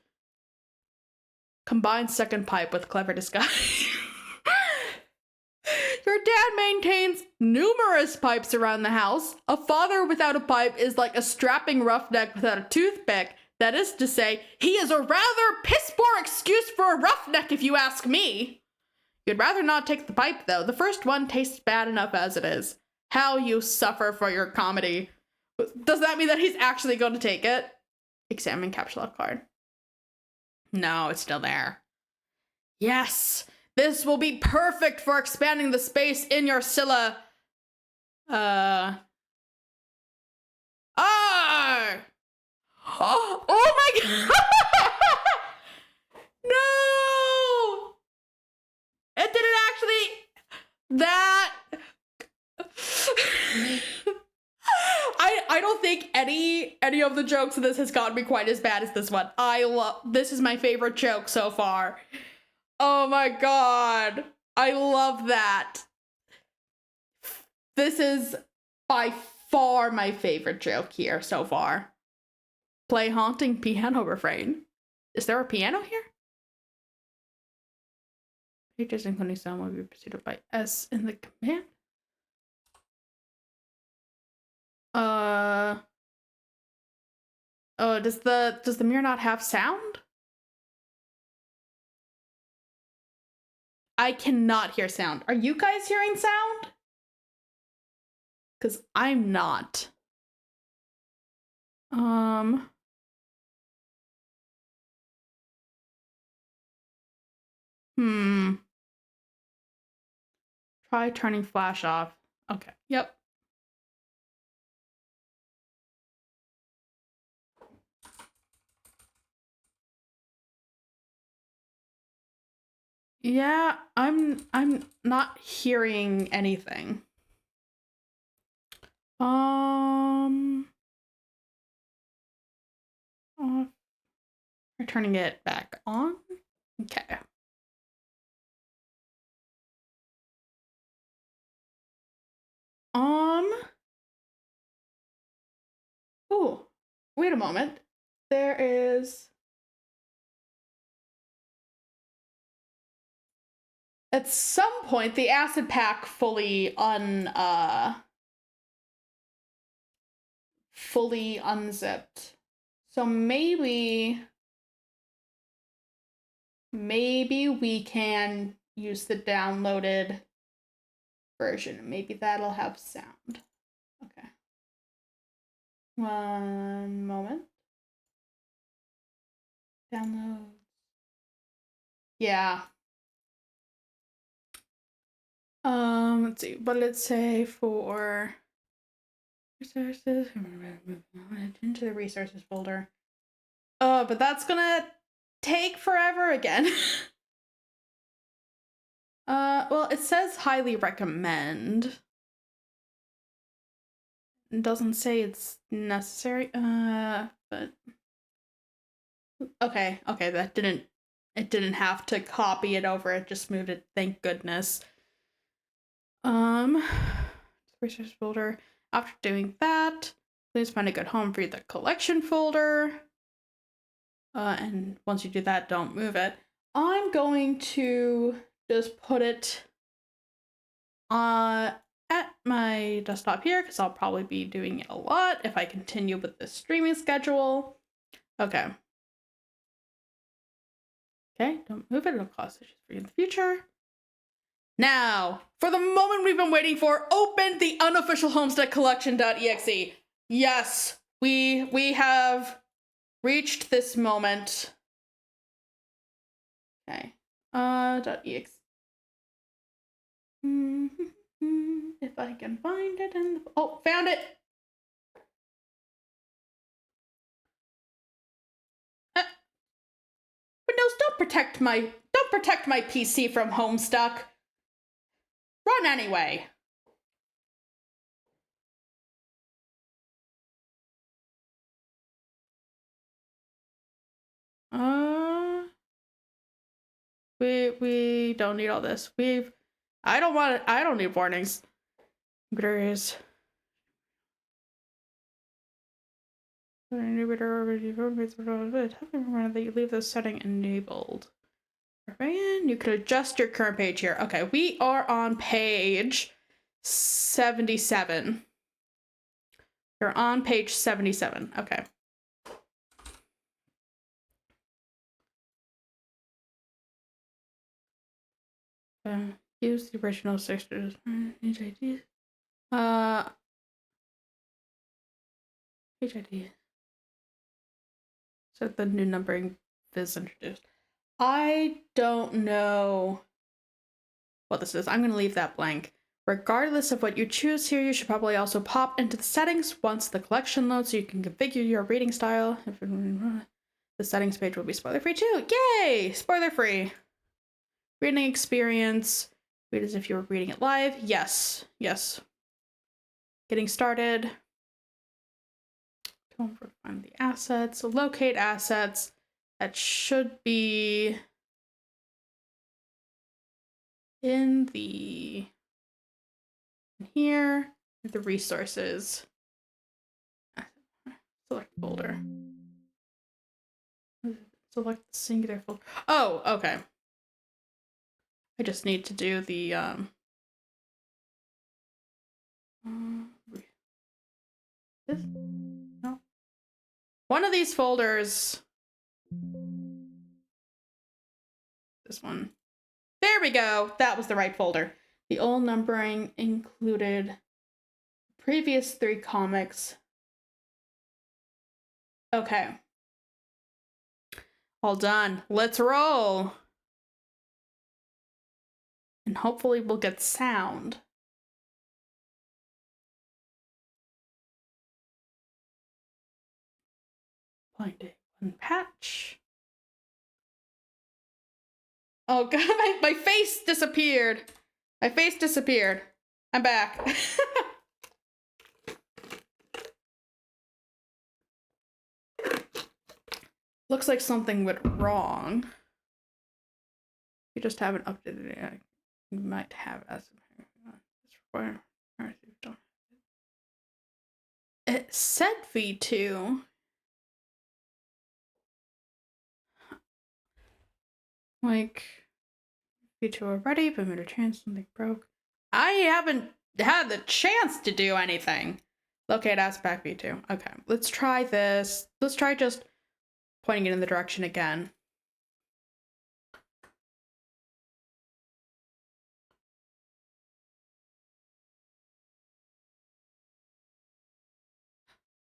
Combine second pipe with clever disguise. Your dad maintains numerous pipes around the house. A father without a pipe is like a strapping roughneck without a toothpick. That is to say, he is a rather piss-poor excuse for a roughneck if you ask me. You'd rather not take the pipe though. The first one tastes bad enough as it is. How you suffer for your comedy. Does that mean that he's actually going to take it? Examine caps lock card. No, it's still there. Yes, this will be perfect for expanding the space in your Scylla. Oh my god! No! It didn't actually... That... I don't think any of the jokes in this has gotten me quite as bad as this one. This is my favorite joke so far. Oh my god. I love that. This is by far my favorite joke here so far. Play haunting piano refrain. Is there a piano here? Pages including sound will be preceded by S in the command. Oh, does the mirror not have sound? I cannot hear sound. Are you guys hearing sound? Because I'm not. Try turning flash off. Okay, yep. Yeah, I'm not hearing anything. We're turning it back on. Okay. Oh, wait a moment. There is... At some point, the acid pack fully unzipped. So maybe we can use the downloaded version. Maybe that'll have sound. Okay. One moment. Download. Yeah. Let's see. What did it say for resources? Into the resources folder. Oh, but that's gonna take forever again. Well, it says highly recommend. It doesn't say it's necessary. But okay, that didn't have to copy it over. It just moved it. Thank goodness. Resource folder. After doing that, please find a good home for the collection folder. And once you do that, don't move it. I'm going to just put it at my desktop here because I'll probably be doing it a lot if I continue with the streaming schedule. Okay. Okay, don't move it. It'll cause issues for you in the future. Now, for the moment we've been waiting for, open the unofficial Homestuck Collection.exe. Yes, we have reached this moment. Okay. .exe. If I can find it in the... Oh, found it! Windows, don't protect my PC from Homestuck. Run anyway. We don't need all this. I don't need warnings. There is. That you leave this setting enabled. And you could adjust your current page here. Okay, we are on page 77. You're on page 77. Okay. Use the original 6 HID. HID. So the new numbering is introduced. I don't know what this is. I'm going to leave that blank. Regardless of what you choose here, you should probably also pop into the settings once the collection loads so you can configure your reading style. The settings page will be spoiler-free too. Yay! Spoiler-free. Reading experience. Read as if you were reading it live. Yes. Yes. Getting started. Don't find the assets. Locate assets. That should be in here, the resources. Select folder. Select the singular folder. Oh, okay. I just need to do the this? No. One of these folders. This one. There we go. That was the right folder. The old numbering included previous 3 comics. Okay. All done. Let's roll. And hopefully we'll get sound. Find it. One patch. Oh god, my face disappeared. My face disappeared. I'm back. Looks like something went wrong. You just haven't updated it. You might have as it said V2. Like V2 already, but made a chance something broke. I haven't had the chance to do anything. Locate aspect V2. Okay, let's try this. Let's try just pointing it in the direction again.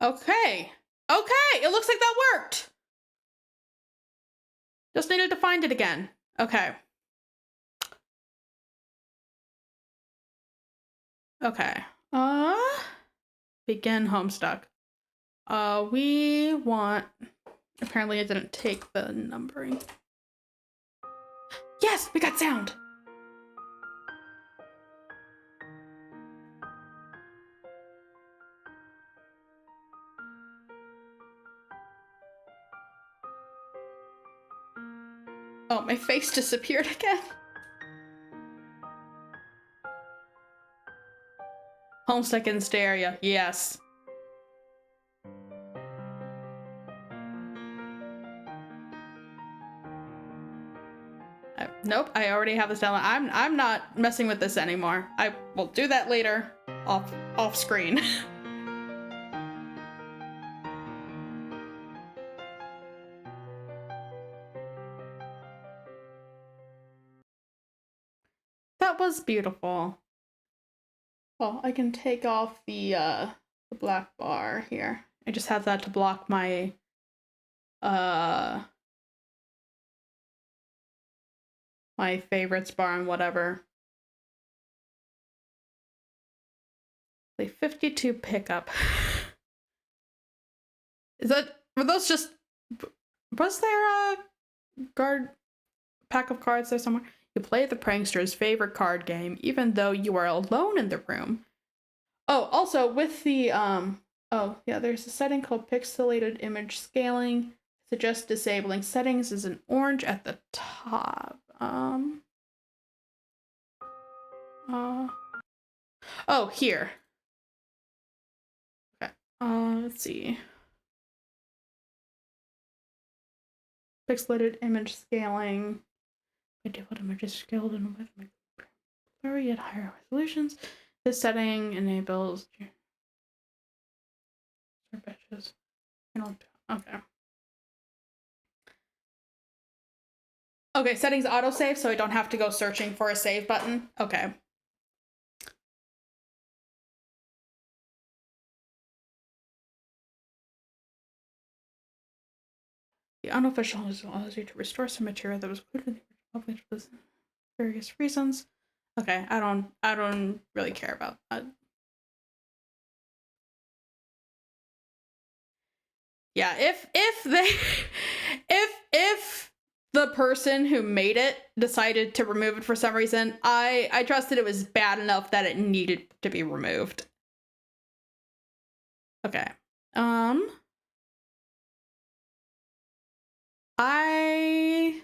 Okay. Okay, it looks like that worked. Just needed to find it again. Okay. Okay. Begin Homestuck. We want... Apparently it didn't take the numbering. Yes, we got sound! Oh, my face disappeared again. Homestuck in stereo, yes. Nope, I already have this down. I'm not messing with this anymore. I will do that later, off screen. that was beautiful. Well, I can take off the black bar here. I just have that to block my my favorites bar and whatever. The 52 pickup. Were those just, was there a pack of cards there somewhere? You play the prankster's favorite card game, even though you are alone in the room. Oh, also with the, oh yeah, there's a setting called pixelated image scaling. Suggest disabling settings is an orange at the top. Oh, here. Okay, let's see. Pixelated image scaling. Default images scaled in with blurry at higher resolutions. This setting enables batches. Okay. Okay, settings autosave, so I don't have to go searching for a save button. Okay. The unofficial allows you to restore some material that was included in the original published for various reasons. Okay, I don't really care about that. Yeah, if the person who made it decided to remove it for some reason, I trusted it was bad enough that it needed to be removed. Okay. I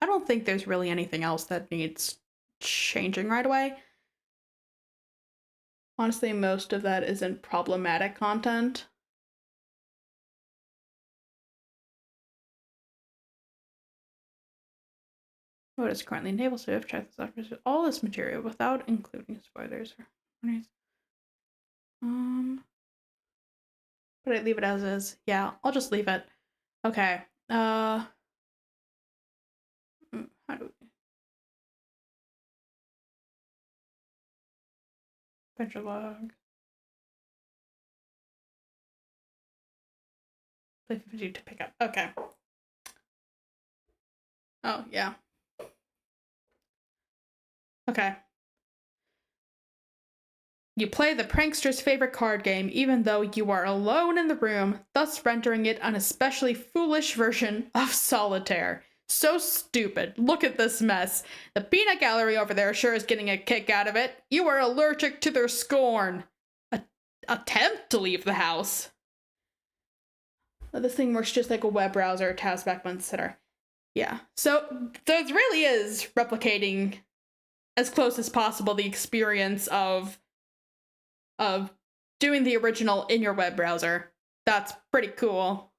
don't think there's really anything else that needs changing right away. Honestly, most of that isn't problematic content. What is currently enabled, so I've checked this out. All this material without including spoilers or warnings. But I leave it as is. Yeah, I'll just leave it. Okay. How do we? Adventure log. Play 50 to pick up. Okay. Oh, yeah. Okay. You play the prankster's favorite card game even though you are alone in the room, thus rendering it an especially foolish version of solitaire. So stupid. Look at this mess. The peanut gallery over there sure is getting a kick out of it. You are allergic to their scorn. Attempt to leave the house. This thing works just like a web browser, a taskback one, etc. Yeah. So this really is replicating as close as possible the experience of doing the original in your web browser. That's pretty cool.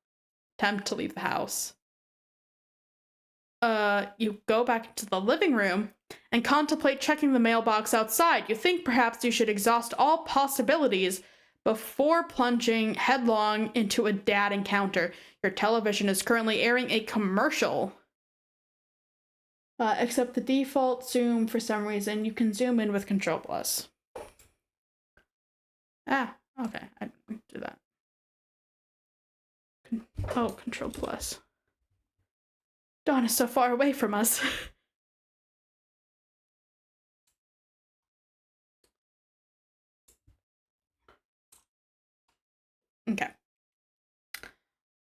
Attempt to leave the house. You go back into the living room and contemplate checking the mailbox outside. You think perhaps you should exhaust all possibilities before plunging headlong into a dad encounter. Your television is currently airing a commercial. Except the default zoom, for some reason, you can zoom in with Control Plus. Ah, okay, I didn't do that. Control Plus. Dawn is so far away from us. Okay.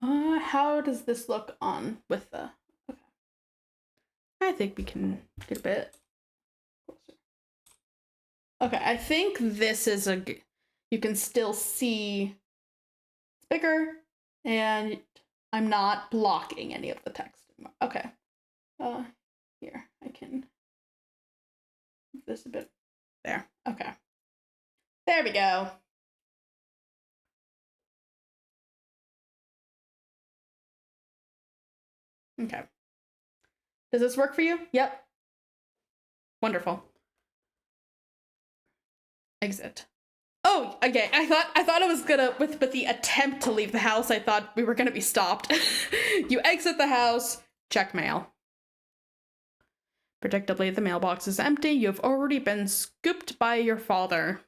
How does this look on with the... Okay. I think we can get a bit closer. Okay, I think this is a... You can still see it's bigger, and I'm not blocking any of the text anymore. Okay. Here, I can move this a bit. There. Okay. There we go. Okay. Does this work for you? Yep. Wonderful. Exit. Oh, okay. I thought I was gonna with the attempt to leave the house. I thought we were gonna be stopped. You exit the house. Check mail. Predictably, the mailbox is empty. You've already been scooped by your father.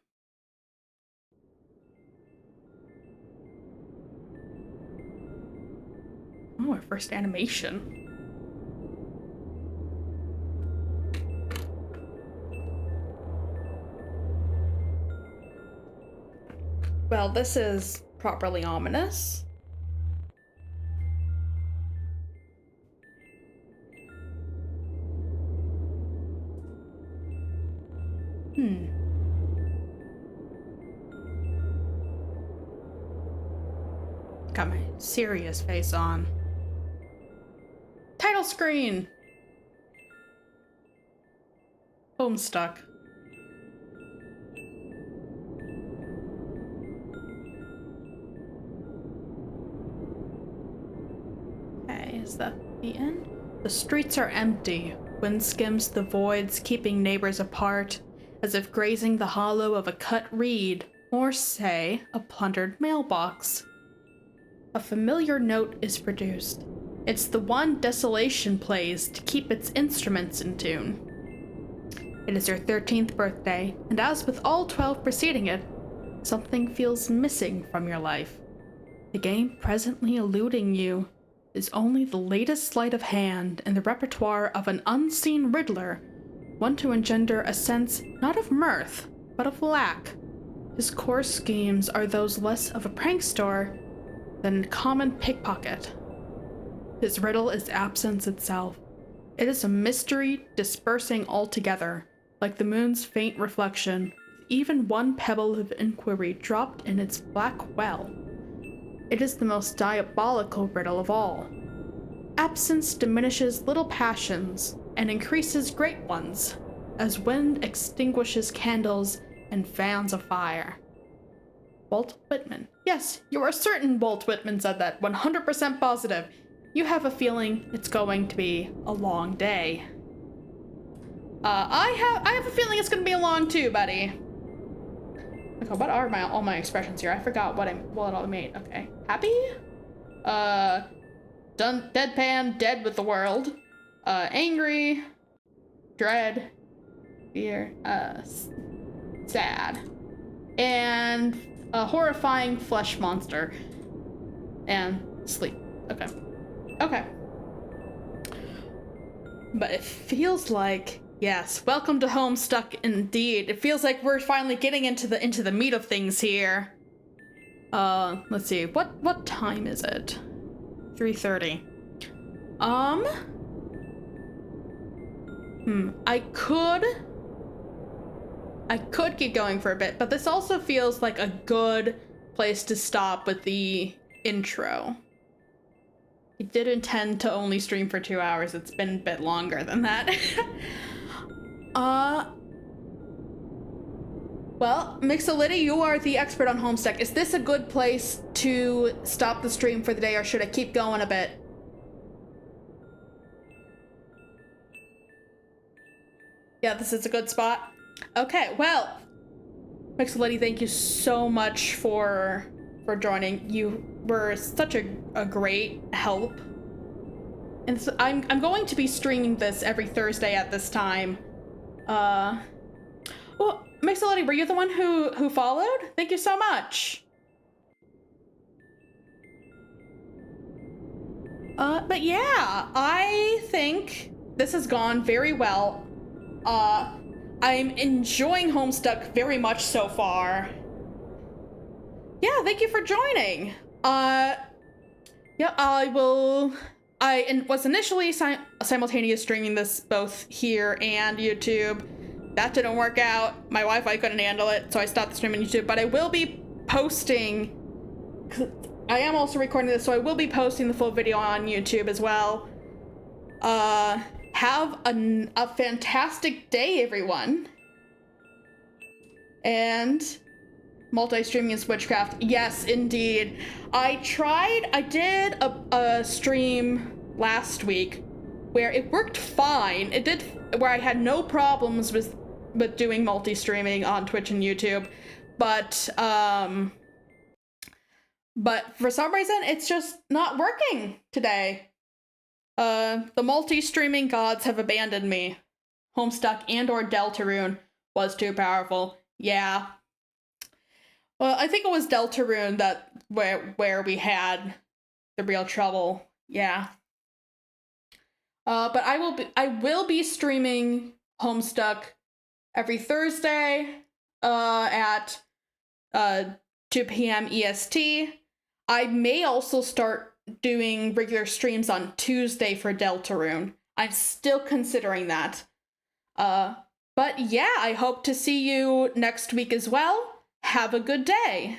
Oh, our first animation. Well, this is properly ominous. Got my serious face on. Title screen! Homestuck. Okay, is that the end? The streets are empty. Wind skims the voids, keeping neighbors apart, as if grazing the hollow of a cut reed, or say, a plundered mailbox. A familiar note is produced. It's the one desolation plays to keep its instruments in tune. It is your 13th birthday, and as with all 12 preceding it, something feels missing from your life. The game presently eluding you is only the latest sleight of hand in the repertoire of an unseen riddler, one to engender a sense not of mirth, but of lack. His core schemes are those less of a prankster than a common pickpocket. His riddle is absence itself. It is a mystery dispersing altogether, like the moon's faint reflection, with even one pebble of inquiry dropped in its black well. It is the most diabolical riddle of all. Absence diminishes little passions and increases great ones, as wind extinguishes candles and fans a fire. Walt Whitman. Yes, you are certain Walt Whitman said that, 100% positive. You have a feeling it's going to be a long day. I have a feeling it's gonna be a long too, buddy. Okay, what are all my expressions here? I forgot what all I made. Okay, happy, done, deadpan, dead with the world, angry, dread, fear, sad, and a horrifying flesh monster, and sleep. Okay, okay. But it feels like, yes, welcome to Homestuck indeed. It feels like we're finally getting into the meat of things here. Let's see, what time is it? 3:30. I could keep going for a bit, but this also feels like a good place to stop with the intro. I did intend to only stream for 2 hours. It's been a bit longer than that. Well, Mixolydi, you are the expert on Homestuck. Is this a good place to stop the stream for the day, or should I keep going a bit? Yeah, this is a good spot. Okay, well, Mixolydi, thank you so much for joining. You were such a great help. And so I'm going to be streaming this every Thursday at this time. Well, Mixolydi, were you the one who followed? Thank you so much. But yeah, I think this has gone very well. I'm enjoying Homestuck very much so far. Yeah, thank you for joining. Yeah, I was initially simultaneous streaming this both here and YouTube. That didn't work out. My Wi-Fi couldn't handle it, so I stopped the stream on YouTube. But I will be posting. I am also recording this, so I will be posting the full video on YouTube as well. Have a fantastic day, everyone. And multi-streaming in Switchcraft. Yes, indeed. I did a stream last week where it worked fine. It did, where I had no problems with doing multi-streaming on Twitch and YouTube. But for some reason, it's just not working today. The multi-streaming gods have abandoned me. Homestuck and or Deltarune was too powerful. Yeah. Well, I think it was Deltarune that where we had the real trouble. Yeah. But I will be streaming Homestuck every Thursday at 2 p.m. EST. I may also start doing regular streams on Tuesday for Deltarune. I'm still considering that. But yeah, I hope to see you next week as well. Have a good day.